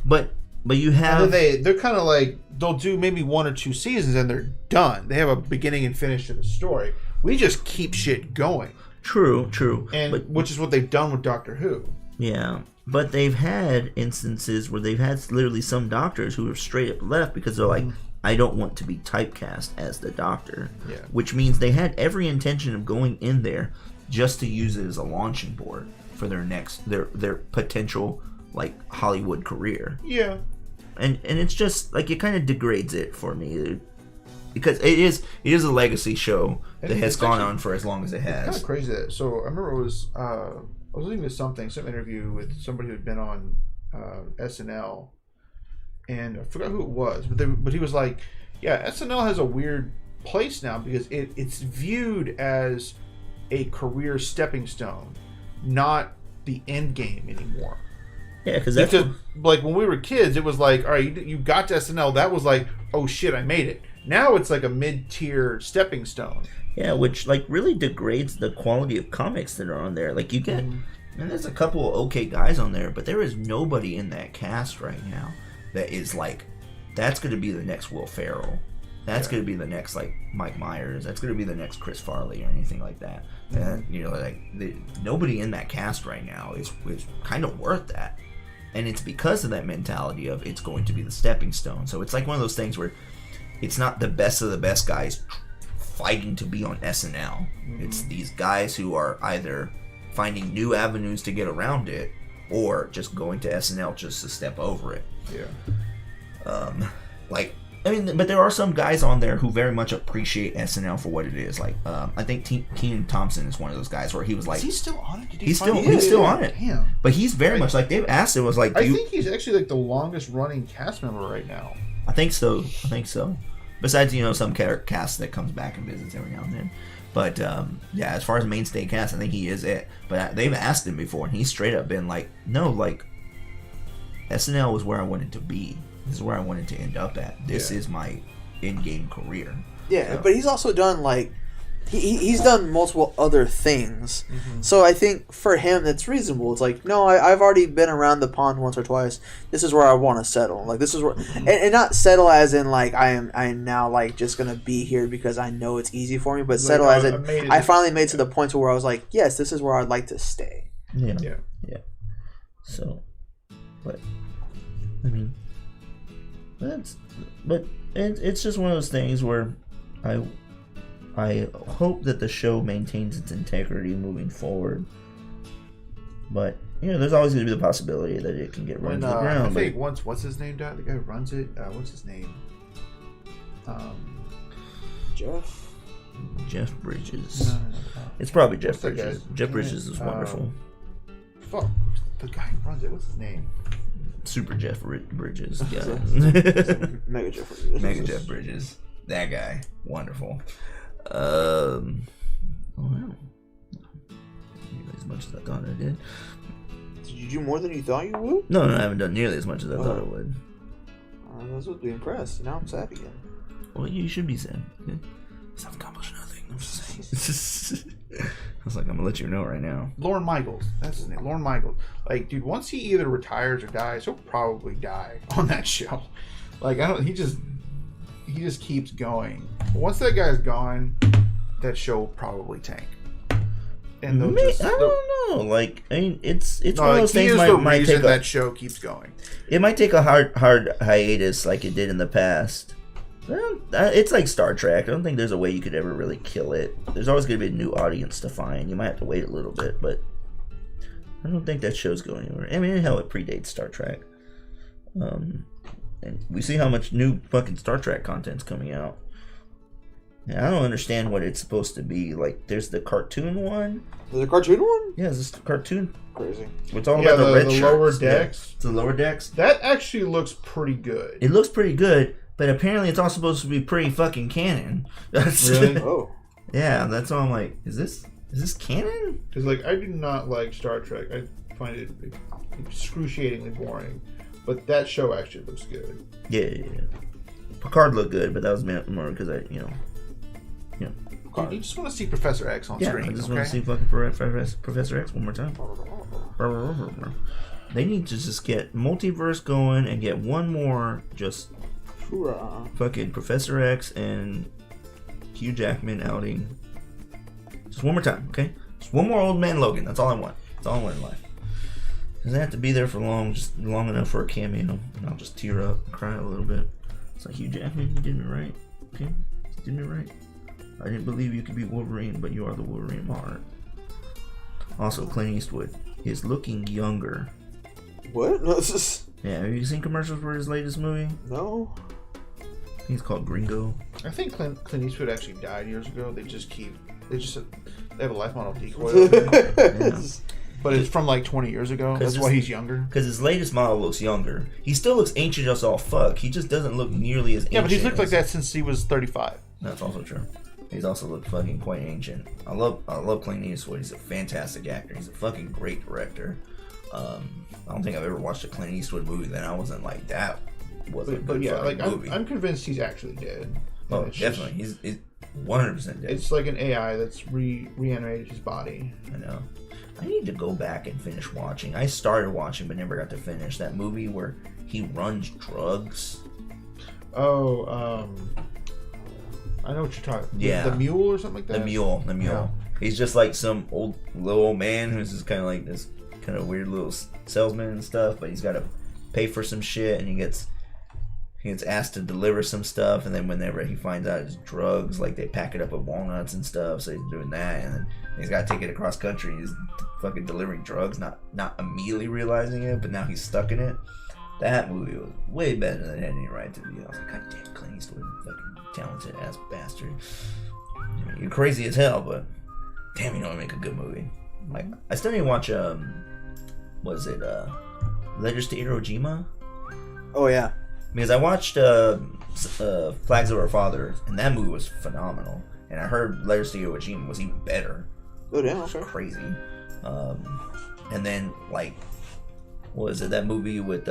but you have, and they're kind of like, they'll do maybe 1 or 2 seasons and they're done. They have a beginning and finish to the story. We just keep shit going. True, and which is what they've done with Doctor Who. Yeah, but they've had instances where they've had literally some doctors who have straight up left because they're like, I don't want to be typecast as the Doctor. Yeah. Which means they had every intention of going in there just to use it as a launching board for their potential like Hollywood career. Yeah. And it's just like it kind of degrades it for me because it is a legacy show that has gone on for as long as it has. It's kind of crazy that. So I remember it was I was listening to some interview with somebody who had been on SNL, and I forgot who it was, but he was like, yeah, SNL has a weird place now because it's viewed as a career stepping stone, not the end game anymore. Yeah, because like when we were kids, it was like, all right, you got to SNL, that was like, oh shit, I made it. Now it's like a mid-tier stepping stone. Yeah, which like really degrades the quality of comics that are on there. Like you get, and there's a couple of okay guys on there, but there is nobody in that cast right now that is like, that's going to be the next Will Ferrell. That's going to be the next like Mike Myers. That's going to be the next Chris Farley or anything like that. And you know, like nobody in that cast right now is kind of worth that. And it's because of that mentality of it's going to be the stepping stone. So it's like one of those things where it's not the best of the best guys fighting to be on SNL. It's these guys who are either finding new avenues to get around it or just going to SNL just to step over it. Yeah. But there are some guys on there who very much appreciate SNL for what it is. Like, I think Kenan Thompson is one of those guys where he was like, is he still on it? He's still on it. Damn. But he's very much like they've asked him was like, I think he's actually like the longest running cast member right now. I think so. Besides, you know, some cast that comes back and visits every now and then. But yeah, as far as mainstay cast, I think he is it. But they've asked him before, and he's straight up been like, no, like SNL was where I wanted to be. This is where I wanted to end up at. This is my in-game career. Yeah, but he's also done like he's done multiple other things. So I think for him that's reasonable. It's like, no, I've already been around the pond once or twice. This is where I want to settle. Like this is where, and not settle as in like I am now like just gonna be here because I know it's easy for me, but like, settle as in I finally made to the point to where I was like, yes, this is where I'd like to stay. Yeah. So, but I mean. It's just one of those things where I hope that the show maintains its integrity moving forward. But you know, there's always going to be the possibility that it can get run to the ground. I think once what's his name died, the guy who runs it. What's his name? Jeff Bridges. No. It's probably Jeff Bridges. Jeff Bridges is wonderful. Fuck, the guy who runs it. What's his name? Super Jeff Bridges. Yeah. Mega Jeff Bridges. Mega Jeff Bridges. That guy. Wonderful. Oh, wow. As much as I thought I did. Did you do more than you thought you would? No, I haven't done nearly as much as I thought I would. I was supposed to be impressed. Now I'm sad again. Well, you should be sad. Okay? I've accomplished nothing. I'm just saying. I was like, I'm gonna let you know right now. Lorne Michaels. That's his name. Lorne Michaels. Like, dude, once he either retires or dies, he'll probably die on that show. Like, he just keeps going. Once that guy's gone, that show will probably tank. And I don't know. Like, I mean, it's one of those things. Might take that show keeps going. It might take a hard hiatus like it did in the past. Well, it's like Star Trek. I don't think there's a way you could ever really kill it. There's always going to be a new audience to find. You might have to wait a little bit, but I don't think that show's going anywhere. I mean, hell, it predates Star Trek. And we see how much new fucking Star Trek content's coming out. And I don't understand what it's supposed to be. Like, there's the cartoon one. There's a cartoon one? Yeah, it's a cartoon. Crazy. It's all about the red the shirts. Lower Decks. Yeah, it's the Lower Decks. That actually looks pretty good. It looks pretty good. But apparently it's all supposed to be pretty fucking canon. Really? Oh. Yeah, that's all I'm like, is this canon? Because, like, I do not like Star Trek. I find it excruciatingly boring. But that show actually looks good. Yeah. Picard looked good, but that was more because you just want to see Professor X on screen. I just want to see fucking Professor X one more time. They need to just get multiverse going and get one more just fucking Professor X and Hugh Jackman outing. Just one more time, okay? Just one more Old Man Logan. That's all I want. That's all I want in life. Doesn't have to be there for long, just long enough for a cameo, and I'll just tear up and cry a little bit. It's like, Hugh Jackman, you did it right. Okay, you did it right. I didn't believe you could be Wolverine, but you are the Wolverine of my heart. Also, Clint Eastwood is looking younger. What? No, this is... Yeah, have you seen commercials for his latest movie? No. I think it's called Gringo. I think Clint Eastwood actually died years ago. They have a life model decoy. Yeah. But it's from like 20 years ago. That's why he's younger. Because his latest model looks younger. He still looks ancient as all fuck. He just doesn't look nearly as ancient. Yeah, but he's looked like that since he was 35. That's also true. He's also looked fucking quite ancient. I love Clint Eastwood. He's a fantastic actor. He's a fucking great director. I don't think I've ever watched a Clint Eastwood movie that I wasn't like, that was a good movie. I'm convinced he's actually dead. Oh, definitely. He's 100% dead. It's like an AI that's reanimated his body. I know. I need to go back and finish watching. I started watching but never got to finish that movie where he runs drugs. Oh, I know what you're talking about. Yeah. The Mule or something like that? The Mule. Yeah. He's just like some little old man who's just kind of like this kind of weird little salesman and stuff, but he's got to pay for some shit, and he gets asked to deliver some stuff, and then whenever he finds out it's drugs, like they pack it up with walnuts and stuff, so he's doing that, and then he's got to take it across country. He's fucking delivering drugs, not immediately realizing it, but now he's stuck in it. That movie was way better than it had any right to be. I was like, God damn, Clint Eastwood, fucking talented ass bastard. I mean, you're crazy as hell, but damn, you know, make a good movie. Like, I still need to watch Letters to Iwo Jima? Oh yeah. Because I watched Flags of Our Fathers, and that movie was phenomenal. And I heard Letters to Iwo Jima was even better. Oh damn, okay. Crazy. And then, like, what was it, that movie with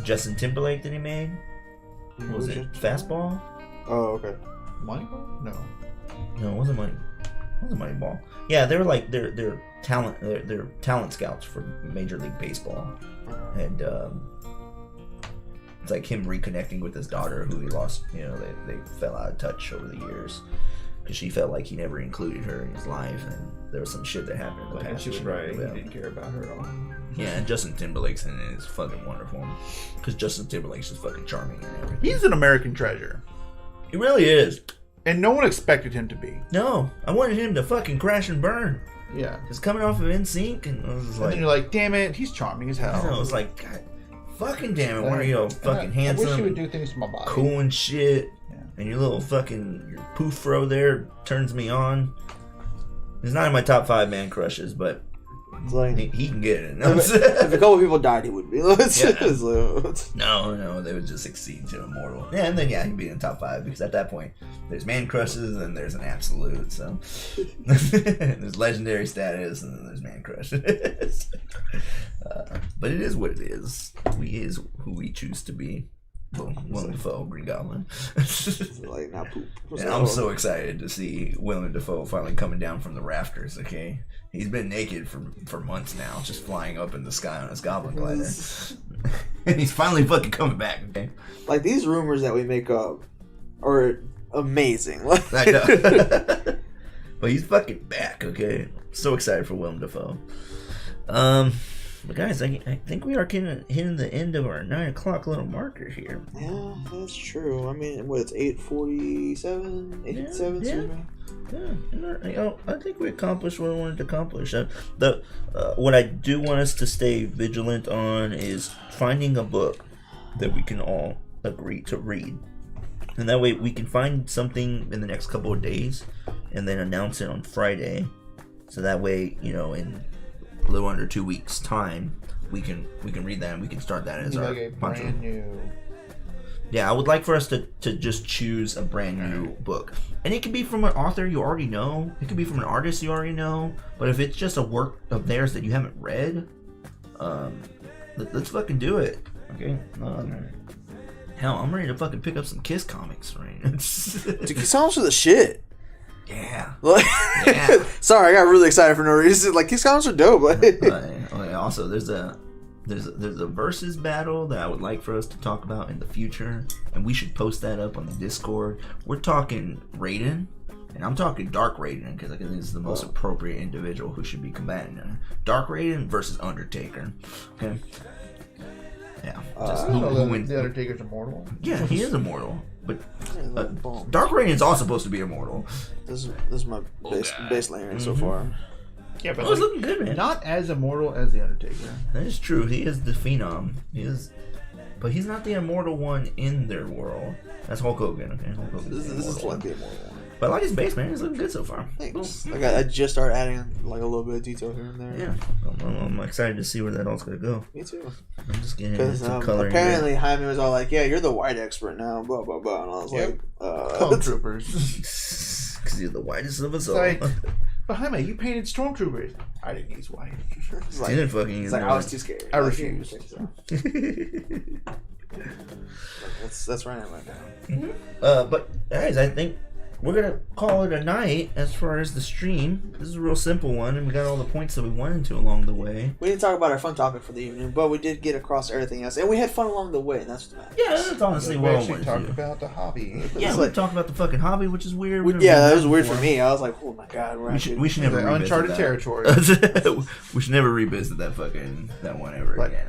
Justin Timberlake that he made? What was it, Fastball? Oh, okay. Moneyball? No, it wasn't Moneyball. Yeah, they were like they're talent scouts for Major League Baseball, and it's like him reconnecting with his daughter who he lost. You know, they fell out of touch over the years because she felt like he never included her in his life, and there was some shit that happened in the past. she was right. He didn't care about her at all. Yeah, and Justin Timberlake's in it is fucking wonderful because Justin Timberlake's just fucking charming and everything. He's an American treasure. He really is. And no one expected him to be. No, I wanted him to fucking crash and burn. Yeah. He's coming off of NSYNC, and I was just like... And then you're like, damn it, he's charming as hell. I was like, God, fucking damn it, why are you fucking handsome? I wish he would do things to my body. Cool and shit. Yeah. And your little fucking your poof throw there turns me on. He's not in my top 5 man crushes, but it's like, he can get it. If a couple people died, he would be. No, they would just succeed to immortal. Yeah, and then he'd be in the top 5 because at that point there's man crushes and there's an absolute. So there's legendary status and then there's man crushes. But it is what it is. We is who we choose to be. Willem Dafoe, Green Goblin. Like, now poop. And I'm so excited to see Willem Dafoe finally coming down from the rafters. Okay, he's been naked for months now, just flying up in the sky on his goblin glider, and he's finally fucking coming back. Okay, like these rumors that we make up are amazing. I know. But he's fucking back. Okay, so excited for Willem Dafoe. But guys, I think we are hitting the end of our 9 o'clock little marker here. Yeah, that's true. I mean, what, it's 8:47, 8:07. Yeah. I think we accomplished what we wanted to accomplish. What I do want us to stay vigilant on is finding a book that we can all agree to read, and that way we can find something in the next couple of days, and then announce it on Friday. So that way, in a little under 2 weeks time we can read that and we can start that as our brand new. Yeah, I would like for us to just choose a brand new book, and it could be from an author you already know, it could be from an artist you already know, but if it's just a work of theirs that you haven't read, let's fucking do it. Okay. Hell, I'm ready to fucking pick up some Kiss comics, right? Dude, Kiss comics are the shit. Yeah. Yeah. Sorry, I got really excited for no reason. Like, Kiss comics are dope. Also, there's a versus battle that I would like for us to talk about in the future, and we should post that up on the Discord. We're talking Raiden, and I'm talking Dark Raiden because I think this is the most appropriate individual who should be combating Dark Raiden versus Undertaker. Okay. Yeah. I don't know that the Undertaker's immortal. Yeah, he is immortal. But Boom. Dark Reign is also supposed to be immortal. This is my base layer so far. Yeah, but Oh, it's looking good, man. not as immortal as the Undertaker. That is true. He is the Phenom. But he's not the immortal one in their world. That's Hulk Hogan. Okay, Hulk Hogan's This is like the immortal one. But I like his base, man. He's looking good so far. Thanks. Like I just started adding like a little bit of detail here and there. Yeah, I'm excited to see where that all's gonna go. Me too. I'm just getting Because into coloring. apparently Jaime was all like, "Yeah, you're the white expert now." Blah blah blah. And I was like, Stormtroopers. Because you're the whitest of us all. Like, but Jaime, you painted Stormtroopers. I didn't use white. it's like, Didn't fucking use it's like white. I was too scared. I refused. That's right now. But guys, I think we're gonna call it a night as far as the stream. This is a real simple one, and we got all the points that we wanted to along the way. We didn't talk about our fun topic for the evening, but we did get across everything else, and we had fun along the way. And that's what matters. Yeah, that's honestly We what I actually wanted talked to. about the hobby. Yeah, we talked about the fucking hobby, which is weird. That was weird for me. I was like, "Oh my god, We should never revisit Uncharted that. territory. We should never revisit that one ever again.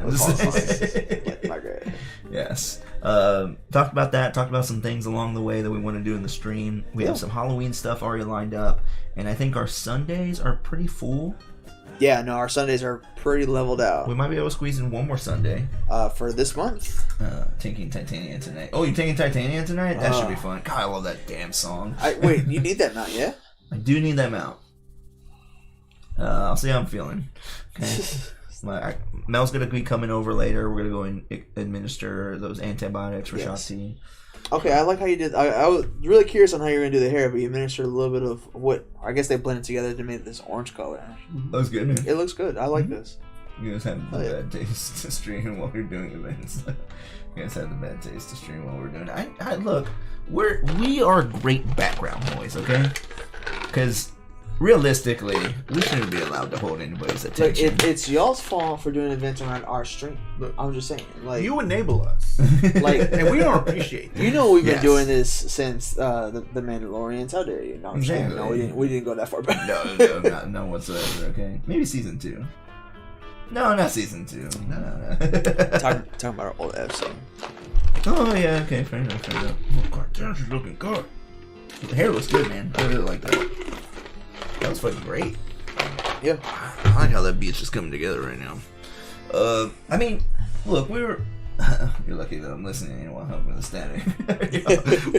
Not great." Yes. Talked about that. Talked about some things along the way that we want to do in the stream. We have some Halloween stuff already lined up, and I think our Sundays are pretty full. Yeah, no, our Sundays are pretty leveled out. We might be able to squeeze in one more Sunday. For this month. Taking Titania tonight. Oh, you're taking Titania tonight? That should be fun. God, I love that damn song. Wait, you need that mount, yeah? I do need that mount. I'll see how I'm feeling. Okay. Mel's gonna be coming over later. We're gonna go and administer those antibiotics for Shotzi. Okay, I like how you did. I was really curious on how you were gonna do the hair, but you administered a little bit of what I guess they blended together to make this orange color. That was good, man. It looks good. I like this. You guys have the bad taste to stream while we're doing events. You guys have the bad taste to stream while we're doing it. I look, we are great background noise, okay? Because realistically, we shouldn't be allowed to hold anybody's attention. Look, it's y'all's fault for doing events around our stream. Look, I'm just saying, like You enable us, and we don't appreciate that. You know we've been doing this since the Mandalorians. How dare you? No, I'm saying, Exactly. no, we didn't go that far back. No, not whatsoever. Okay, maybe season 2. No, not season 2. No. Talking about our old episode. Oh yeah, okay, fair enough. Oh god, damn, she's looking good. The hair looks good, man. I really like that. That was fucking great. Yeah. I like how that beat's just coming together right now. I mean, look, you're lucky that I'm listening and while helping with the static.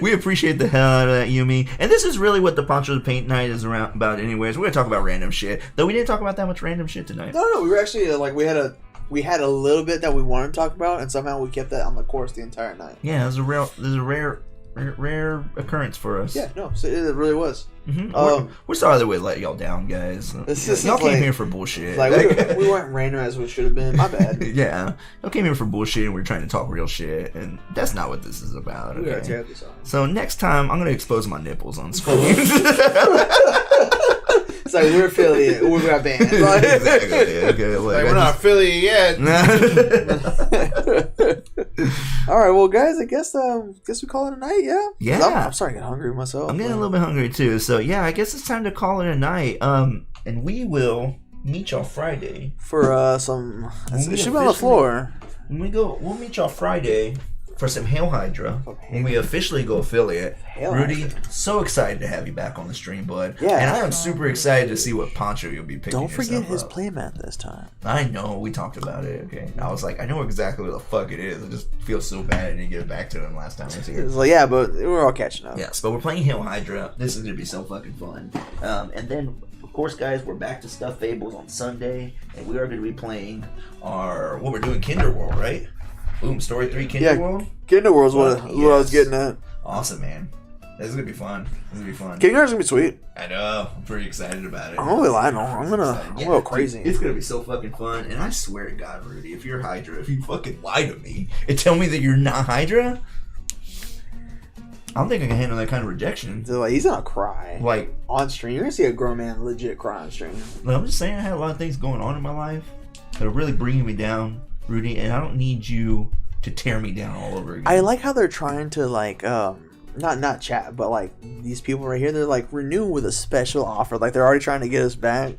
We appreciate the hell out of that, Yumi. And this is really what the Poncho Paint Night is about anyways. We're going to talk about random shit. Though we didn't talk about that much random shit tonight. No, we were actually, we had a little bit that we wanted to talk about, and somehow we kept that on the course the entire night. Yeah, there's a rare occurrence for us. Yeah, no, so it really was. Mm-hmm. We're sorry that we let y'all down, guys. Y'all came here for bullshit. We weren't random as we should have been. My bad. Yeah, y'all came here for bullshit and we're trying to talk real shit, and that's not what this is about. Okay? We are terribly sorry. So next time, I'm gonna expose my nipples on screen. It's like we're affiliate. We're a band. Exactly. Okay, We're not affiliate yet. All right, well, guys, I guess we call it a night. Yeah. Yeah. I'm starting to get hungry myself. I'm getting a little bit hungry too. So yeah, I guess it's time to call it a night. And we will meet y'all Friday for some. It should be on the floor. We'll meet y'all Friday for some Hail Hydra when we officially go affiliate. Rudy, so excited to have you back on the stream, bud. Yeah. And I am super excited to see what poncho you'll be picking. Don't forget his up. playmat this time. I know, we talked about it, okay. I was like, I know exactly what the fuck it is. I just feel so bad I didn't get it back to him last time I was here. It's like, yeah, but we're all catching up. Yes, but we're playing Hail Hydra. This is going to be so fucking fun. And then, of course, guys, we're back to Stuffed Fables on Sunday, and we are going to be playing we're doing Kinder World, right? Boom, Story 3 Kinder World? Kinder World's what I was getting at. Awesome, man. This is going to be fun. Kinder's going to be sweet. I know. I'm pretty excited about it. I'm gonna lie, no. I'm gonna go crazy. It's going to be so fucking fun. And I swear to God, Rudy, if you're Hydra, if you fucking lie to me and tell me that you're not Hydra, I don't think I can handle that kind of rejection. So, he's going to cry. Like, on stream. You're going to see a grown man legit cry on stream. I'm just saying I had a lot of things going on in my life that are really bringing me down, Rudy, and I don't need you to tear me down all over again. I like how they're trying to not chat, but these people right here, they're renew with a special offer. They're already trying to get us back.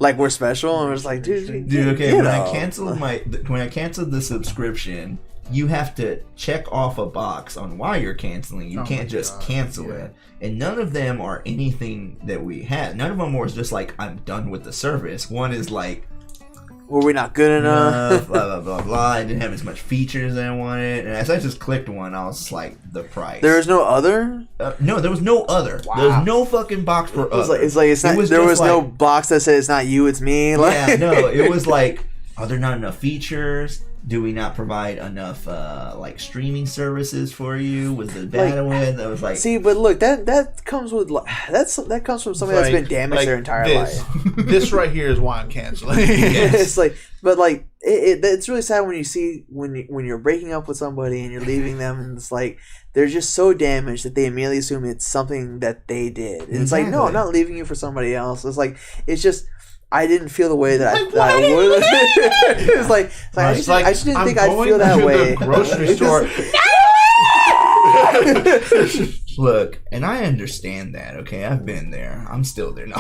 like we're special, and we're just like, dude, okay. When I canceled the subscription, you have to check off a box on why you're canceling. You can't just cancel it. And none of them are anything that we had. None of them was just like, I'm done with the service. One is like, were we not good enough? Blah, blah, blah, blah. I didn't have as much features as I wanted. And as I just clicked one, I was just like, the price. There was no other? No, there was no other. Wow. There was no fucking box for other. There was no box that said it's not you, it's me. Like, yeah, no, it was like, are there not enough features? Do we not provide enough like streaming services for you with the bandwidth? I was like, see, but look, that comes with that comes from somebody that's been damaged their entire life. This right here is why I'm canceling. It's like, but like it's really sad when you see when you're breaking up with somebody and you're leaving them, and it's like they're just so damaged that they immediately assume it's something that they did. And it's like, no, I'm not leaving you for somebody else. It's like, it's just. I didn't feel the way that I would. It's like I just didn't think I'd feel that way. The grocery store. Look, and I understand that. Okay, I've been there. I'm still there. No,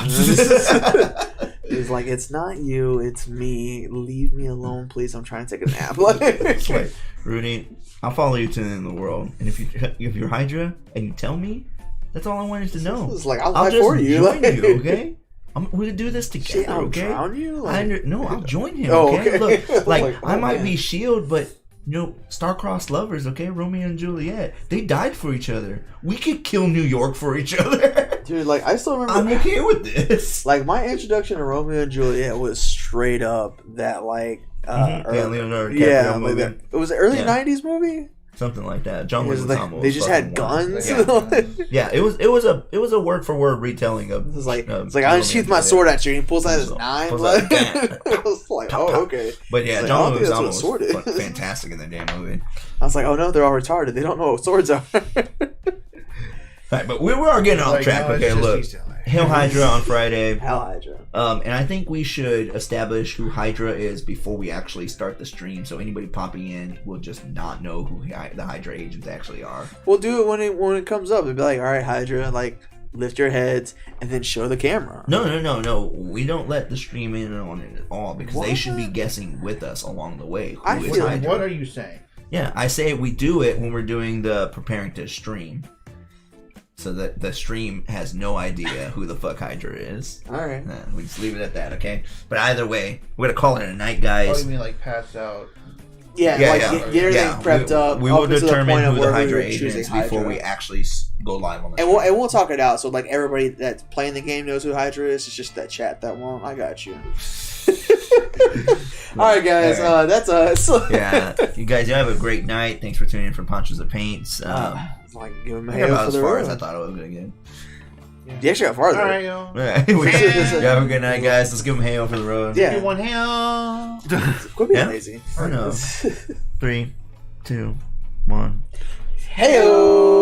it's like, it's not you, it's me. Leave me alone, please. I'm trying to take a nap. It's like, Rudy, I'll follow you to the end of the world, and if you're Hydra and you tell me, that's all I wanted to know. It's like, I'll fight for you. Join you, okay? We're gonna do this together, I'll okay? Drown you? No, I'll join him. Oh, okay? Look, like I might man. be S.H.I.E.L.D., but star-crossed lovers, okay? Romeo and Juliet, they died for each other. We could kill New York for each other, dude. Like, I still remember. I'm okay with this. Like, my introduction to Romeo and Juliet was straight up that Leonardo DiCaprio movie. It was an early '90s movie. Something like that. John Leguizamo. They just had guns. Yeah, it was a word for word retelling of. It's like I unsheathed my sword at you, and he pulls out his knife. I was like, oh, okay. But yeah, like, John Leguizamo was fantastic in that damn movie. I was like, oh no, they're all retarded. They don't know what swords are. Right, but we are getting off track. Okay, look. Hail Hydra on Friday. Hail Hydra. And I think we should establish who Hydra is before we actually start the stream, so anybody popping in will just not know who the Hydra agents actually are. We'll do it when it comes up. It'll be like, all right, Hydra, like, lift your heads and then show the camera. No. We don't let the stream in on it at all because they should be guessing with us along the way. Who is Hydra? What are you saying? Yeah, I say we do it when we're doing the preparing to stream. So that the stream has no idea who the fuck Hydra is. Alright. We just leave it at that, okay? But either way, we're going to call it a night, guys. Oh, you mean like pass out? Get everything prepped up. We will determine who the Hydra agent is before we actually go live on the stream. And we'll talk it out. So, like, everybody that's playing the game knows who Hydra is. It's just that chat that won't. I got you. Alright, guys. That's us. Yeah. You guys, you have a great night. Thanks for tuning in for Ponchos of Paints. Like, give him a hail for as the far road. as I thought it was going to get. Yeah. You actually got farther. All right, yo. Yeah. You have a good night, guys. Let's give him hail for the road. Yeah. One hail. Quit being lazy. I know. 3, 2, 1. Hail.